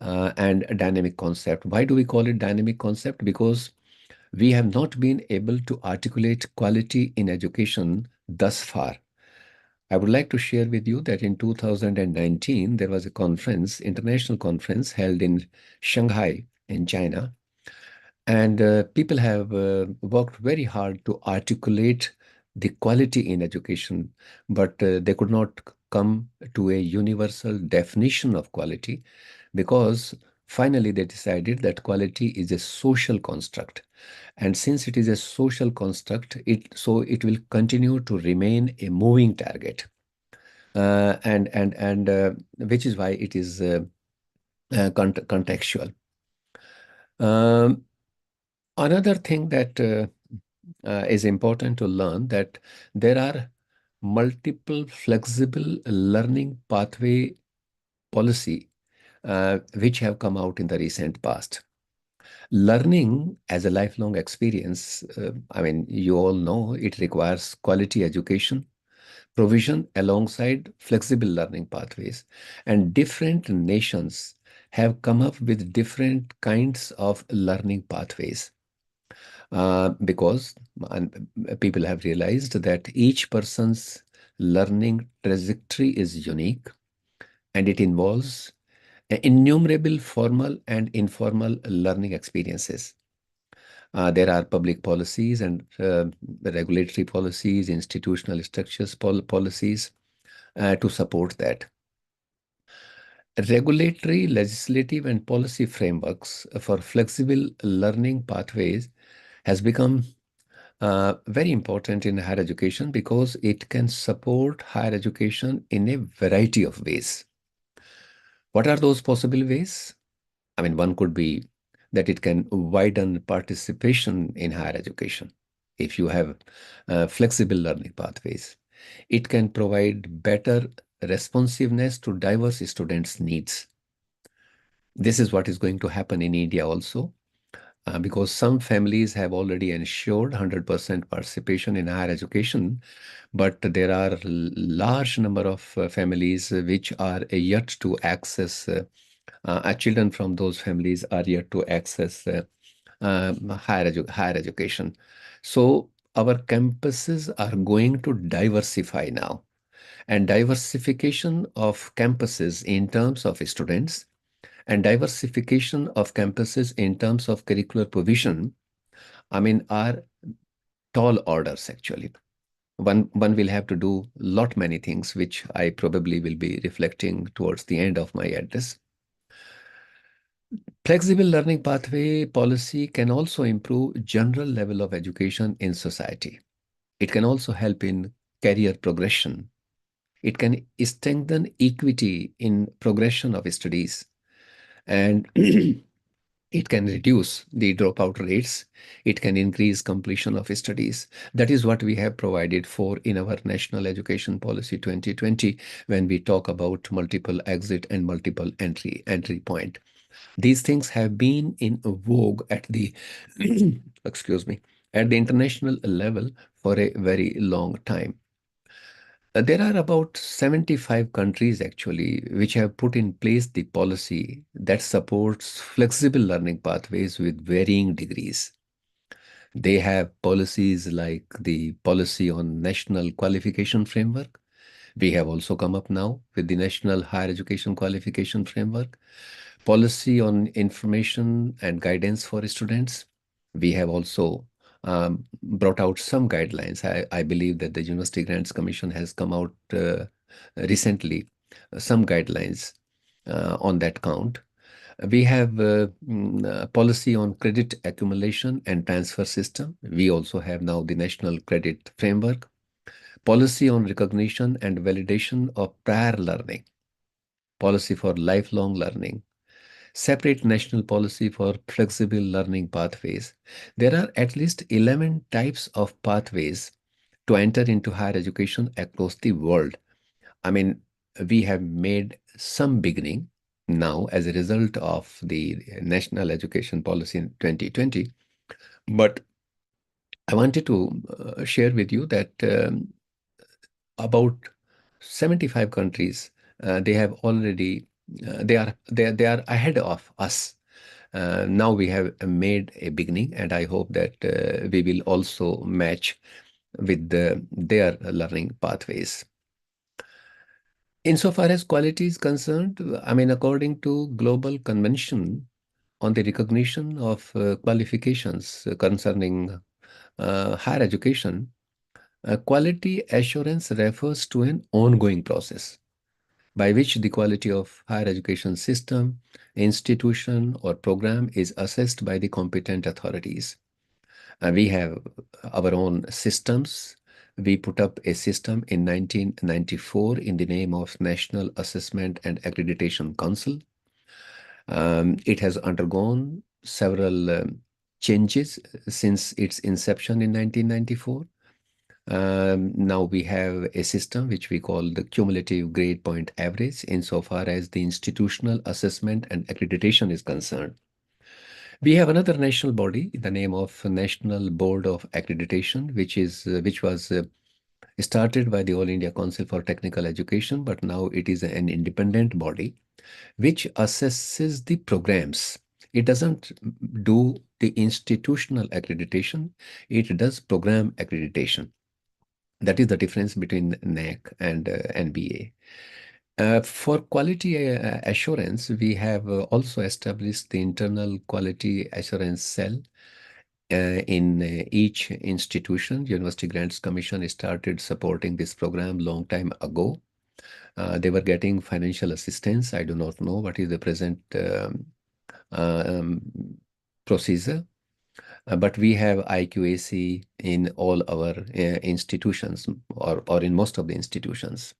and dynamic concept. Why do we call it dynamic concept? Because we have not been able to articulate quality in education thus far. I would like to share with you that in 2019, there was a conference, international conference held in Shanghai in China. And people have worked very hard to articulate the quality in education, but they could not come to a universal definition of quality, because finally they decided that quality is a social construct. And since it is a social construct, it will continue to remain a moving target. Which is why it is contextual. Another thing that is important to learn, that there are multiple flexible learning pathway policy which have come out in the recent past. Learning as a lifelong experience, I mean, you all know it requires quality education, provision alongside flexible learning pathways. And different nations have come up with different kinds of learning pathways. Because people have realized that each person's learning trajectory is unique, and it involves innumerable formal and informal learning experiences. There are public policies and regulatory policies, institutional structures, policies to support that. Regulatory, legislative, and policy frameworks for flexible learning pathways has become very important in higher education, because it can support higher education in a variety of ways. What are those possible ways? I mean, one could be that it can widen participation in higher education. If you have flexible learning pathways, it can provide better responsiveness to diverse students' needs. This is what is going to happen in India also. Because some families have already ensured 100% participation in higher education, but there are large number of families which are yet to access, children from those families are yet to access higher education. So our campuses are going to diversify now, and diversification of campuses in terms of students and diversification of campuses in terms of curricular provision, I mean, are tall orders actually. One will have to do many things, which I probably will be reflecting towards the end of my address. Flexible learning pathway policy can also improve general level of education in society. It can also help in career progression. It can strengthen equity in progression of studies, and it can reduce the dropout rates. It can increase completion of studies. That is what we have provided for in our National Education Policy 2020 when we talk about multiple exit and multiple entry point. These things have been in vogue at the excuse me, at the international level for a very long time. There are about 75 countries actually which have put in place the policy that supports flexible learning pathways with varying degrees. They have policies like the policy on National Qualification Framework. We have also come up now with the National Higher Education Qualification Framework. Policy on information and guidance for students. We have also brought out some guidelines. I believe that the University Grants Commission has come out recently some guidelines on that count. We have a policy on credit accumulation and transfer system. We also have now the National Credit Framework, policy on recognition and validation of prior learning, policy for lifelong learning, separate national policy for flexible learning pathways. There are at least 11 types of pathways to enter into higher education across the world. I mean, we have made some beginning now as a result of the National Education Policy in 2020. But I wanted to share with you that about 75 countries, they have already, they are ahead of us. Now we have made a beginning, and I hope that we will also match with their learning pathways. Insofar as quality is concerned, I mean, according to Global Convention on the Recognition of Qualifications concerning higher education, quality assurance refers to an ongoing process by which the quality of higher education system, institution, or program is assessed by the competent authorities. We have our own systems. We put up a system in 1994 in the name of National Assessment and Accreditation Council. It has undergone several changes since its inception in 1994. Now we have a system which we call the cumulative grade point average insofar as the institutional assessment and accreditation is concerned. We have another national body in the name of National Board of Accreditation, which was started by the All India Council for Technical Education, but now it is an independent body which assesses the programs. It doesn't do the institutional accreditation, it does program accreditation. That is the difference between NAC and NBA. For quality assurance, we have also established the internal quality assurance cell in each institution. University Grants Commission started supporting this program long time ago. They were getting financial assistance. I do not know what is the present procedure. But we have IQAC in all our institutions or in most of the institutions.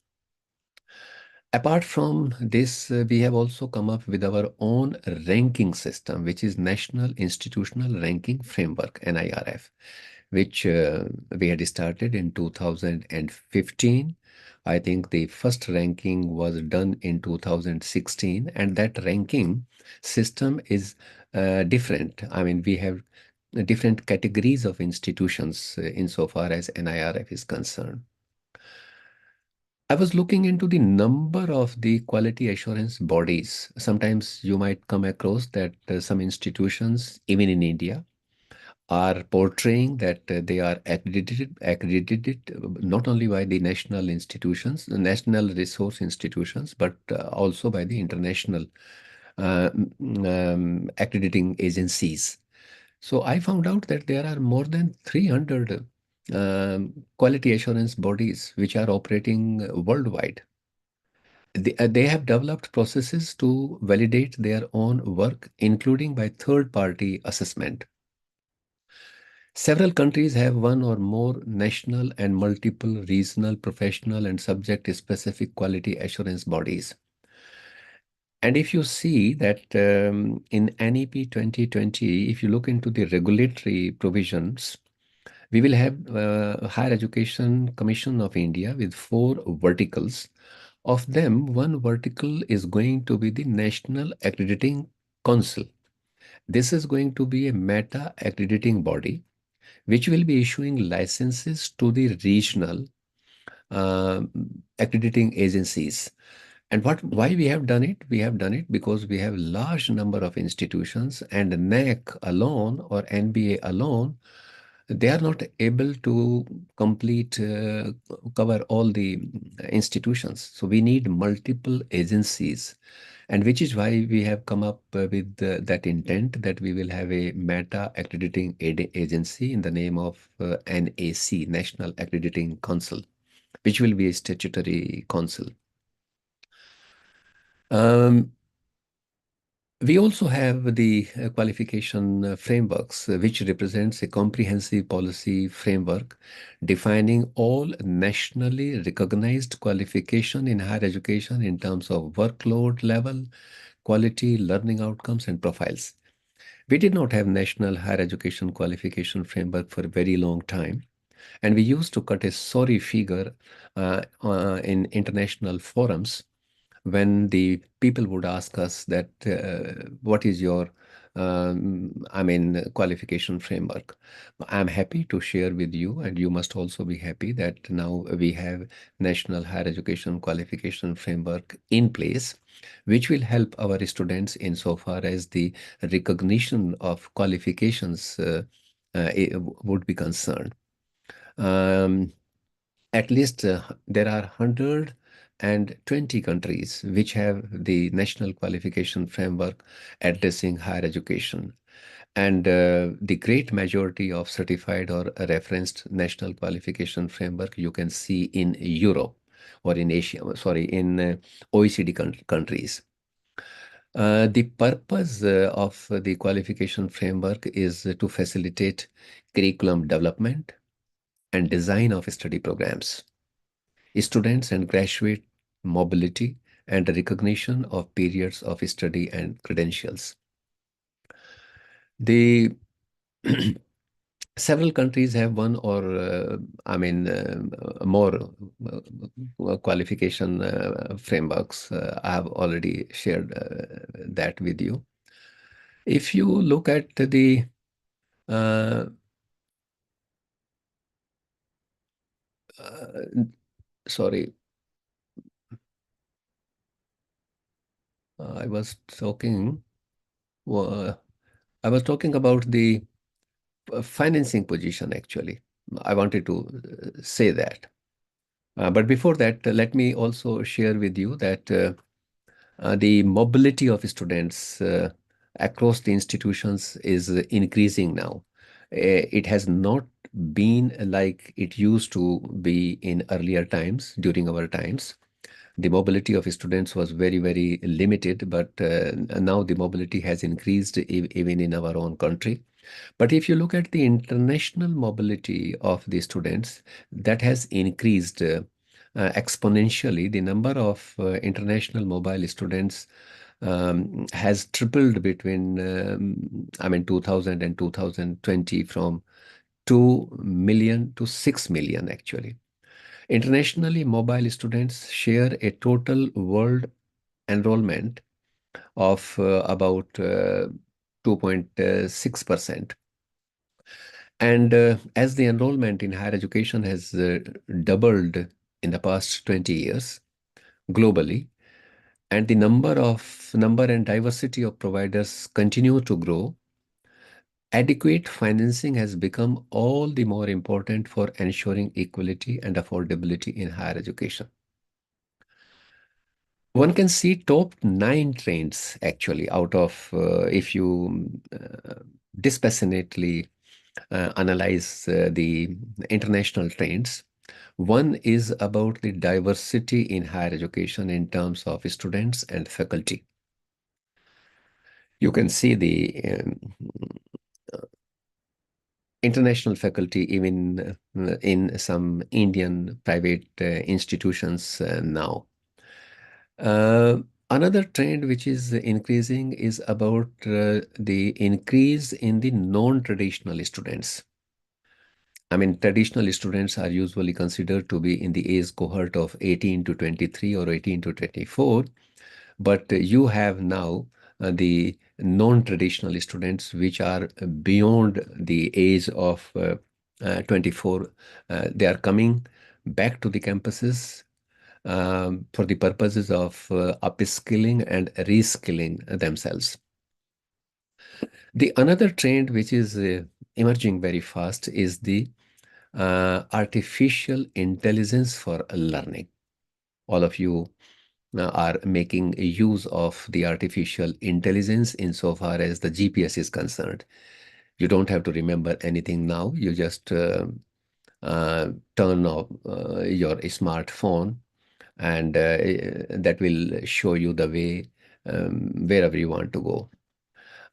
Apart from this, we have also come up with our own ranking system, which is National Institutional Ranking Framework, NIRF, which we had started in 2015. I think the first ranking was done in 2016, and that ranking system is different. I mean, we have different categories of institutions insofar as NIRF is concerned. I was looking into the number of the quality assurance bodies. Sometimes you might come across that some institutions, even in India, are portraying that they are accredited not only by the national institutions, the national resource institutions, but also by the international accrediting agencies. So I found out that there are more than 300 quality assurance bodies which are operating worldwide. They have developed processes to validate their own work, including by third-party assessment. Several countries have one or more national and multiple regional, professional, and subject-specific quality assurance bodies. And if you see that in NEP 2020, if you look into the regulatory provisions, we will have Higher Education Commission of India with 4 verticals. Of them, one vertical is going to be the National Accrediting Council. This is going to be a meta accrediting body which will be issuing licenses to the regional accrediting agencies. And why we have done it? We have done it because we have large number of institutions, and NAC alone or NBA alone they are not able to cover all the institutions. So we need multiple agencies, and which is why we have come up with that intent that we will have a meta accrediting agency in the name of NAC, National Accrediting Council, which will be a statutory council. We also have the qualification frameworks, which represents a comprehensive policy framework defining all nationally recognized qualification in higher education in terms of workload level, quality, learning outcomes, and profiles. We did not have national higher education qualification framework for a very long time, and we used to cut a sorry figure in international forums when the people would ask us that what is your qualification framework. I'm happy to share with you, and you must also be happy that now we have National Higher Education Qualification Framework in place, which will help our students insofar as the recognition of qualifications would be concerned. At least there are 120 countries which have the national qualification framework addressing higher education. And the great majority of certified or referenced national qualification framework you can see in Europe or in Asia, sorry, in OECD countries. The purpose of the qualification framework is to facilitate curriculum development and design of study programs, students and graduate mobility, and recognition of periods of study and credentials. The several countries have one or more qualification frameworks. I have already shared that with you. If you look at the sorry, I was talking about the financing position, actually. I wanted to say that. But before that, let me also share with you that the mobility of students across the institutions is increasing now. It has not been like it used to be in earlier times, during our times. The mobility of students was very, very limited, but now the mobility has increased even in our own country. But if you look at the international mobility of the students, that has increased exponentially. The number of international mobile students has tripled between 2000 and 2020, from 2 million to 6 million actually. Internationally mobile students share a total world enrollment of about 2.6%. And as the enrollment in higher education has doubled in the past 20 years globally, and the number and diversity of providers continue to grow, adequate financing has become all the more important for ensuring equality and affordability in higher education. One can see top 9 trends actually out of, if you dispassionately analyze the international trends. One is about the diversity in higher education in terms of students and faculty. You can see the international faculty even in some Indian private institutions now. Another trend which is increasing is about the increase in the non-traditional students. Traditional students are usually considered to be in the age cohort of 18 to 23 or 18 to 24, but you have now the non-traditional students which are beyond the age of 24. They are coming back to the campuses for the purposes of upskilling and reskilling themselves. The another trend which is emerging very fast is the artificial intelligence for learning. All of you are making use of the artificial intelligence insofar as the GPS is concerned. You don't have to remember anything now. You just turn off your smartphone, and that will show you the way wherever you want to go.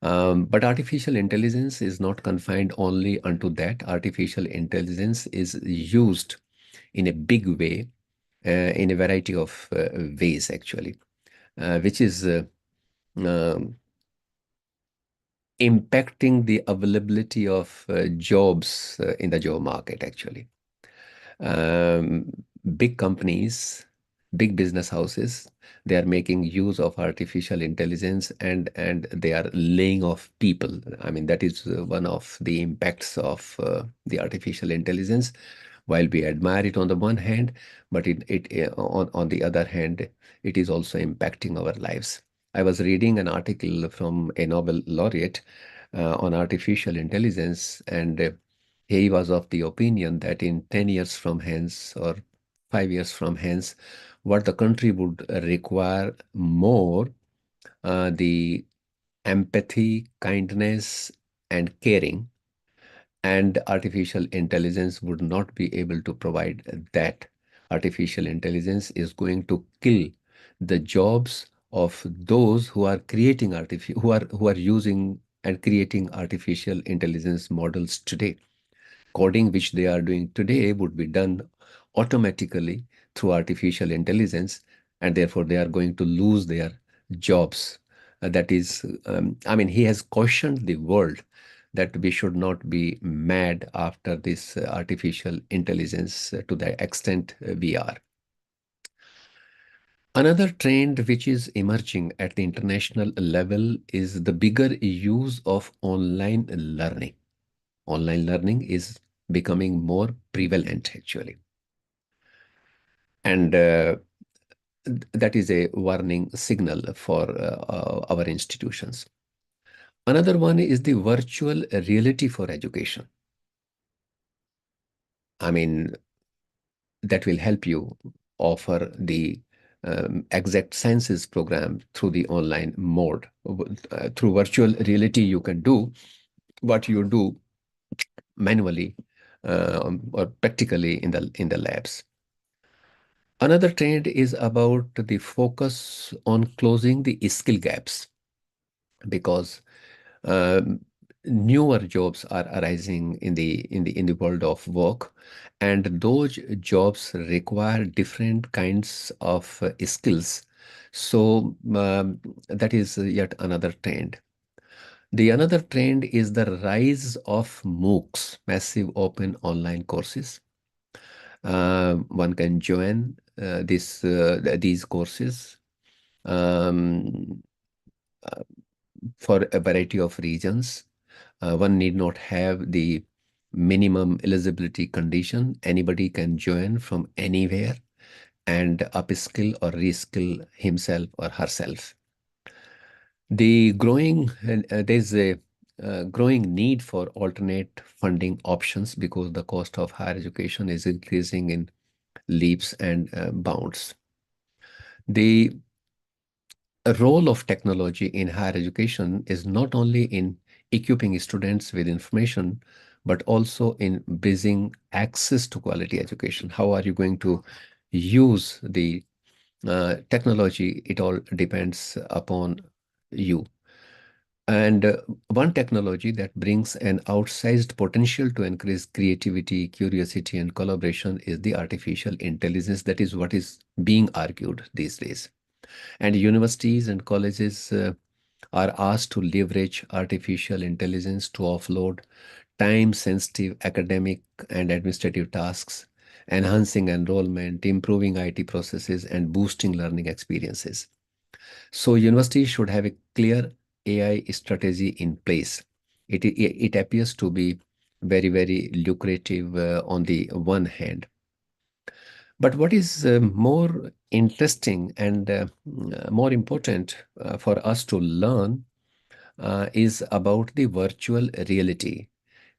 But artificial intelligence is not confined only unto that. Artificial intelligence is used in a big way, in a variety of ways, actually, which is um, impacting the availability of jobs in the job market, actually. Um, Big companies, big business houses, they are making use of artificial intelligence, and they are laying off people. I mean, that is one of the impacts of the artificial intelligence. While we admire it on the one hand, but on the other hand, it is also impacting our lives. I was reading an article from a Nobel laureate on artificial intelligence, and he was of the opinion that in 10 years from hence, or 5 years from hence, what the country would require more, the empathy, kindness, and caring, and artificial intelligence would not be able to provide that. Artificial intelligence is going to kill the jobs of those who are creating who are using and creating artificial intelligence models today. Coding which they are doing today would be done automatically through artificial intelligence, and therefore they are going to lose their jobs. That is, I mean, he has cautioned the world that we should not be mad after this artificial intelligence to the extent we are. Another trend which is emerging at the international level is the bigger use of online learning. Online learning is becoming more prevalent, actually. And that is a warning signal for our institutions. Another one is the virtual reality for education. I mean, that will help you offer the exact sciences program through the online mode. Through virtual reality, you can do what you do manually or practically in the labs. Another trend is about the focus on closing the skill gaps, because um, newer jobs are arising in the world of work, and those jobs require different kinds of skills. So that is yet another trend. The another trend is the rise of MOOCs, massive open online courses. One can join these courses um, uh, for a variety of reasons. One need not have the minimum eligibility condition. Anybody can join from anywhere and upskill or reskill himself or herself. There's a growing need for alternate funding options because the cost of higher education is increasing in leaps and bounds. The role of technology in higher education is not only in equipping students with information, but also in bridging access to quality education. How are you going to use the technology? It all depends upon you. And one technology that brings an outsized potential to increase creativity, curiosity, and collaboration is the artificial intelligence. That is what is being argued these days. And universities and colleges are asked to leverage artificial intelligence to offload time-sensitive academic and administrative tasks, enhancing enrollment, improving IT processes, and boosting learning experiences. So universities should have a clear AI strategy in place. It appears to be very, very lucrative on the one hand. But what is more interesting and more important for us to learn is about the virtual reality.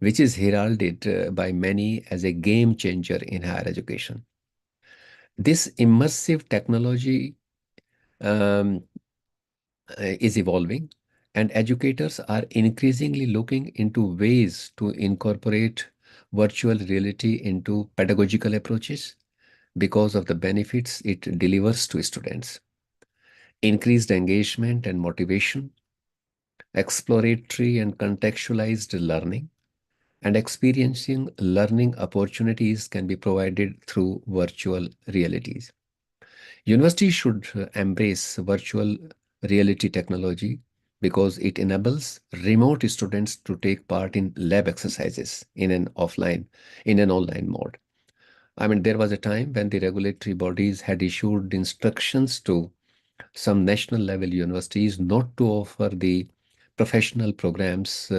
which is heralded by many as a game changer in higher education. This immersive technology um, is evolving, and educators are increasingly looking into ways to incorporate virtual reality into pedagogical approaches because of the benefits it delivers to students. Increased engagement and motivation, exploratory and contextualized learning, and experiencing learning opportunities can be provided through virtual realities. Universities should embrace virtual reality technology because it enables remote students to take part in lab exercises in an online mode. I mean, there was a time when the regulatory bodies had issued instructions to some national level universities not to offer the professional programs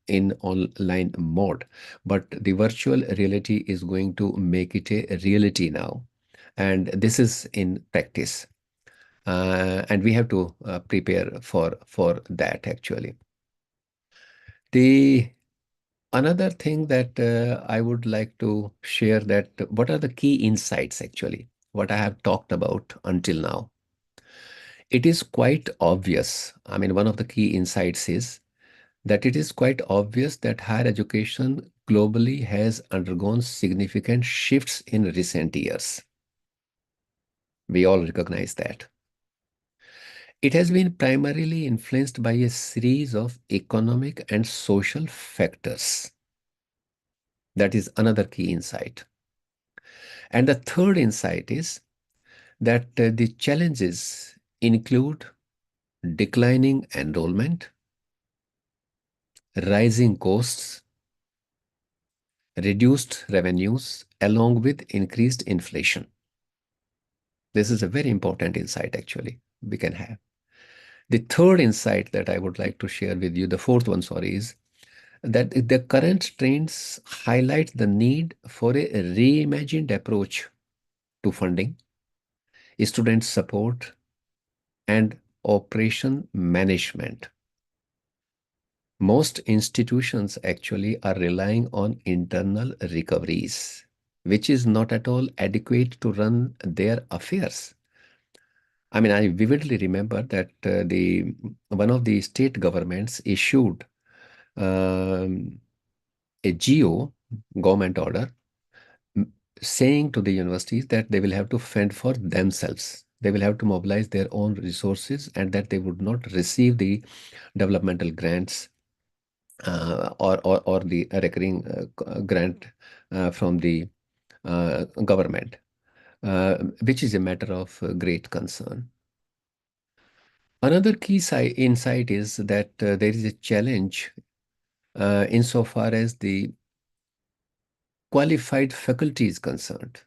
in online mode, but the virtual reality is going to make it a reality now, and this is in practice, and we have to prepare for that actually. The another thing that I would like to share, that what are the key insights actually what I have talked about until now. It is quite obvious. I mean, one of the key insights is that it is quite obvious that higher education globally has undergone significant shifts in recent years. We all recognize that. It has been primarily influenced by a series of economic and social factors. That is another key insight. And the third insight is that the challenges include declining enrollment, rising costs, reduced revenues, along with increased inflation. This is a very important insight actually we can have. The third insight that I would like to share with you, the fourth one, sorry, is that the current trends highlight the need for a reimagined approach to funding, student support, and operation management. Most institutions actually are relying on internal recoveries, which is not at all adequate to run their affairs. I mean, I vividly remember that one of the state governments issued a GO, government order, saying to the universities that they will have to fend for themselves. They will have to mobilize their own resources, and that they would not receive the developmental grants or the recurring grant from the government, which is a matter of great concern. Another key insight is that there is a challenge insofar as the qualified faculty is concerned.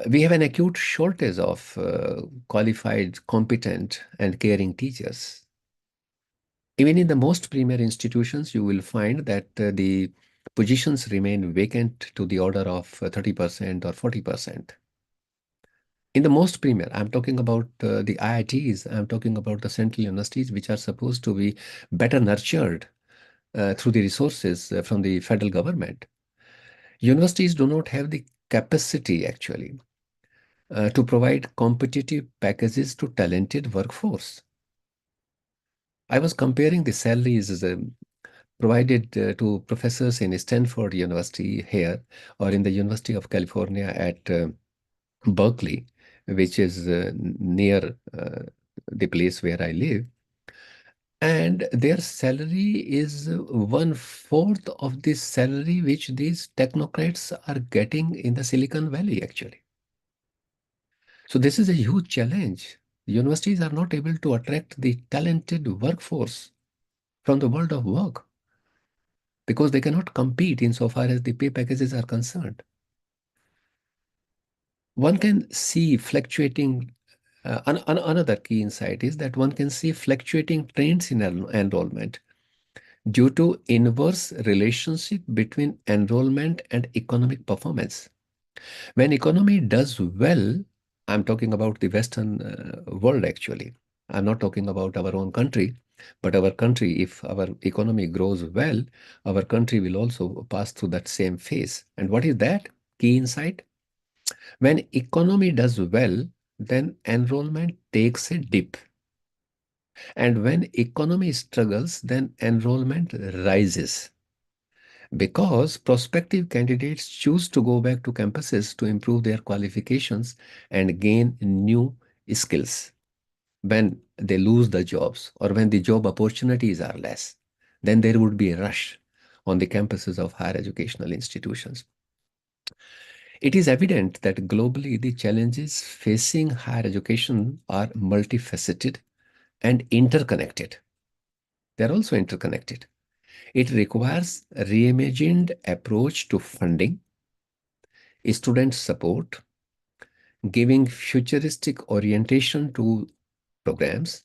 We have an acute shortage of qualified, competent, and caring teachers. Even in the most premier institutions, you will find that the positions remain vacant to the order of 30% or 40%. In the most premier, I'm talking about the IITs, I'm talking about the central universities, which are supposed to be better nurtured through the resources from the federal government. Universities do not have the capacity actually to provide competitive packages to talented workforce. I was comparing the salaries provided to professors in Stanford University here, or in the University of California at Berkeley, which is near the place where I live. And their salary is 1/4 of the salary which these technocrats are getting in the Silicon Valley, actually. So this is a huge challenge. Universities are not able to attract the talented workforce from the world of work because they cannot compete insofar as the pay packages are concerned. One can see fluctuating, another key insight is that one can see fluctuating trends in enrollment due to inverse relationship between enrollment and economic performance. When economy does well, I'm talking about the Western world actually, I'm not talking about our own country. But our country, if our economy grows well, our country will also pass through that same phase. And what is that? Key insight. When economy does well, then enrollment takes a dip. And when economy struggles, then enrollment rises. Because prospective candidates choose to go back to campuses to improve their qualifications and gain new skills. When they lose the jobs or when the job opportunities are less, then there would be a rush on the campuses of higher educational institutions. It is evident that globally the challenges facing higher education are multifaceted and interconnected. They're also interconnected. It requires a reimagined approach to funding, student support, giving futuristic orientation to programs,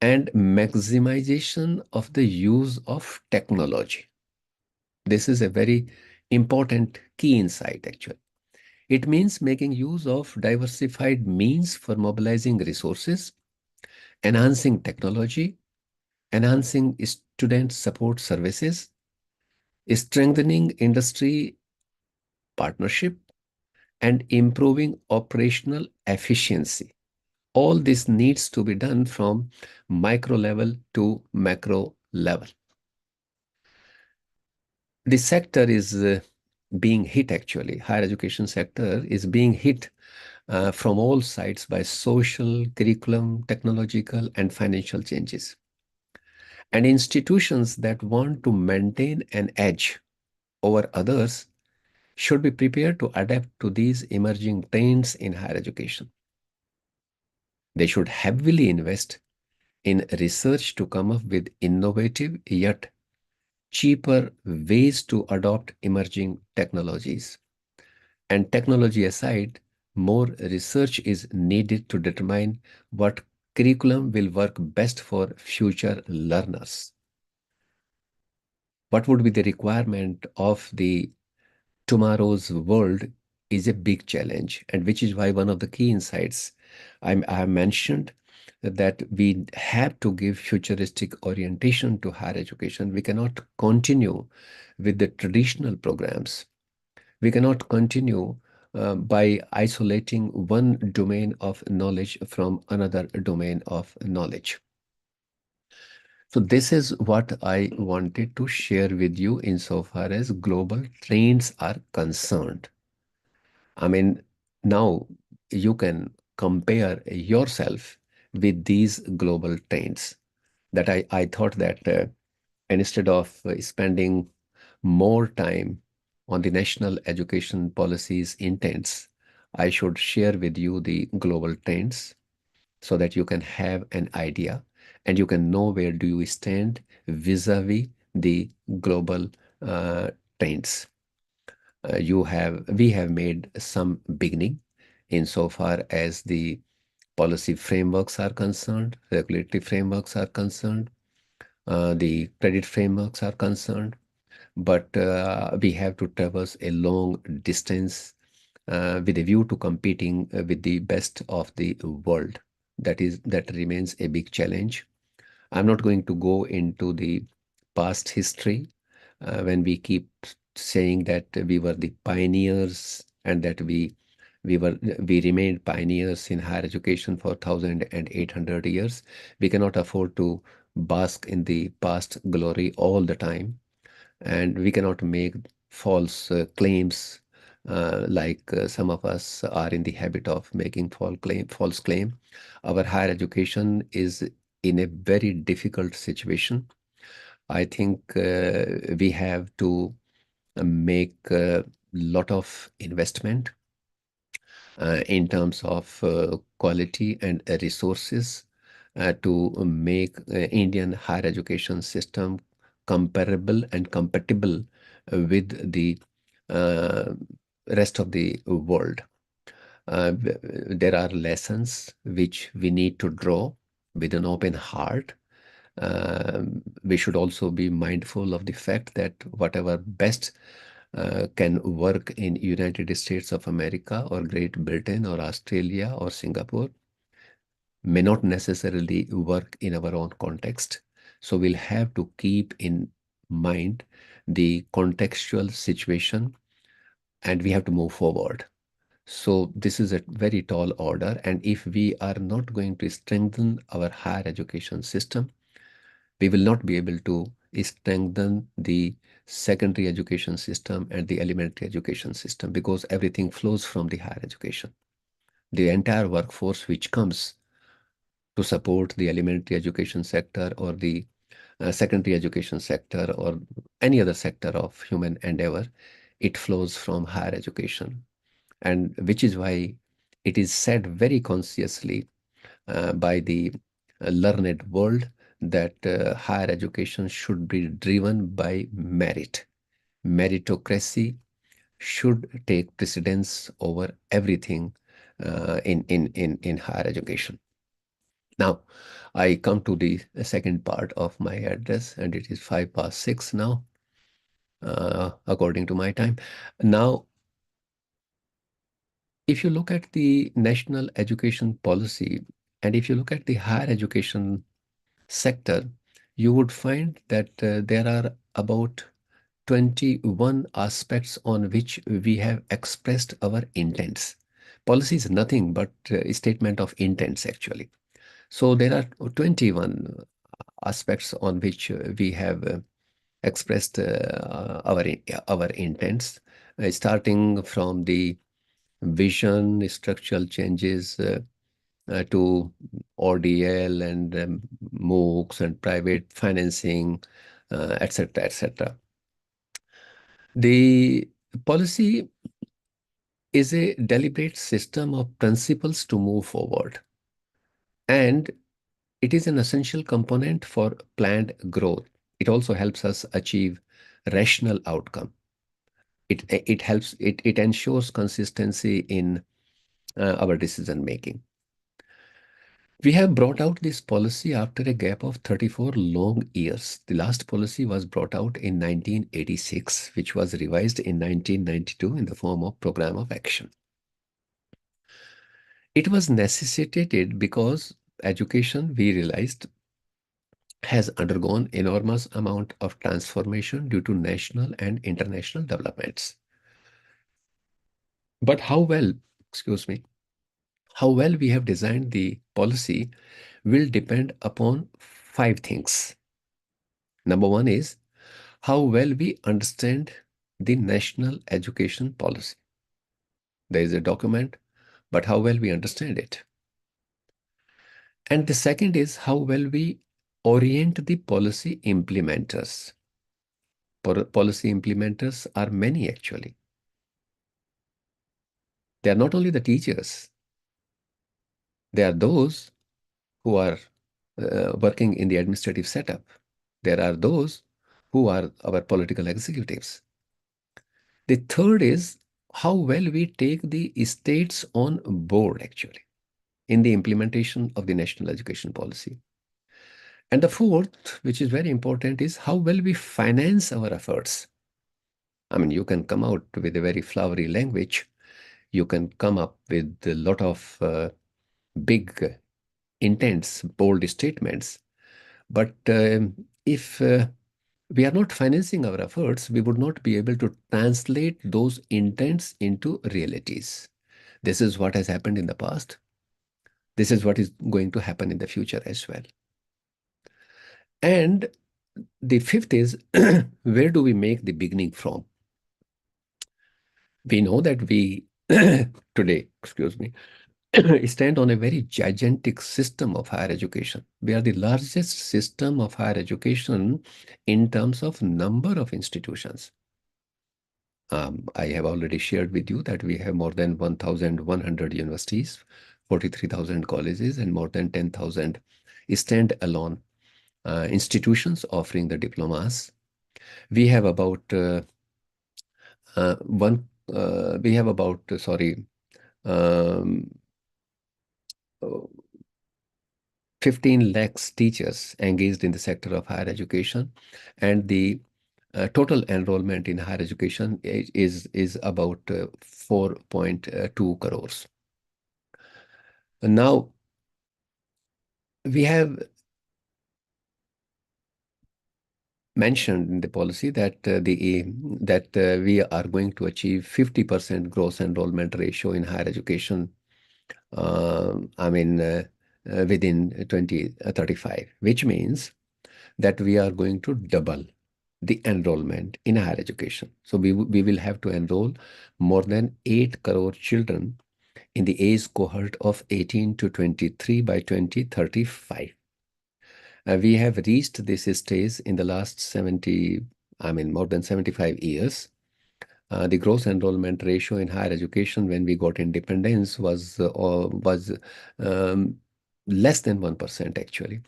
and maximization of the use of technology. This is a very important key insight, actually. It means making use of diversified means for mobilizing resources, enhancing technology, enhancing student support services, strengthening industry partnership, and improving operational efficiency. All this needs to be done from micro level to macro level. The sector is being hit, actually. Higher education sector is being hit from all sides by social, curriculum, technological, and financial changes. And institutions that want to maintain an edge over others should be prepared to adapt to these emerging trends in higher education. They should heavily invest in research to come up with innovative yet cheaper ways to adopt emerging technologies. And technology aside, more research is needed to determine what curriculum will work best for future learners. What would be the requirement of the tomorrow's world is a big challenge, and which is why one of the key insights I have mentioned that we have to give futuristic orientation to higher education. We cannot continue with the traditional programs. We cannot continue by isolating one domain of knowledge from another domain of knowledge. So this is what I wanted to share with you insofar as global trends are concerned. I mean, now you can compare yourself with these global trends. That I thought that instead of spending more time on the national education policies intents, I should share with you the global trends so that you can have an idea and you can know where do you stand vis-a-vis the global trends. We have made some beginning insofar as the policy frameworks are concerned, regulatory frameworks are concerned, the credit frameworks are concerned, but we have to traverse a long distance with a view to competing with the best of the world. That remains a big challenge. I'm not going to go into the past history when we keep saying that we were the pioneers and that we remained pioneers in higher education for 1,800 years. We cannot afford to bask in the past glory all the time, and we cannot make false claims like some of us are in the habit of making false claim. Our higher education is in a very difficult situation. I think we have to make a lot of investment in terms of quality and resources to make Indian higher education system comparable and compatible with the uh, rest of the world. There are lessons which we need to draw with an open heart. We should also be mindful of the fact that whatever best can work in United States of America or Great Britain or Australia or Singapore may not necessarily work in our own context. So we'll have to keep in mind the contextual situation, and we have to move forward. So this is a very tall order, and if we are not going to strengthen our higher education system, we will not be able to strengthen the secondary education system and the elementary education system, because everything flows from the higher education. The entire workforce which comes to support the elementary education sector or the secondary education sector or any other sector of human endeavor, it flows from higher education. And which is why it is said very consciously by the learned world that higher education should be driven by merit. Meritocracy should take precedence over everything in higher education. Now, I come to the second part of my address, and it is 6:05 now, according to my time. Now, if you look at the national education policy, and if you look at the higher education sector, you would find that there are about 21 aspects on which we have expressed our intents. Policy is nothing but a statement of intents, actually. So there are 21 aspects on which we have expressed our intents, starting from the vision, structural changes to ODL and MOOCs and private financing, etc., etc. The policy is a deliberate system of principles to move forward, and it is an essential component for planned growth. It also helps us achieve rational outcome. It ensures consistency in our decision making. We have brought out this policy after a gap of 34 long years. The last policy was brought out in 1986, which was revised in 1992 in the form of Program of Action. It was necessitated because education, we realized, has undergone enormous amount of transformation due to national and international developments. But how well we have designed the policy will depend upon 5 things. Number 1 is how well we understand the national education policy. There is a document, but how well we understand it. And the second is how well we orient the policy implementers. Policy implementers are many, actually. They are not only the teachers. They are those who are working in the administrative setup. There are those who are our political executives. The third is how well we take the states on board, actually, in the implementation of the national education policy. And the fourth, which is very important, is how well we finance our efforts. I mean, you can come out with a very flowery language. You can come up with a lot of big intents, bold statements. But if we are not financing our efforts, we would not be able to translate those intents into realities. This is what has happened in the past. This is what is going to happen in the future as well. And the fifth is, where do we make the beginning from? We know that we today, stand on a very gigantic system of higher education. We are the largest system of higher education in terms of number of institutions. I have already shared with you that we have more than 1,100 universities, 43,000 colleges, and more than 10,000 stand-alone institutions offering the diplomas. We have about 15 lakhs teachers engaged in the sector of higher education, and the total enrollment in higher education is about 4.2 crores. Now, We have mentioned in the policy that we are going to achieve 50% gross enrollment ratio in higher education. Within 2035, which means that we are going to double the enrollment in higher education. So we will have to enroll more than 8 crore children in the age cohort of 18 to 23 by 2035. We have reached this stage in the last more than 75 years. The gross enrollment ratio in higher education when we got independence was less than 1% actually.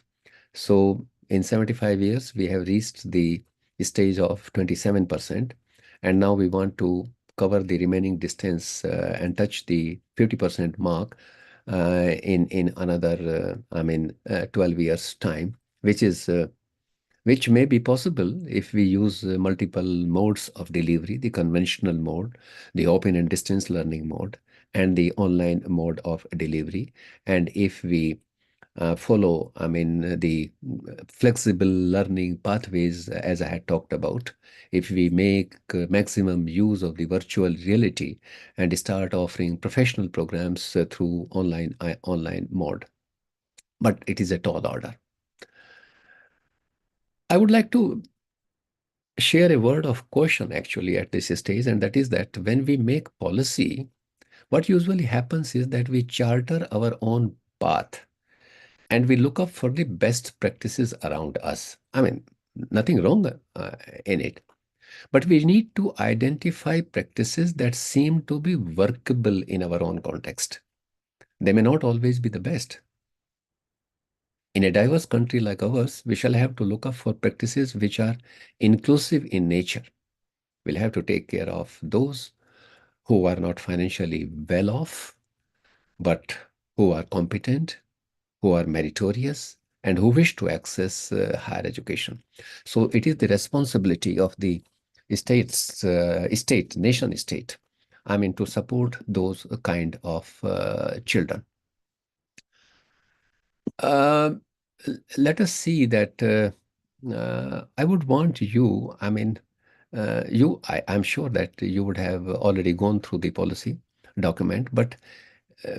So in 75 years, we have reached the stage of 27%. And now we want to cover the remaining distance and touch the 50% mark in another 12 years time, which may be possible if we use multiple modes of delivery, the conventional mode, the open and distance learning mode, and the online mode of delivery. And if we follow, the flexible learning pathways, as I had talked about, if we make maximum use of the virtual reality and start offering professional programs through online mode. But it is a tall order. I would like to share a word of caution actually at this stage, and that is that when we make policy, what usually happens is that we charter our own path and we look up for the best practices around us. Nothing wrong in it, but we need to identify practices that seem to be workable in our own context. They may not always be the best. In a diverse country like ours, we shall have to look up for practices which are inclusive in nature. We'll have to take care of those who are not financially well off, but who are competent, who are meritorious, and who wish to access higher education. So it is the responsibility of the nation state, to support those kind of children. Let us see that I would want you, I'm sure that you would have already gone through the policy document, but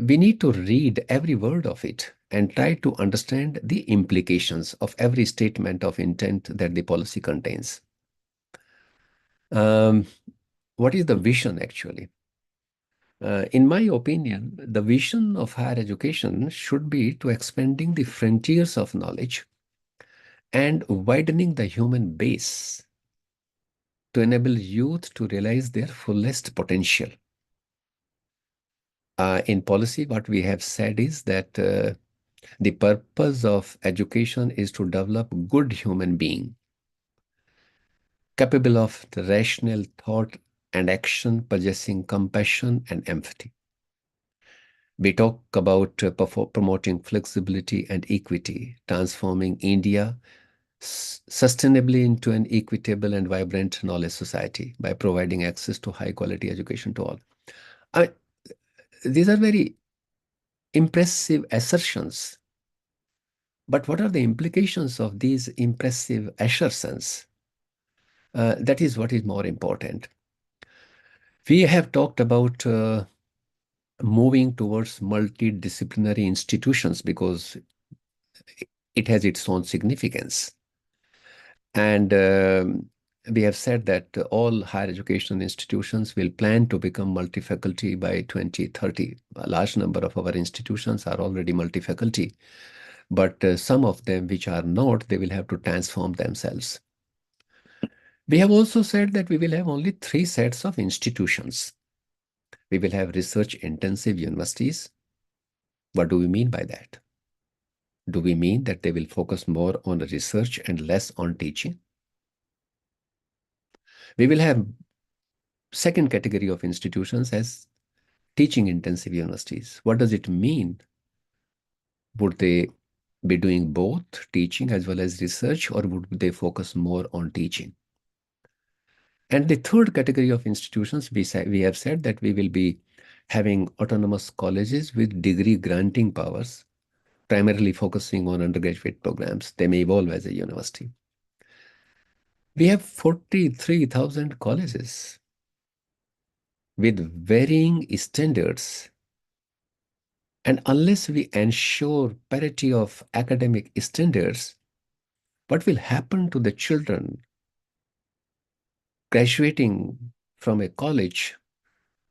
we need to read every word of it and try to understand the implications of every statement of intent that the policy contains. What is the vision actually? In my opinion, the vision of higher education should be to expanding the frontiers of knowledge and widening the human base to enable youth to realize their fullest potential. In policy, what we have said is that the purpose of education is to develop good human being, capable of the rational thought and action, possessing compassion and empathy. We talk about promoting flexibility and equity, transforming India sustainably into an equitable and vibrant knowledge society by providing access to high quality education to all. These are very impressive assertions. But what are the implications of these impressive assertions? That is what is more important. We have talked about moving towards multidisciplinary institutions because it has its own significance. And we have said that all higher education institutions will plan to become multi-faculty by 2030. A large number of our institutions are already multi-faculty, but some of them which are not, they will have to transform themselves. We have also said that we will have only 3 sets of institutions. We will have research-intensive universities. What do we mean by that? Do we mean that they will focus more on research and less on teaching? We will have second category of institutions as teaching-intensive universities. What does it mean? Would they be doing both teaching as well as research, or would they focus more on teaching? And the third category of institutions, we have said that we will be having autonomous colleges with degree granting powers primarily focusing on undergraduate programs. They may evolve as a university. We have 43,000 colleges with varying standards. And unless we ensure parity of academic standards, what will happen to the children graduating from a college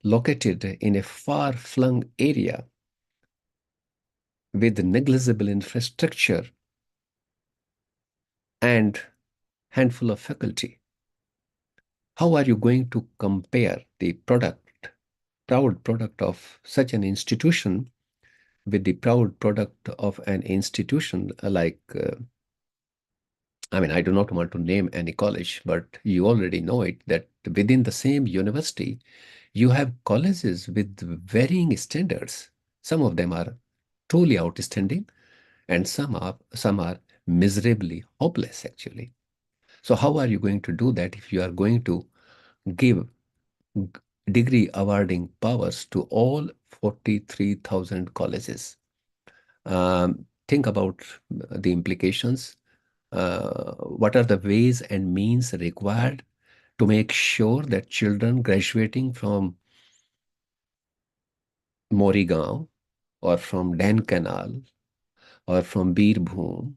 located in a far-flung area with negligible infrastructure and handful of faculty? How are you going to compare the proud product of such an institution with the proud product of an institution like, I do not want to name any college, but you already know it, that within the same university, you have colleges with varying standards. Some of them are truly outstanding, and some are miserably hopeless, actually. So how are you going to do that if you are going to give degree awarding powers to all 43,000 colleges? Think about the implications. What are the ways and means required to make sure that children graduating from Morigaon or from Denkanal or from Birbhum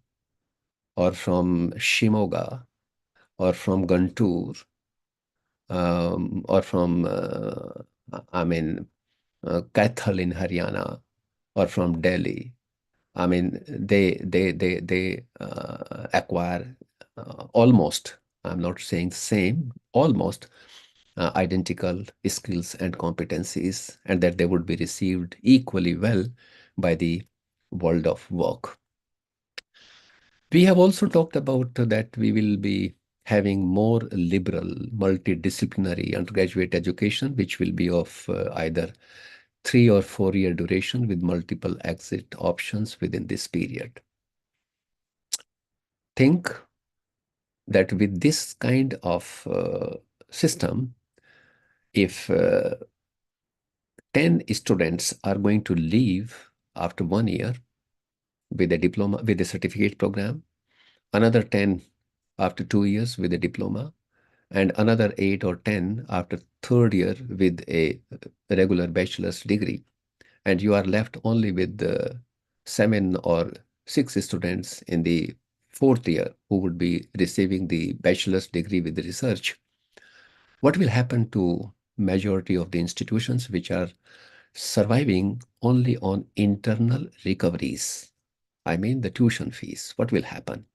or from Shimoga or from Guntur or from Kaithal in Haryana or from Delhi. They acquire almost, I'm not saying same, almost identical skills and competencies, and that they would be received equally well by the world of work. We have also talked about that we will be having more liberal, multidisciplinary undergraduate education, which will be of either 3 or 4 year duration with multiple exit options within this period. Think that with this kind of system, if 10 students are going to leave after 1 year with a diploma, with a certificate program, another 10 after 2 years with a diploma, and another 8 or 10 after 3rd year with a regular bachelor's degree, and you are left only with 7 or 6 students in the 4th year who would be receiving the bachelor's degree with research, what will happen to majority of the institutions which are surviving only on internal recoveries? I mean the tuition fees. What will happen?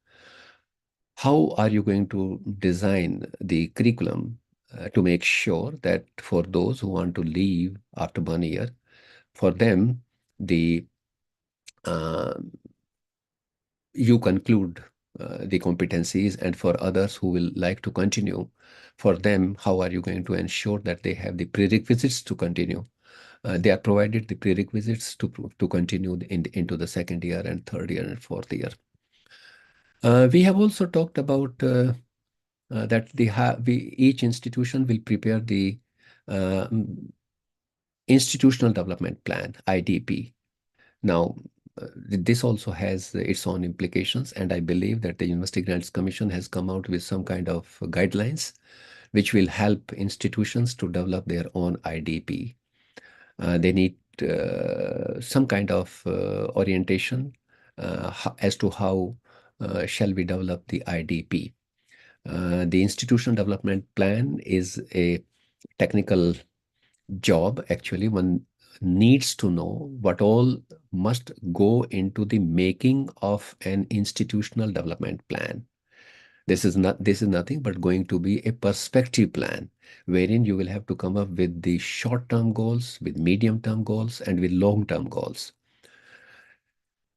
How are you going to design the curriculum to make sure that for those who want to leave after 1 year, for them, the you conclude the competencies, and for others who will like to continue, for them, how are you going to ensure that they have the prerequisites to continue? They are provided the prerequisites to continue into the 2nd year and 3rd year and 4th year. We have also talked about that each institution will prepare the institutional development plan, IDP. Now, this also has its own implications, and I believe that the University Grants Commission has come out with some kind of guidelines which will help institutions to develop their own IDP. They need some kind of orientation as to how shall we develop the IDP. The institutional development plan is a technical job. Actually, one needs to know what all must go into the making of an institutional development plan. This is nothing but going to be a perspective plan, wherein you will have to come up with the short-term goals, with medium-term goals, and with long-term goals.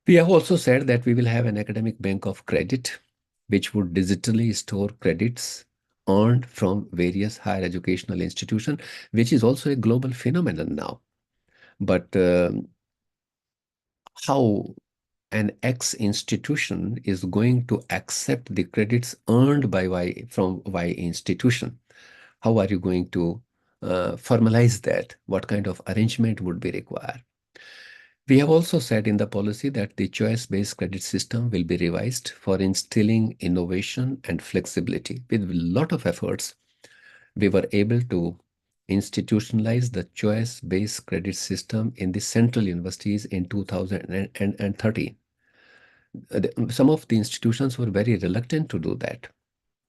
We have also said that we will have an academic bank of credit, which would digitally store credits earned from various higher educational institutions, which is also a global phenomenon now. But how an X institution is going to accept the credits earned by from Y institution? How are you going to formalize that? What kind of arrangement would be required? We have also said in the policy that the choice-based credit system will be revised for instilling innovation and flexibility. With a lot of efforts, we were able to institutionalize the choice-based credit system in the central universities in 2013. Some of the institutions were very reluctant to do that,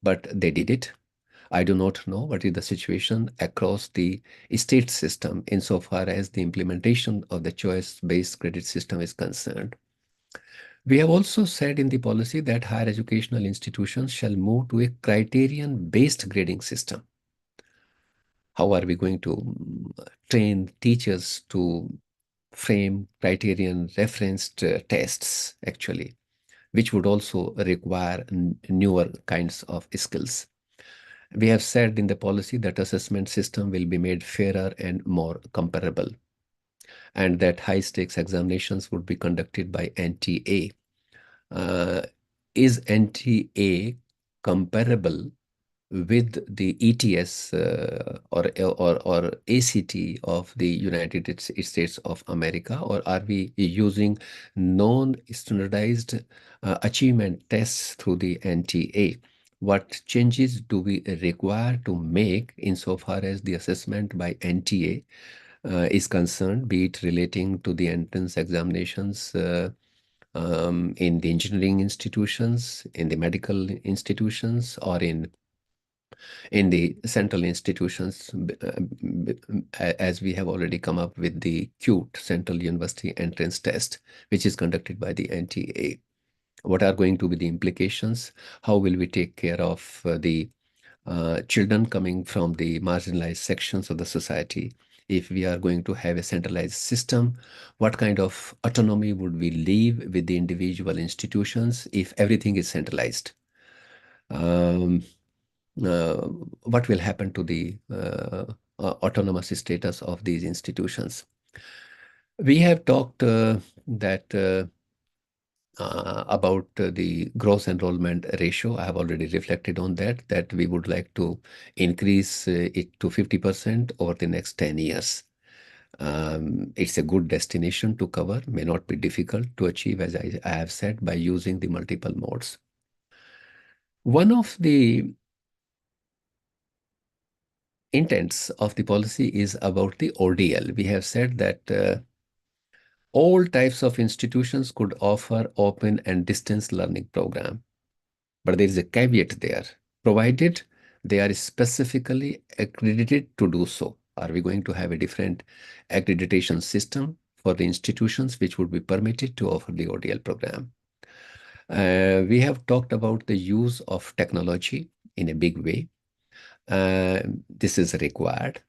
but they did it. I do not know what is the situation across the state system insofar as the implementation of the choice-based credit system is concerned. We have also said in the policy that higher educational institutions shall move to a criterion-based grading system. How are we going to train teachers to frame criterion referenced tests, actually, which would also require newer kinds of skills. We have said in the policy that assessment system will be made fairer and more comparable, and that high stakes examinations would be conducted by NTA. Is NTA comparable with the ETS or ACT of the United States of America, or are we using non-standardized achievement tests through the NTA? What changes do we require to make insofar as the assessment by NTA is concerned, be it relating to the entrance examinations in the engineering institutions, in the medical institutions, or in the central institutions, as we have already come up with the CUTE, Central University Entrance Test, which is conducted by the NTA. What are going to be the implications? How will we take care of the children coming from the marginalized sections of the society? If we are going to have a centralized system, what kind of autonomy would we leave with the individual institutions if everything is centralized? What will happen to the autonomous status of these institutions? We have talked that about the gross enrollment ratio. I have already reflected on that we would like to increase it to 50% over the next 10 years. It's a good destination to cover, may not be difficult to achieve, as I have said, by using the multiple modes. One of the intents of the policy is about the ODL. We have said that all types of institutions could offer open and distance learning program. But there is a caveat there, provided they are specifically accredited to do so. Are we going to have a different accreditation system for the institutions which would be permitted to offer the ODL program? We have talked about the use of technology in a big way. This is required.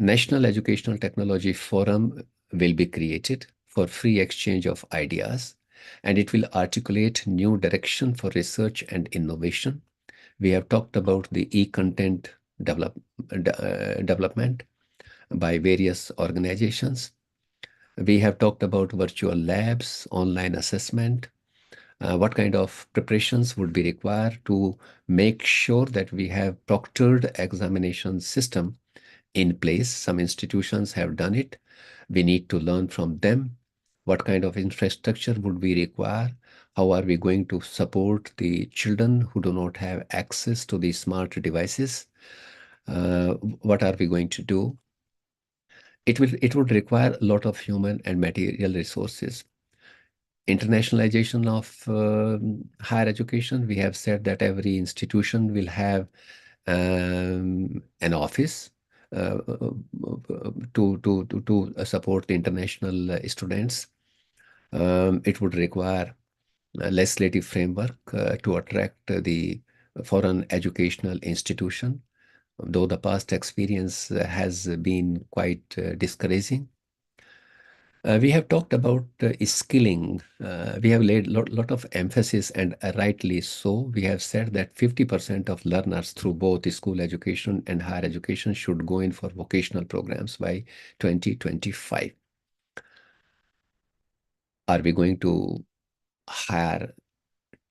National Educational Technology Forum will be created for free exchange of ideas, and it will articulate new direction for research and innovation. We have talked about the e-content development by various organizations. We have talked about virtual labs, online assessment, what kind of preparations would be required to make sure that we have proctored examination system in place. Some institutions have done it. We need to learn from them. What kind of infrastructure would we require? How are we going to support the children who do not have access to these smart devices? What are we going to do? It would require a lot of human and material resources. Internationalization of higher education. We have said that every institution will have an office to support the international students. It would require a legislative framework to attract the foreign educational institution, though the past experience has been quite discouraging. We have talked about skilling. We have laid a lot of emphasis, and rightly so. We have said that 50% of learners through both school education and higher education should go in for vocational programs by 2025. Are we going to hire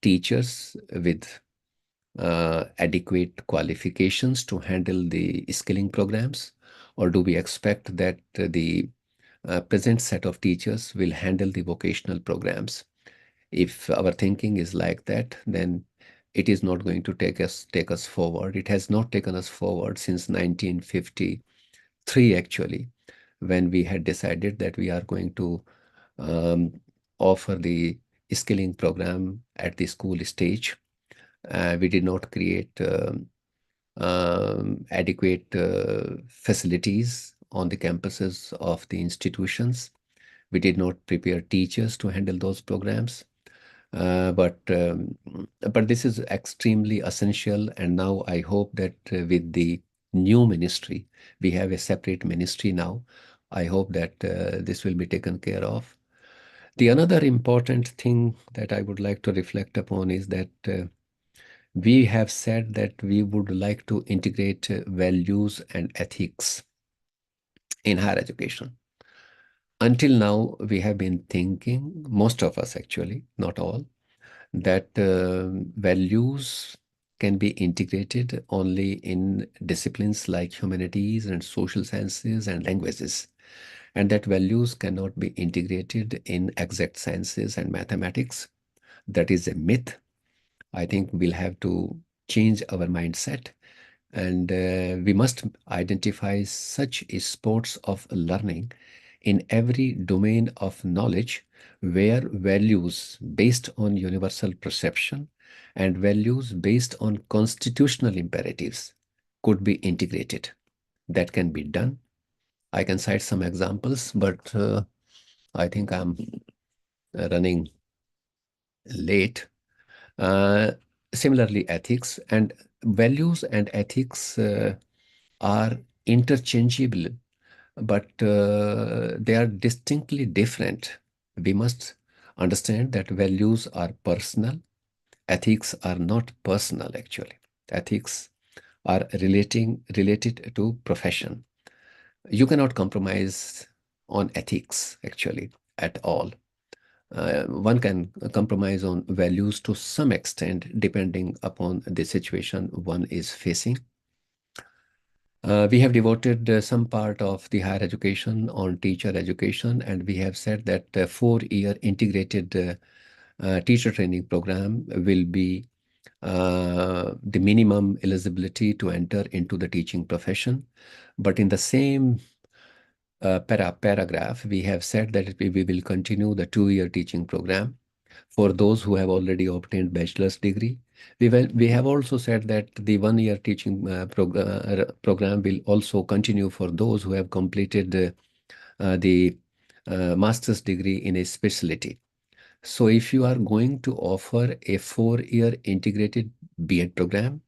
teachers with adequate qualifications to handle the skilling programs? Or do we expect that the present set of teachers will handle the vocational programs. If our thinking is like that, then it is not going to take us forward. It has not taken us forward since 1953, actually, when we had decided that we are going to offer the skilling program at the school stage. We did not create adequate facilities on the campuses of the institutions. We did not prepare teachers to handle those programs. But this is extremely essential, and now I hope that with the new ministry, we have a separate ministry now. I hope that this will be taken care of. The another important thing that I would like to reflect upon is that we have said that we would like to integrate values and ethics in higher education. Until now, we have been thinking, most of us actually, not all, that values can be integrated only in disciplines like humanities and social sciences and languages, and that values cannot be integrated in exact sciences and mathematics. That is a myth. I think we'll have to change our mindset, and we must identify such sports of learning in every domain of knowledge where values based on universal perception and values based on constitutional imperatives could be integrated. That can be done. I can cite some examples, but I think I'm running late. Similarly, ethics and values and ethics are interchangeable, but they are distinctly different. We must understand that values are personal. Ethics are not personal, actually. Ethics are related to profession. You cannot compromise on ethics, actually, at all. One can compromise on values to some extent, depending upon the situation one is facing. We have devoted some part of the higher education on teacher education, and we have said that a 4-year integrated teacher training program will be the minimum eligibility to enter into the teaching profession. But in the same paragraph, we have said that we will continue the 2-year teaching program for those who have already obtained bachelor's degree. We have also said that the 1-year teaching program will also continue for those who have completed the master's degree in a specialty. So if you are going to offer a 4-year integrated B.Ed program,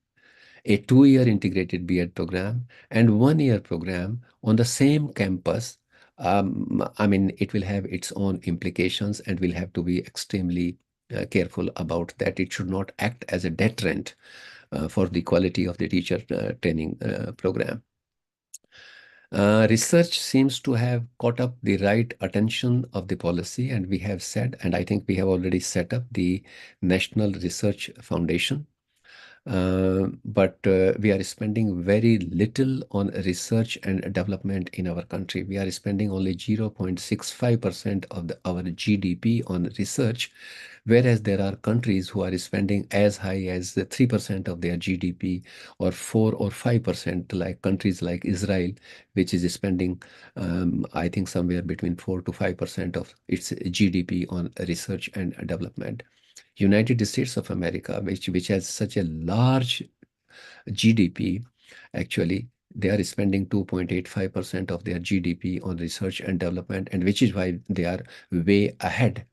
a 2-year integrated B.Ed program, and 1-year program on the same campus, I mean, it will have its own implications, and we'll have to be extremely careful about that. It should not act as a deterrent for the quality of the teacher training program. Research seems to have caught up the right attention of the policy, and we have said, and I think we have already set up the National Research Foundation. But we are spending very little on research and development in our country. We are spending only 0.65% of our GDP on research, whereas there are countries who are spending as high as 3% of their GDP, or 4 or 5%, like countries like Israel, which is spending, I think, somewhere between 4 to 5% of its GDP on research and development. United States of America, which has such a large GDP, actually, they are spending 2.85% of their GDP on research and development, and which is why they are way ahead,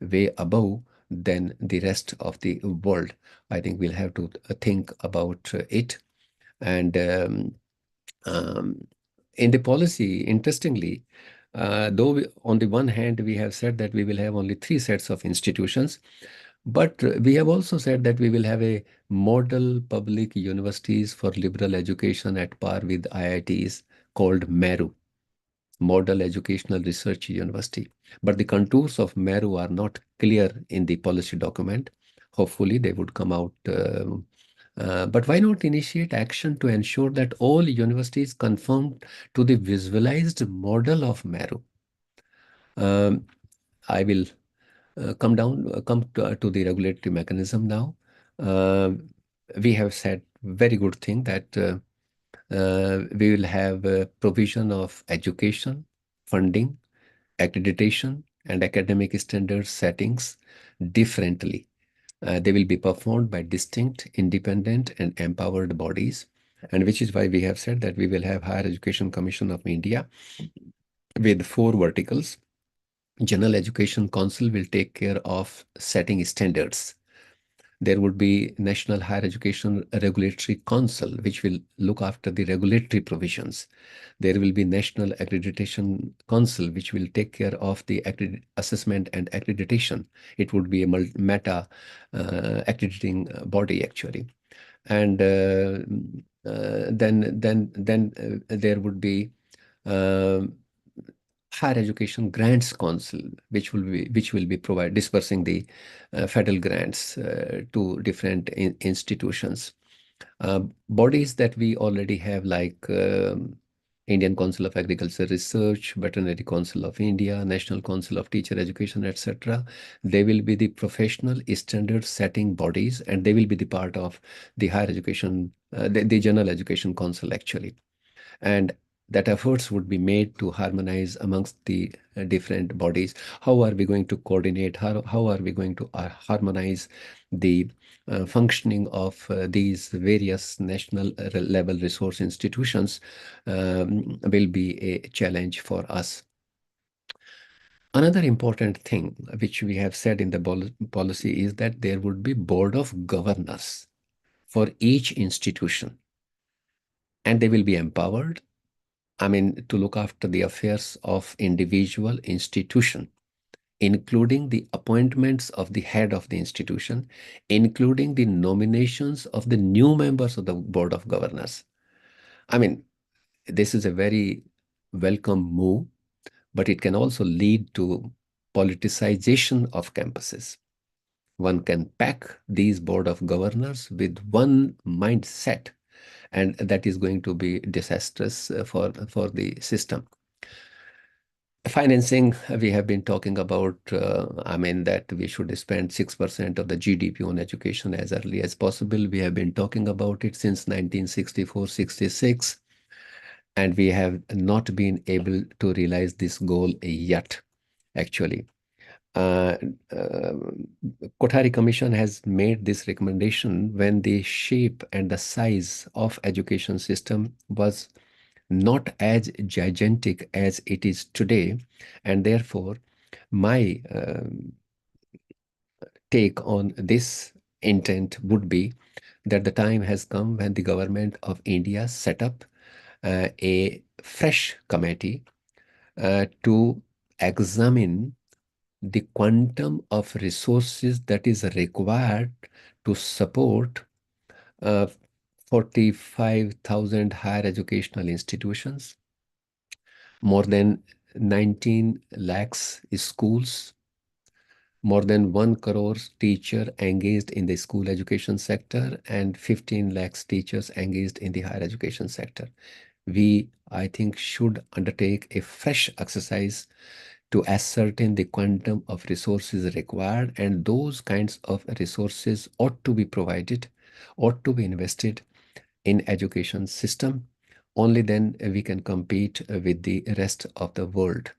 way above than the rest of the world. I think we'll have to think about it. And in the policy, interestingly, though on the one hand, we have said that we will have only 3 sets of institutions, but we have also said that we will have a model public universities for liberal education at par with IITs called MERU, Model Educational Research University. But the contours of MERU are not clear in the policy document. Hopefully they would come out. But why not initiate action to ensure that all universities conform to the visualized model of MERU? I will come to the regulatory mechanism now. We have said very good thing that we will have a provision of education, funding, accreditation, and academic standard settings differently. They will be performed by distinct, independent, and empowered bodies, and which is why we have said that we will have Higher Education Commission of India with 4 verticals. General Education Council will take care of setting standards. There would be National Higher Education Regulatory Council, which will look after the regulatory provisions. There will be National Accreditation Council, which will take care of the assessment and accreditation. It would be a meta accrediting body actually. And then there would be Higher Education Grants Council, which will be dispersing the federal grants to different institutions. Bodies that we already have, like Indian Council of Agriculture Research, Veterinary Council of India, National Council of Teacher Education, etc. They will be the professional standard setting bodies, and they will be the part of the higher education, the General Education Council actually. And that efforts would be made to harmonize amongst the different bodies. How are we going to coordinate? How are we going to harmonize the functioning of these various national level resource institutions will be a challenge for us. Another important thing which we have said in the policy is that there would be board of governors for each institution, and they will be empowered, to look after the affairs of individual institution, including the appointments of the head of the institution, including the nominations of the new members of the board of governors. This is a very welcome move, but it can also lead to politicization of campuses. One can pack these board of governors with one mindset, and that is going to be disastrous for the system. Financing, we have been talking about, that we should spend 6% of the GDP on education as early as possible. We have been talking about it since 1964-66, and we have not been able to realize this goal yet, actually. Kothari Commission has made this recommendation when the shape and the size of education system was not as gigantic as it is today, and therefore my take on this intent would be that the time has come when the government of India set up a fresh committee to examine the quantum of resources that is required to support 45,000 higher educational institutions, more than 19 lakhs schools, more than 1 crore teachers engaged in the school education sector, and 15 lakhs teachers engaged in the higher education sector. We, I think, should undertake a fresh exercise to ascertain the quantum of resources required, and those kinds of resources ought to be provided, ought to be invested in education system. Only then we can compete with the rest of the world.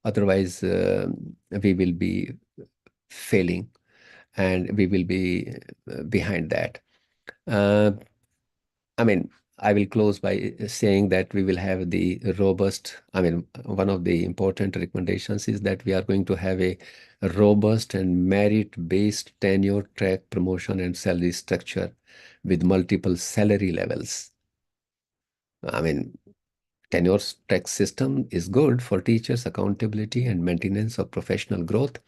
Otherwise, we will be failing, and we will be behind that. I will close by saying that we will have the robust, one of the important recommendations is that we are going to have a robust and merit-based tenure track promotion and salary structure with multiple salary levels. Tenure track system is good for teachers' accountability and maintenance of professional growth,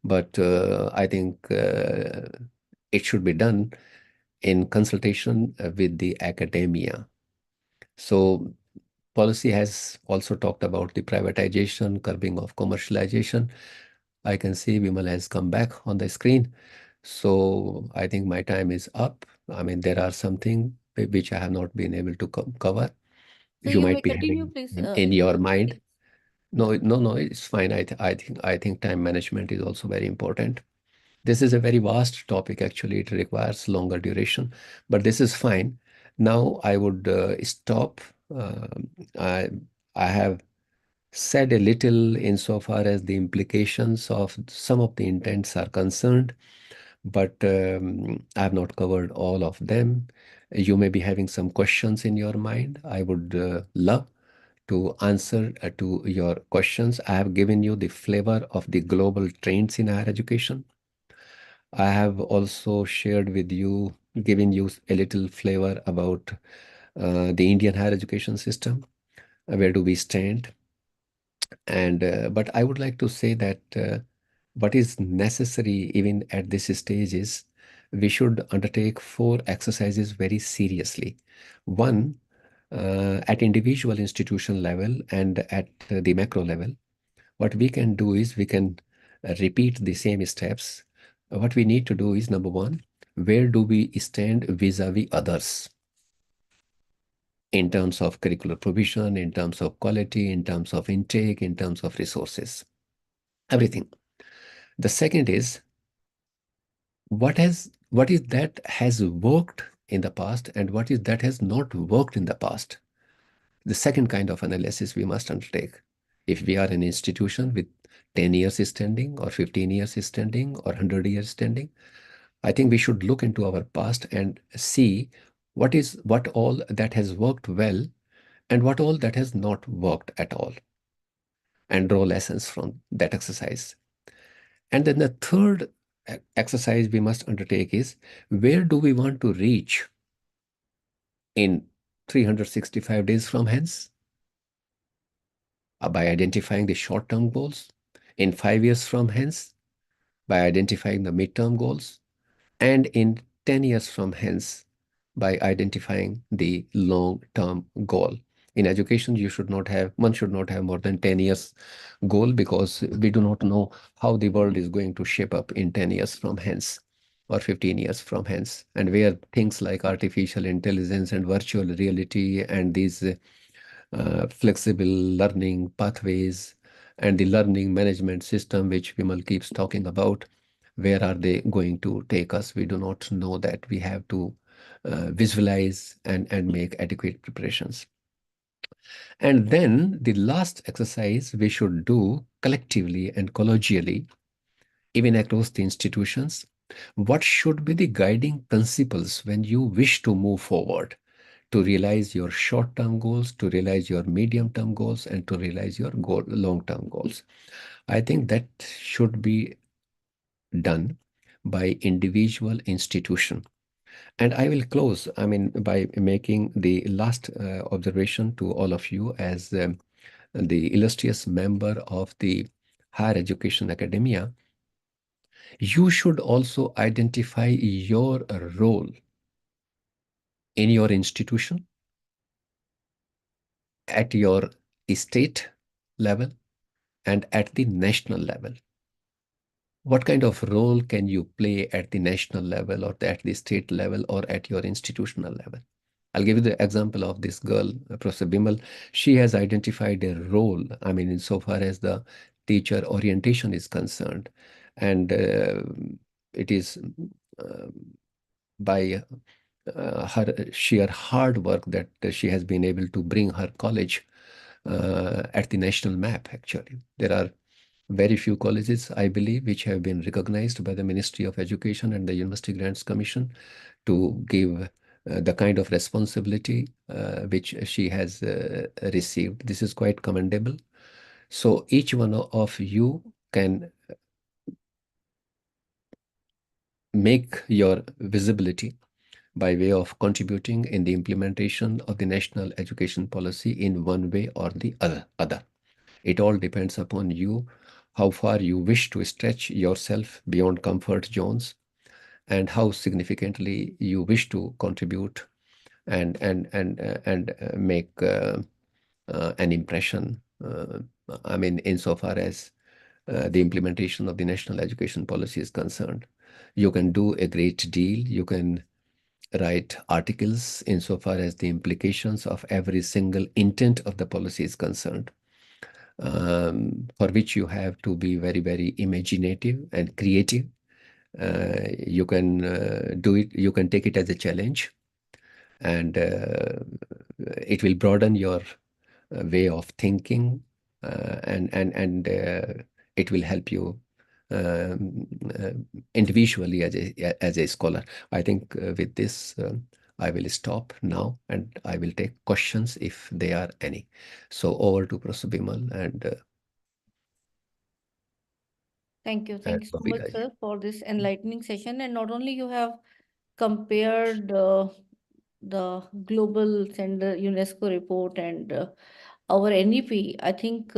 but I think it should be done in consultation with the academia. So policy has also talked about the privatization, curbing of commercialization. I can see Vimal has come back on the screen. So I think my time is up. There are something which I have not been able to cover. So You you may might be continue, having please. in your mind. No, it's fine. I think time management is also very important. This is a very vast topic, actually. It requires longer duration, but this is fine. Now I would stop. I I have said a little insofar as the implications of some of the intents are concerned, but I have not covered all of them. You may be having some questions in your mind. I would love to answer to your questions. I have given you the flavor of the global trends in higher education. I have also shared with you, given you a little flavor about the Indian higher education system. Where do we stand? And but I would like to say that what is necessary even at this stage is we should undertake 4 exercises very seriously. One, at individual institution level and at the macro level, what we can do is we can repeat the same steps. What we need to do is, number one, where do we stand vis-a-vis others in terms of curricular provision, in terms of quality, in terms of intake, in terms of resources, everything. The second is what is that has worked in the past and what is that has not worked in the past. The second kind of analysis we must undertake. If we are an institution with 10 years standing or 15 years standing or 100 years standing, I think we should look into our past and see what all that has worked well and what all that has not worked at all, and draw lessons from that exercise. And then the third exercise we must undertake is where do we want to reach in 365 days from hence? By identifying the short-term goals, in 5 years from hence, by identifying the mid-term goals, and in 10 years from hence, by identifying the long-term goal. In education, one should not have more than 10 years goal, because we do not know how the world is going to shape up in 10 years from hence or 15 years from hence, and where things like artificial intelligence and virtual reality and these flexible learning pathways and the learning management system, which Vimal keeps talking about, where are they going to take us? We do not know that. We have to visualize and make adequate preparations. And then the last exercise we should do collectively and collegially, even across the institutions. What should be the guiding principles when you wish to move forward to realize your short-term goals, to realize your medium-term goals, and to realize your long-term goals? I think that should be done by individual institution. And I will close, by making the last observation to all of you as the illustrious member of the higher education academia. You should also identify your role in your institution, at your state level, and at the national level. What kind of role can you play at the national level or at the state level or at your institutional level? I'll give you the example of this girl, Professor Bimal. She has identified a role, insofar as the teacher orientation is concerned. And it is by her sheer hard work that she has been able to bring her college at the national map, actually. There are very few colleges, I believe, which have been recognized by the Ministry of Education and the University Grants Commission to give the kind of responsibility which she has received. This is quite commendable. So each one of you can make your visibility by way of contributing in the implementation of the national education policy in one way or the other. It all depends upon you, how far you wish to stretch yourself beyond comfort zones, and how significantly you wish to contribute and make an impression. Insofar as the implementation of the national education policy is concerned. You can do a great deal. You can write articles insofar as the implications of every single intent of the policy is concerned. for which you have to be very, very imaginative and creative. You can do it, you can take it as a challenge, and it will broaden your way of thinking, and it will help you individually as a scholar. I think with this, I will stop now, and I will take questions if there are any. So over to Professor Bimal and Thank you. Thank you so much, Babita. sir, for this enlightening session. And not only you have compared the global sender UNESCO report and our NEP, I think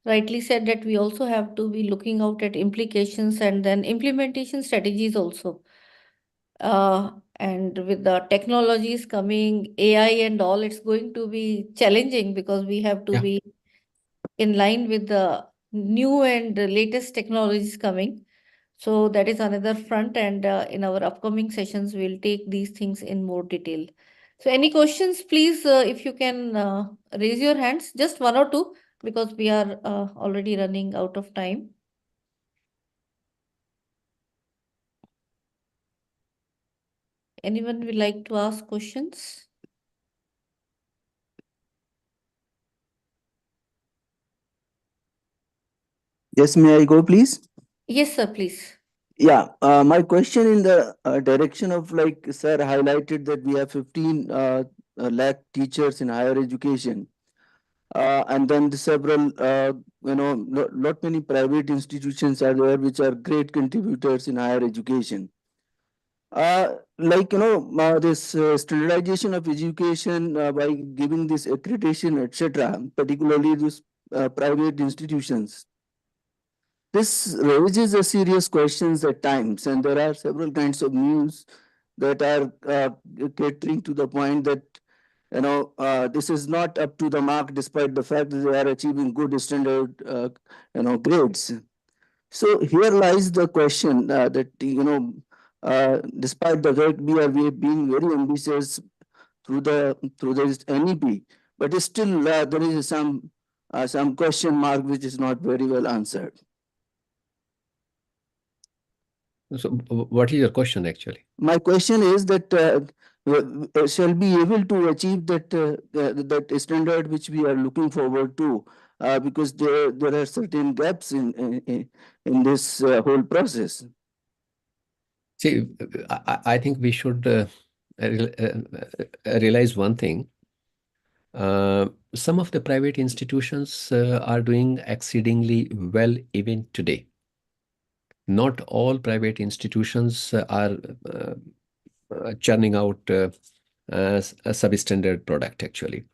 rightly said that we also have to be looking out at implications and then implementation strategies also. And with the technologies coming, AI and all, it's going to be challenging because we have to Yeah. be in line with the new and latest technologies coming. So that is another front, and in our upcoming sessions, we'll take these things in more detail. So any questions, please, if you can raise your hands, just one or two, because we are already running out of time. Anyone would like to ask questions? Yes, may I go, please? Yes, sir, please. Yeah, my question in the direction of, like sir highlighted, that we have 15 lakh teachers in higher education, and then the several, lot many private institutions are there which are great contributors in higher education. This standardization of education by giving this accreditation, etc., particularly these private institutions. This raises a serious questions at times, and there are several kinds of news that are catering to the point that this is not up to the mark, despite the fact that they are achieving good standard grades. So here lies the question that despite the fact we being very ambitious through this NEP, but still there is some question mark which is not very well answered. So what is your question actually? My question is that shall be able to achieve that standard which we are looking forward to, because there are certain gaps in this whole process. See, I think we should realize one thing. Some of the private institutions are doing exceedingly well even today. Not all private institutions are churning out a substandard product actually.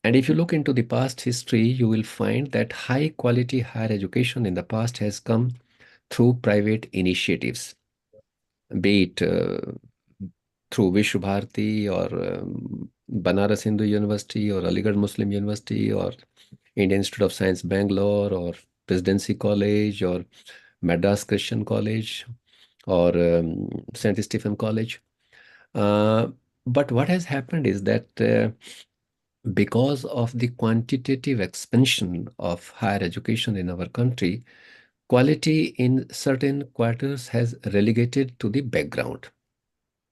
And if you look into the past history, you will find that high quality higher education in the past has come through private initiatives, be it through Vishwa Bharati or Banaras Hindu University or Aligarh Muslim University or Indian Institute of Science Bangalore or Presidency College or Madras Christian College or St. Stephen College. But what has happened is that because of the quantitative expansion of higher education in our country, quality in certain quarters has relegated to the background.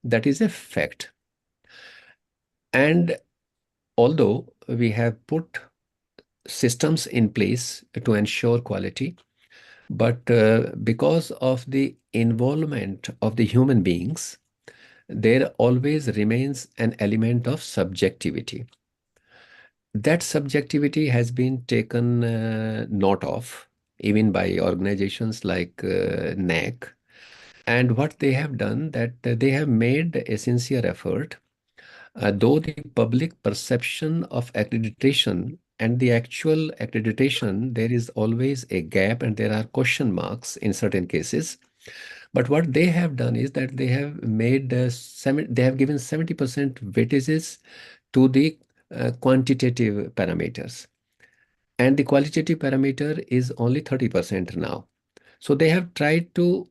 That is a fact. And although we have put systems in place to ensure quality, but because of the involvement of the human beings, there always remains an element of subjectivity. That subjectivity has been taken note of even by organizations like NAC. And what they have done, that they have made a sincere effort, though the public perception of accreditation and the actual accreditation, there is always a gap and there are question marks in certain cases. But what they have done is that they have made they have given 70% weightages to the quantitative parameters, and the qualitative parameter is only 30% now. So they have tried to,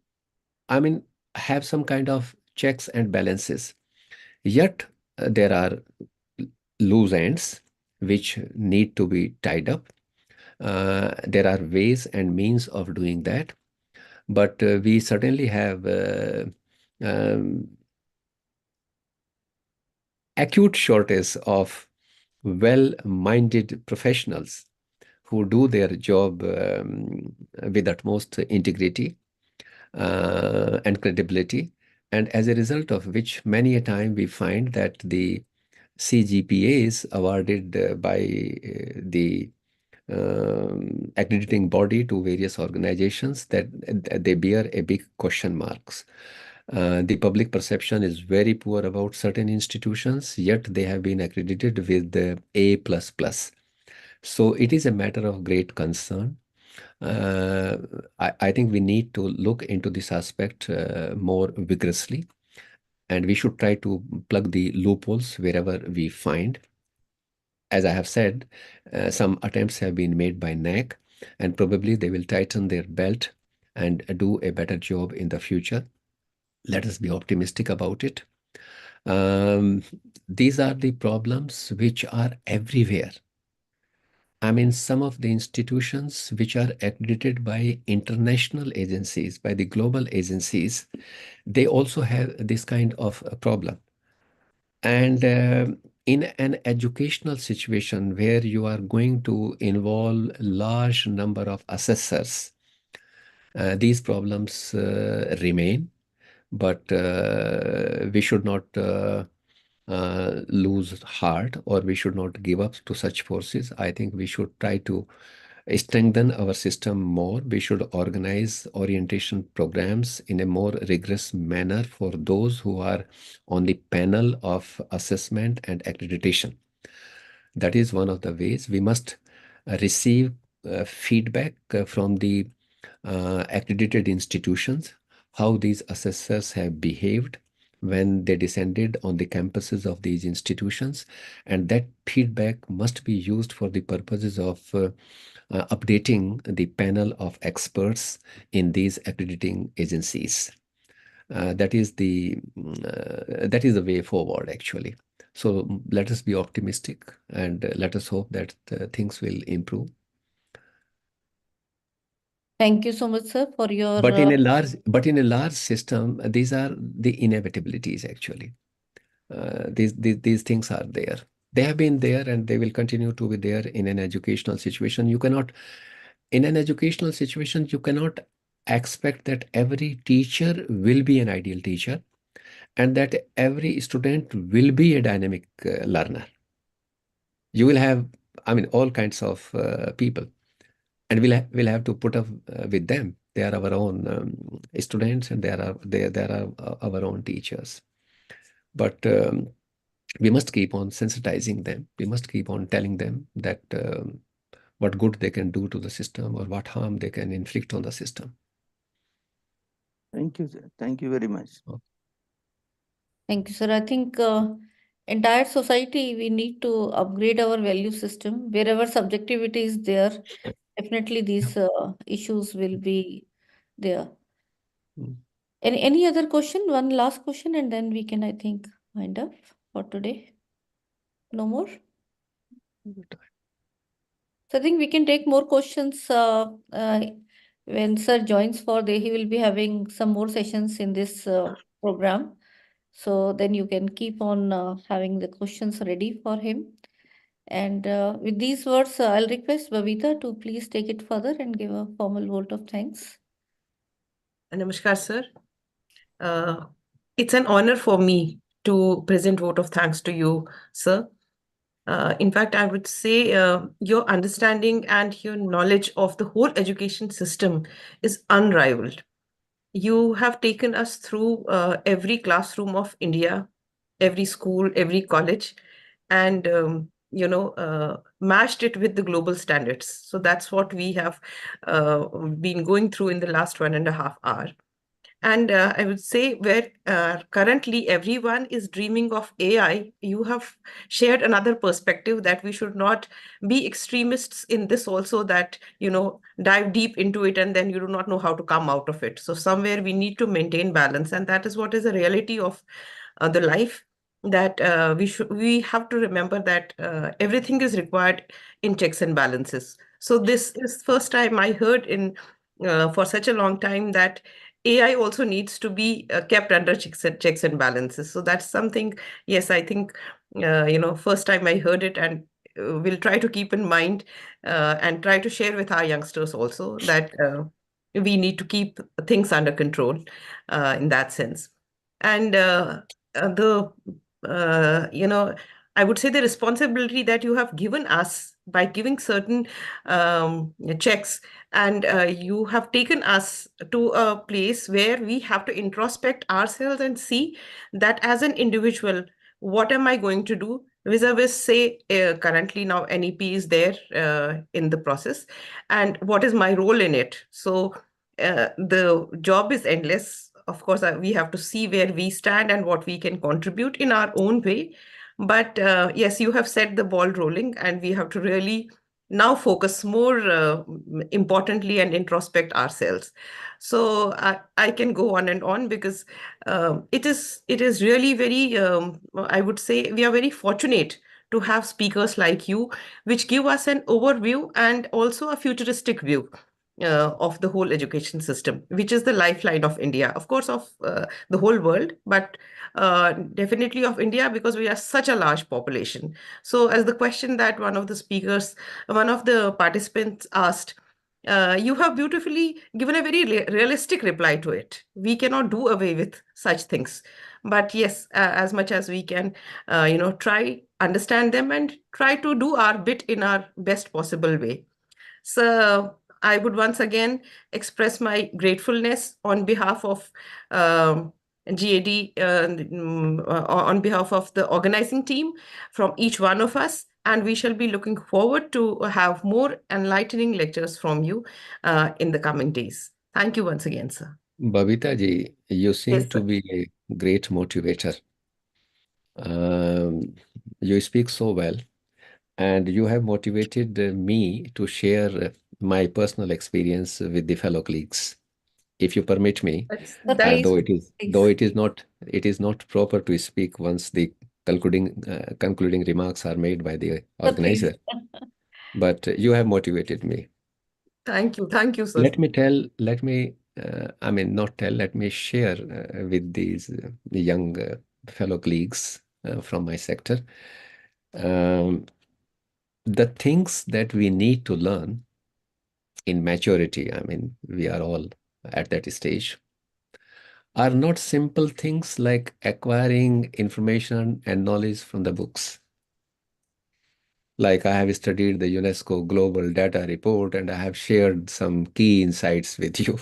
have some kind of checks and balances. Yet there are loose ends which need to be tied up. There are ways and means of doing that, but we certainly have acute shortage of well-minded professionals who do their job with utmost integrity and credibility, and as a result of which many a time we find that the CGPAs awarded by the accrediting body to various organizations, that they bear a big question marks. The public perception is very poor about certain institutions, yet they have been accredited with the A++. So it is a matter of great concern. I think we need to look into this aspect more vigorously, and we should try to plug the loopholes wherever we find. As I have said, some attempts have been made by NAC, and probably they will tighten their belt and do a better job in the future. Let us be optimistic about it. These are the problems which are everywhere. I mean, some of the institutions which are accredited by international agencies, by the global agencies, they also have this kind of a problem. And in an educational situation where you are going to involve a large number of assessors, these problems remain, but we should not lose heart, or we should not give up to such forces. I think we should try to strengthen our system more. We should organize orientation programs in a more rigorous manner for those who are on the panel of assessment and accreditation. That is one of the ways. We must receive feedback from the accredited institutions, how these assessors have behaved when they descended on the campuses of these institutions, and that feedback must be used for the purposes of updating the panel of experts in these accrediting agencies. That is the way forward, actually. So let us be optimistic, and let us hope that things will improve. Thank you so much, sir, for your. But in a large system, these are the inevitabilities, actually. These things are there. They have been there, and they will continue to be there in an educational situation. In an educational situation, you cannot expect that every teacher will be an ideal teacher, and that every student will be a dynamic learner. You will have, I mean, all kinds of people, and we'll have to put up with them. They are our own students, and they are our own teachers. But we must keep on sensitizing them. We must keep on telling them that what good they can do to the system, or what harm they can inflict on the system. Thank you, sir. Thank you very much. Thank you, sir. I think entire society, we need to upgrade our value system. Wherever subjectivity is there, definitely these issues will be there. Mm. Any other question? One last question, and then we can, I think, wind up for today. No more? So I think we can take more questions when sir joins he will be having some more sessions in this program. So then you can keep on having the questions ready for him. And with these words, I'll request Bhavita to please take it further and give a formal vote of thanks. Namaskar, sir. It's an honor for me to present vote of thanks to you, sir. In fact, I would say your understanding and your knowledge of the whole education system is unrivaled. You have taken us through every classroom of India, every school, every college, and matched it with the global standards. So that's what we have been going through in the last 1.5 hours. And I would say where currently everyone is dreaming of AI, you have shared another perspective that we should not be extremists in this also, that, dive deep into it and then you do not know how to come out of it. So somewhere we need to maintain balance. And that is what is the reality of the life, that we have to remember that everything is required in checks and balances. So this is first time I heard in for such a long time that AI also needs to be kept under checks and balances. So that's something, yes, I think, first time I heard it, and we'll try to keep in mind and try to share with our youngsters also that we need to keep things under control in that sense. And the, I would say the responsibility that you have given us by giving certain checks, and you have taken us to a place where we have to introspect ourselves and see that as an individual, what am I going to do vis-a-vis, say, currently now NEP is there in the process, and what is my role in it? So the job is endless. Of course, we have to see where we stand and what we can contribute in our own way. But yes, you have set the ball rolling, and we have to really now focus more importantly and introspect ourselves. So I can go on and on, because it is really very, I would say we are very fortunate to have speakers like you, which give us an overview and also a futuristic view of the whole education system, which is the lifeline of India, of course, of the whole world, but definitely of India, because we are such a large population. So as the question that one of the participants asked, you have beautifully given a very realistic reply to it. We cannot do away with such things. But yes, as much as we can, try, understand them, and try to do our bit in our best possible way. So I would once again express my gratefulness on behalf of GAD, on behalf of the organizing team, from each one of us. And we shall be looking forward to have more enlightening lectures from you in the coming days. Thank you once again, sir. Babita ji, you seem Yes, to sir. be a great motivator. You speak so well, and you have motivated me to share my personal experience with the fellow colleagues. If you permit me, Sir, That please, though it please. is not proper to speak once the concluding remarks are made by the Sir, please. organizer, but you have motivated me. Thank you, sir. Let me share with these young fellow colleagues from my sector the things that we need to learn in maturity. I mean, we are all at that stage, are not simple things like acquiring information and knowledge from the books. Like I have studied the UNESCO Global Data Report and I have shared some key insights with you.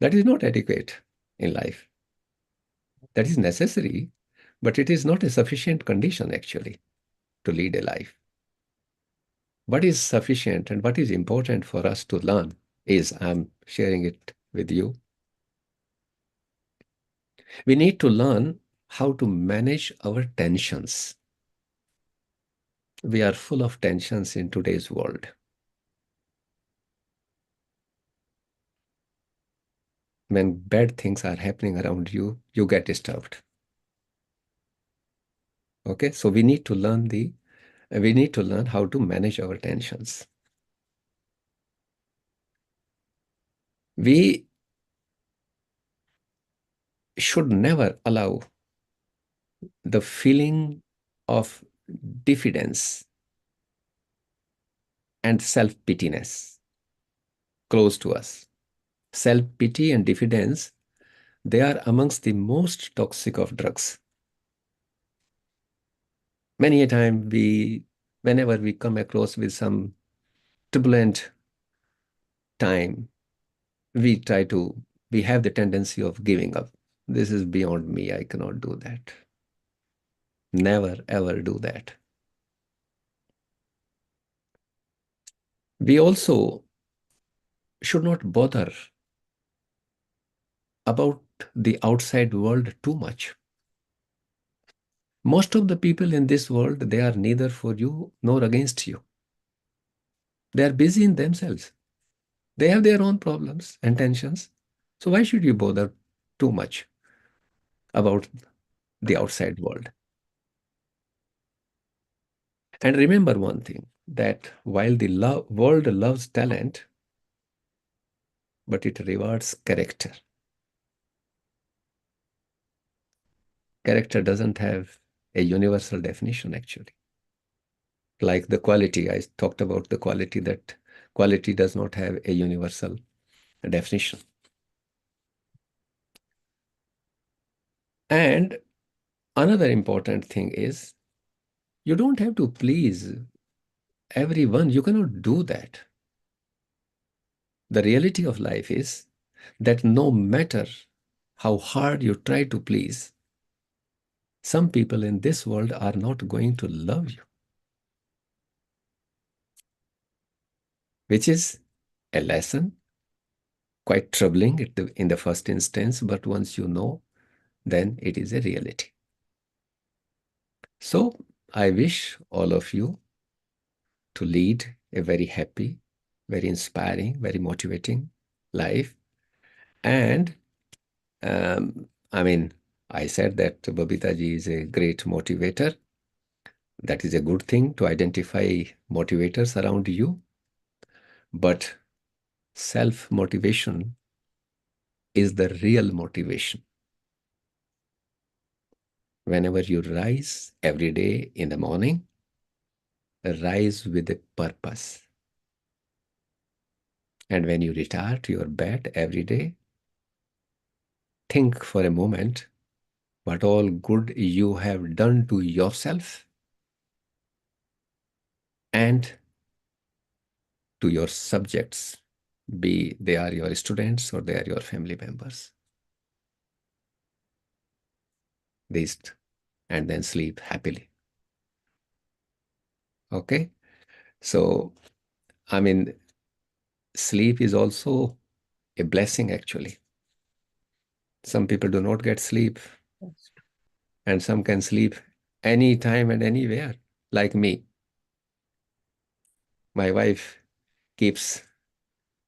That is not adequate in life. That is necessary, but it is not a sufficient condition actually to lead a life. What is sufficient and what is important for us to learn is, I'm sharing it with you. We need to learn how to manage our tensions. We are full of tensions in today's world. When bad things are happening around you, you get disturbed. Okay, so we need to learn how to manage our tensions. We should never allow the feeling of diffidence and self-pityness close to us. Self-pity and diffidence, they are amongst the most toxic of drugs. Many a time whenever we come across with some turbulent time, we have the tendency of giving up. This is beyond me. I cannot do that. Never, ever do that. We also should not bother about the outside world too much. Most of the people in this world, they are neither for you nor against you. They are busy in themselves. They have their own problems and tensions. So why should you bother too much about the outside world? And remember one thing, that while the world loves talent, but it rewards character. Character doesn't have a universal definition, actually. Like the quality, I talked about the quality, that quality does not have a universal definition. And another important thing is, you don't have to please everyone. You cannot do that. The reality of life is that no matter how hard you try to please, some people in this world are not going to love you, which is a lesson, quite troubling in the first instance, but once you know, then it is a reality. So I wish all of you to lead a very happy, very inspiring, very motivating life. And I said that Babita ji is a great motivator. That is a good thing to identify motivators around you. But self-motivation is the real motivation. Whenever you rise every day in the morning, rise with a purpose. And when you retire to your bed every day, think for a moment what all good you have done to yourself and to your subjects, be they are your students or they are your family members. And then sleep happily. Okay? So, sleep is also a blessing, actually. Some people do not get sleep, and some can sleep anytime and anywhere, like me. My wife keeps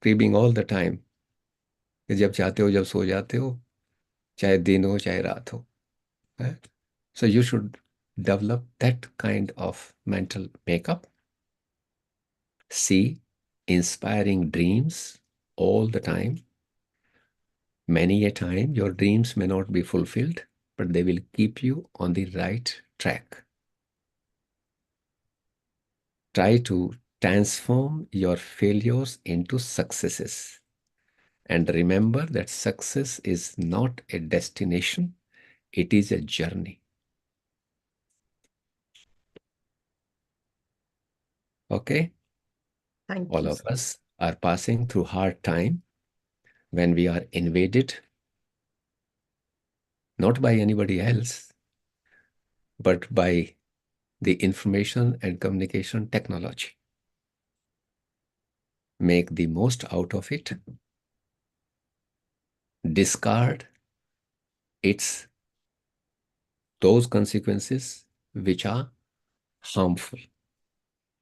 cribbing all the time. जब चाहते हो जब सो जाते हो, चाहे दिन हो चाहे रात हो. So you should develop that kind of mental makeup. See inspiring dreams all the time. Many a time your dreams may not be fulfilled, but they will keep you on the right track. Try to transform your failures into successes. And remember that success is not a destination, it is a journey. Okay? Thank All you, of sir. us are passing through hard time when we are invaded not by anybody else, but by the information and communication technology. Make the most out of it. Discard those consequences which are harmful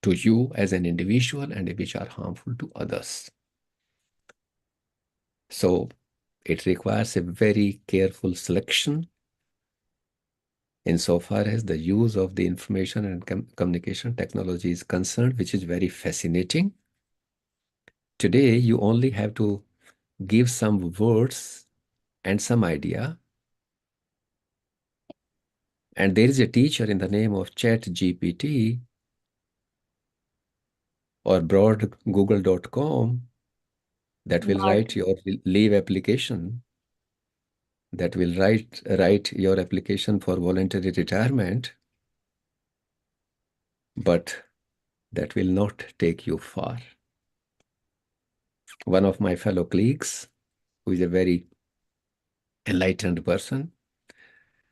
to you as an individual and which are harmful to others. So it requires a very careful selection insofar as the use of the information and communication technology is concerned, which is very fascinating. Today, you only have to give some words and some idea. And there is a teacher in the name of ChatGPT or broad google.com that will write your leave application, that will write your application for voluntary retirement, but that will not take you far. One of my fellow colleagues, who is a very enlightened person,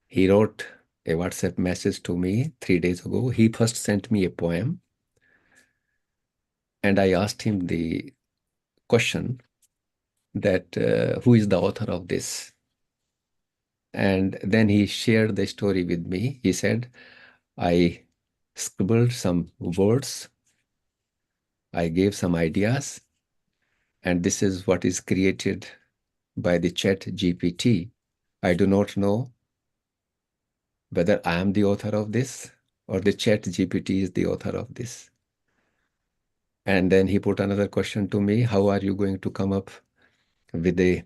he wrote a WhatsApp message to me 3 days ago. He first sent me a poem, and I asked him the question that who is the author of this? And then he shared the story with me. He said, I scribbled some words, I gave some ideas, and this is what is created by the ChatGPT. I do not know whether I am the author of this or the ChatGPT is the author of this. And then he put another question to me, how are you going to come up with a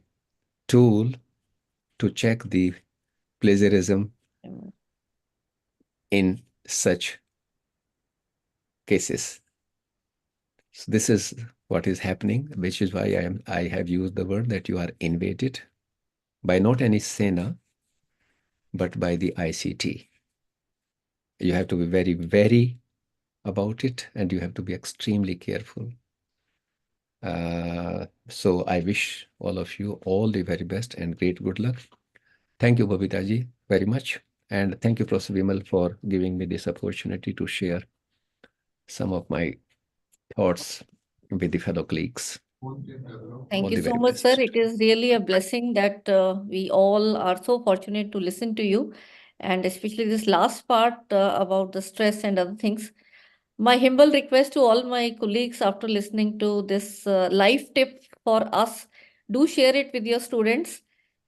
tool to check the plagiarism in such cases? So this is what is happening, which is why I have used the word that you are invaded by not any SENA, but by the ICT. You have to be very, very about it, and you have to be extremely careful. So I wish all of you all the very best and great good luck. Thank you, Babita ji, very much. And thank you, Professor Vimal, for giving me this opportunity to share some of my thoughts with the fellow colleagues. Thank All you the so very much, sir. best. It is really a blessing that we all are so fortunate to listen to you, and especially this last part about the stress and other things. My humble request to all my colleagues after listening to this life tip for us, do share it with your students,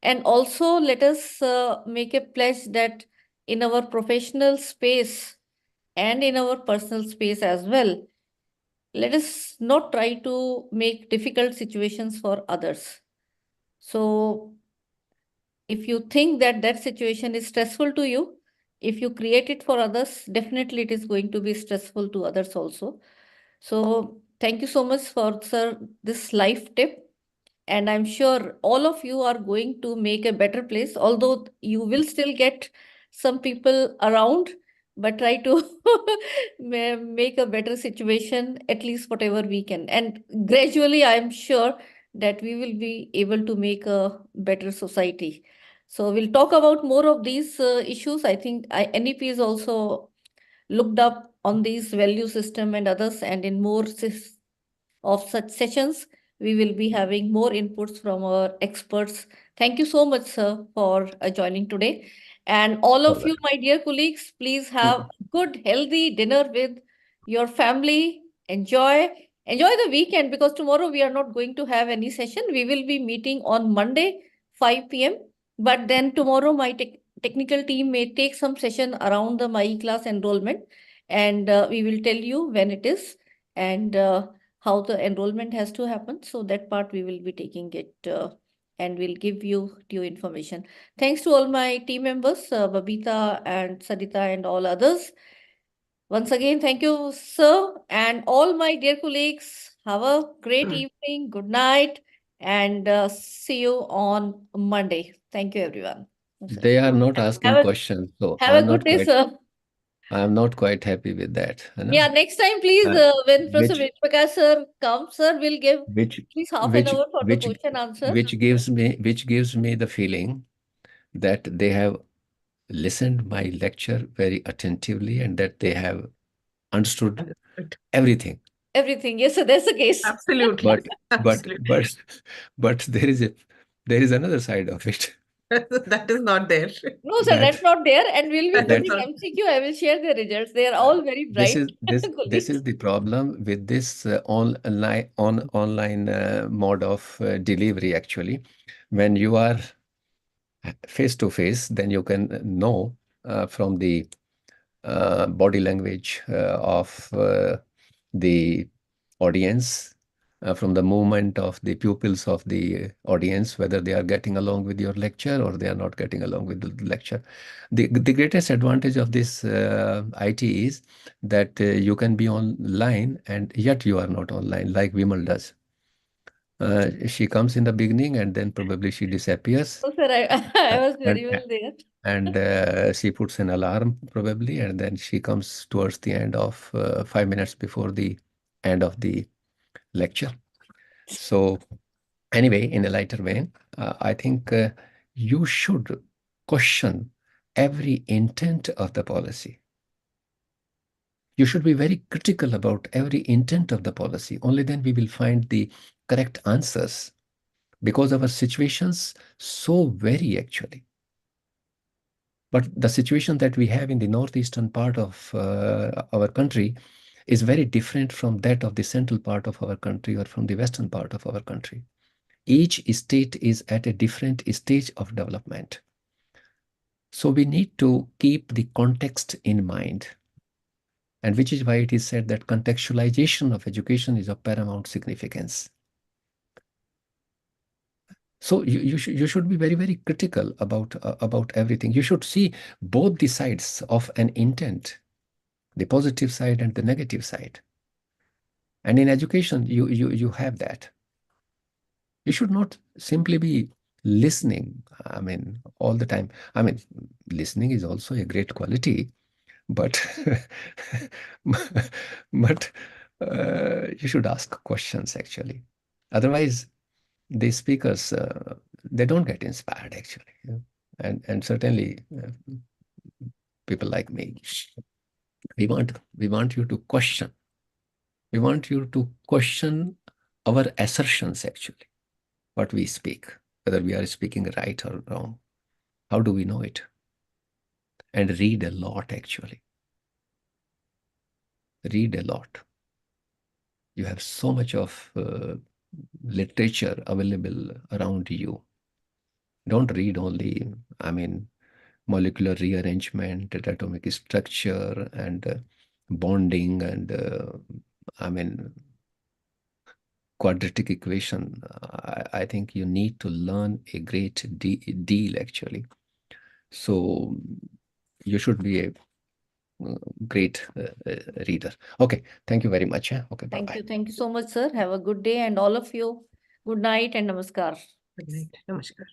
and also let us make a pledge that in our professional space and in our personal space as well, let us not try to make difficult situations for others. So if you think that that situation is stressful to you, if you create it for others, definitely it is going to be stressful to others also. So thank you so much for, sir, this life tip. And I'm sure all of you are going to make a better place, although you will still get some people around, but try to make a better situation, at least whatever we can. And gradually, I'm sure that we will be able to make a better society. So we'll talk about more of these issues. I think NEP is also looked up on these value system and others, and in more of such sessions, we will be having more inputs from our experts. Thank you so much, sir, for joining today. And all of you, my dear colleagues, please have a good, healthy dinner with your family. Enjoy the weekend, because tomorrow we are not going to have any session. We will be meeting on Monday, 5 p.m. But then tomorrow, my technical team may take some session around the My class enrollment, and we will tell you when it is. And how the enrollment has to happen. So that part we will be taking it and we'll give you due information. Thanks to all my team members, Babita and Sadita and all others. Once again, thank you, sir, and all my dear colleagues. Have a great evening. Good night, and see you on Monday. Thank you, everyone. They are not asking Have a, questions, so have a good day, sir. I'm not quite happy with that. You know? Yeah, next time, please, when Professor Vedprakash sir comes, sir, we'll give at least half an hour for the question answer. which gives me the feeling that they have listened my lecture very attentively and that they have understood everything. Everything, yes, so that's the case. Absolutely. But there is another side of it. That is not there. No, sir, that's not there. And we'll be That's putting not- MCQ. I will share the results. They are all very bright. This colleagues. is the problem with this online mode of delivery. Actually, when you are face to face, then you can know from the body language of the audience, from the movement of the pupils of the audience, whether they are getting along with your lecture or they are not getting along with the lecture. The greatest advantage of this IT is that you can be online and yet you are not online, like Vimal does. She comes in the beginning and then probably she disappears. Oh, sir, I was very well there. And she puts an alarm probably, and then she comes towards the end of 5 minutes before the end of the lecture. So anyway, in a lighter vein, I think you should question every intent of the policy. You should be very critical about every intent of the policy. Only then we will find the correct answers, because our situations so vary actually. But the situation that we have in the northeastern part of our country is very different from that of the central part of our country or from the western part of our country. Each state is at a different stage of development. So we need to keep the context in mind. And which is why it is said that contextualization of education is of paramount significance. So you should be very, very critical about everything. You should see both the sides of an intent, the positive side and the negative side. And in education, you have that. You should not simply be listening, I mean, all the time. I mean, listening is also a great quality, but but you should ask questions actually. Otherwise, the speakers they don't get inspired actually, and certainly people like me, we want you to question. We want you to question our assertions actually, what we speak, whether we are speaking right or wrong. How do we know it? And read a lot actually. Read a lot. You have so much of literature available around you. Don't read only, I mean, molecular rearrangement, atomic structure, and bonding, and I mean, quadratic equation. I think you need to learn a great deal actually. So you should be a great reader. Okay, thank you very much. Okay, bye-bye. Thank you. Thank you so much, sir. Have a good day. And all of you, good night and namaskar. Good night. Namaskar.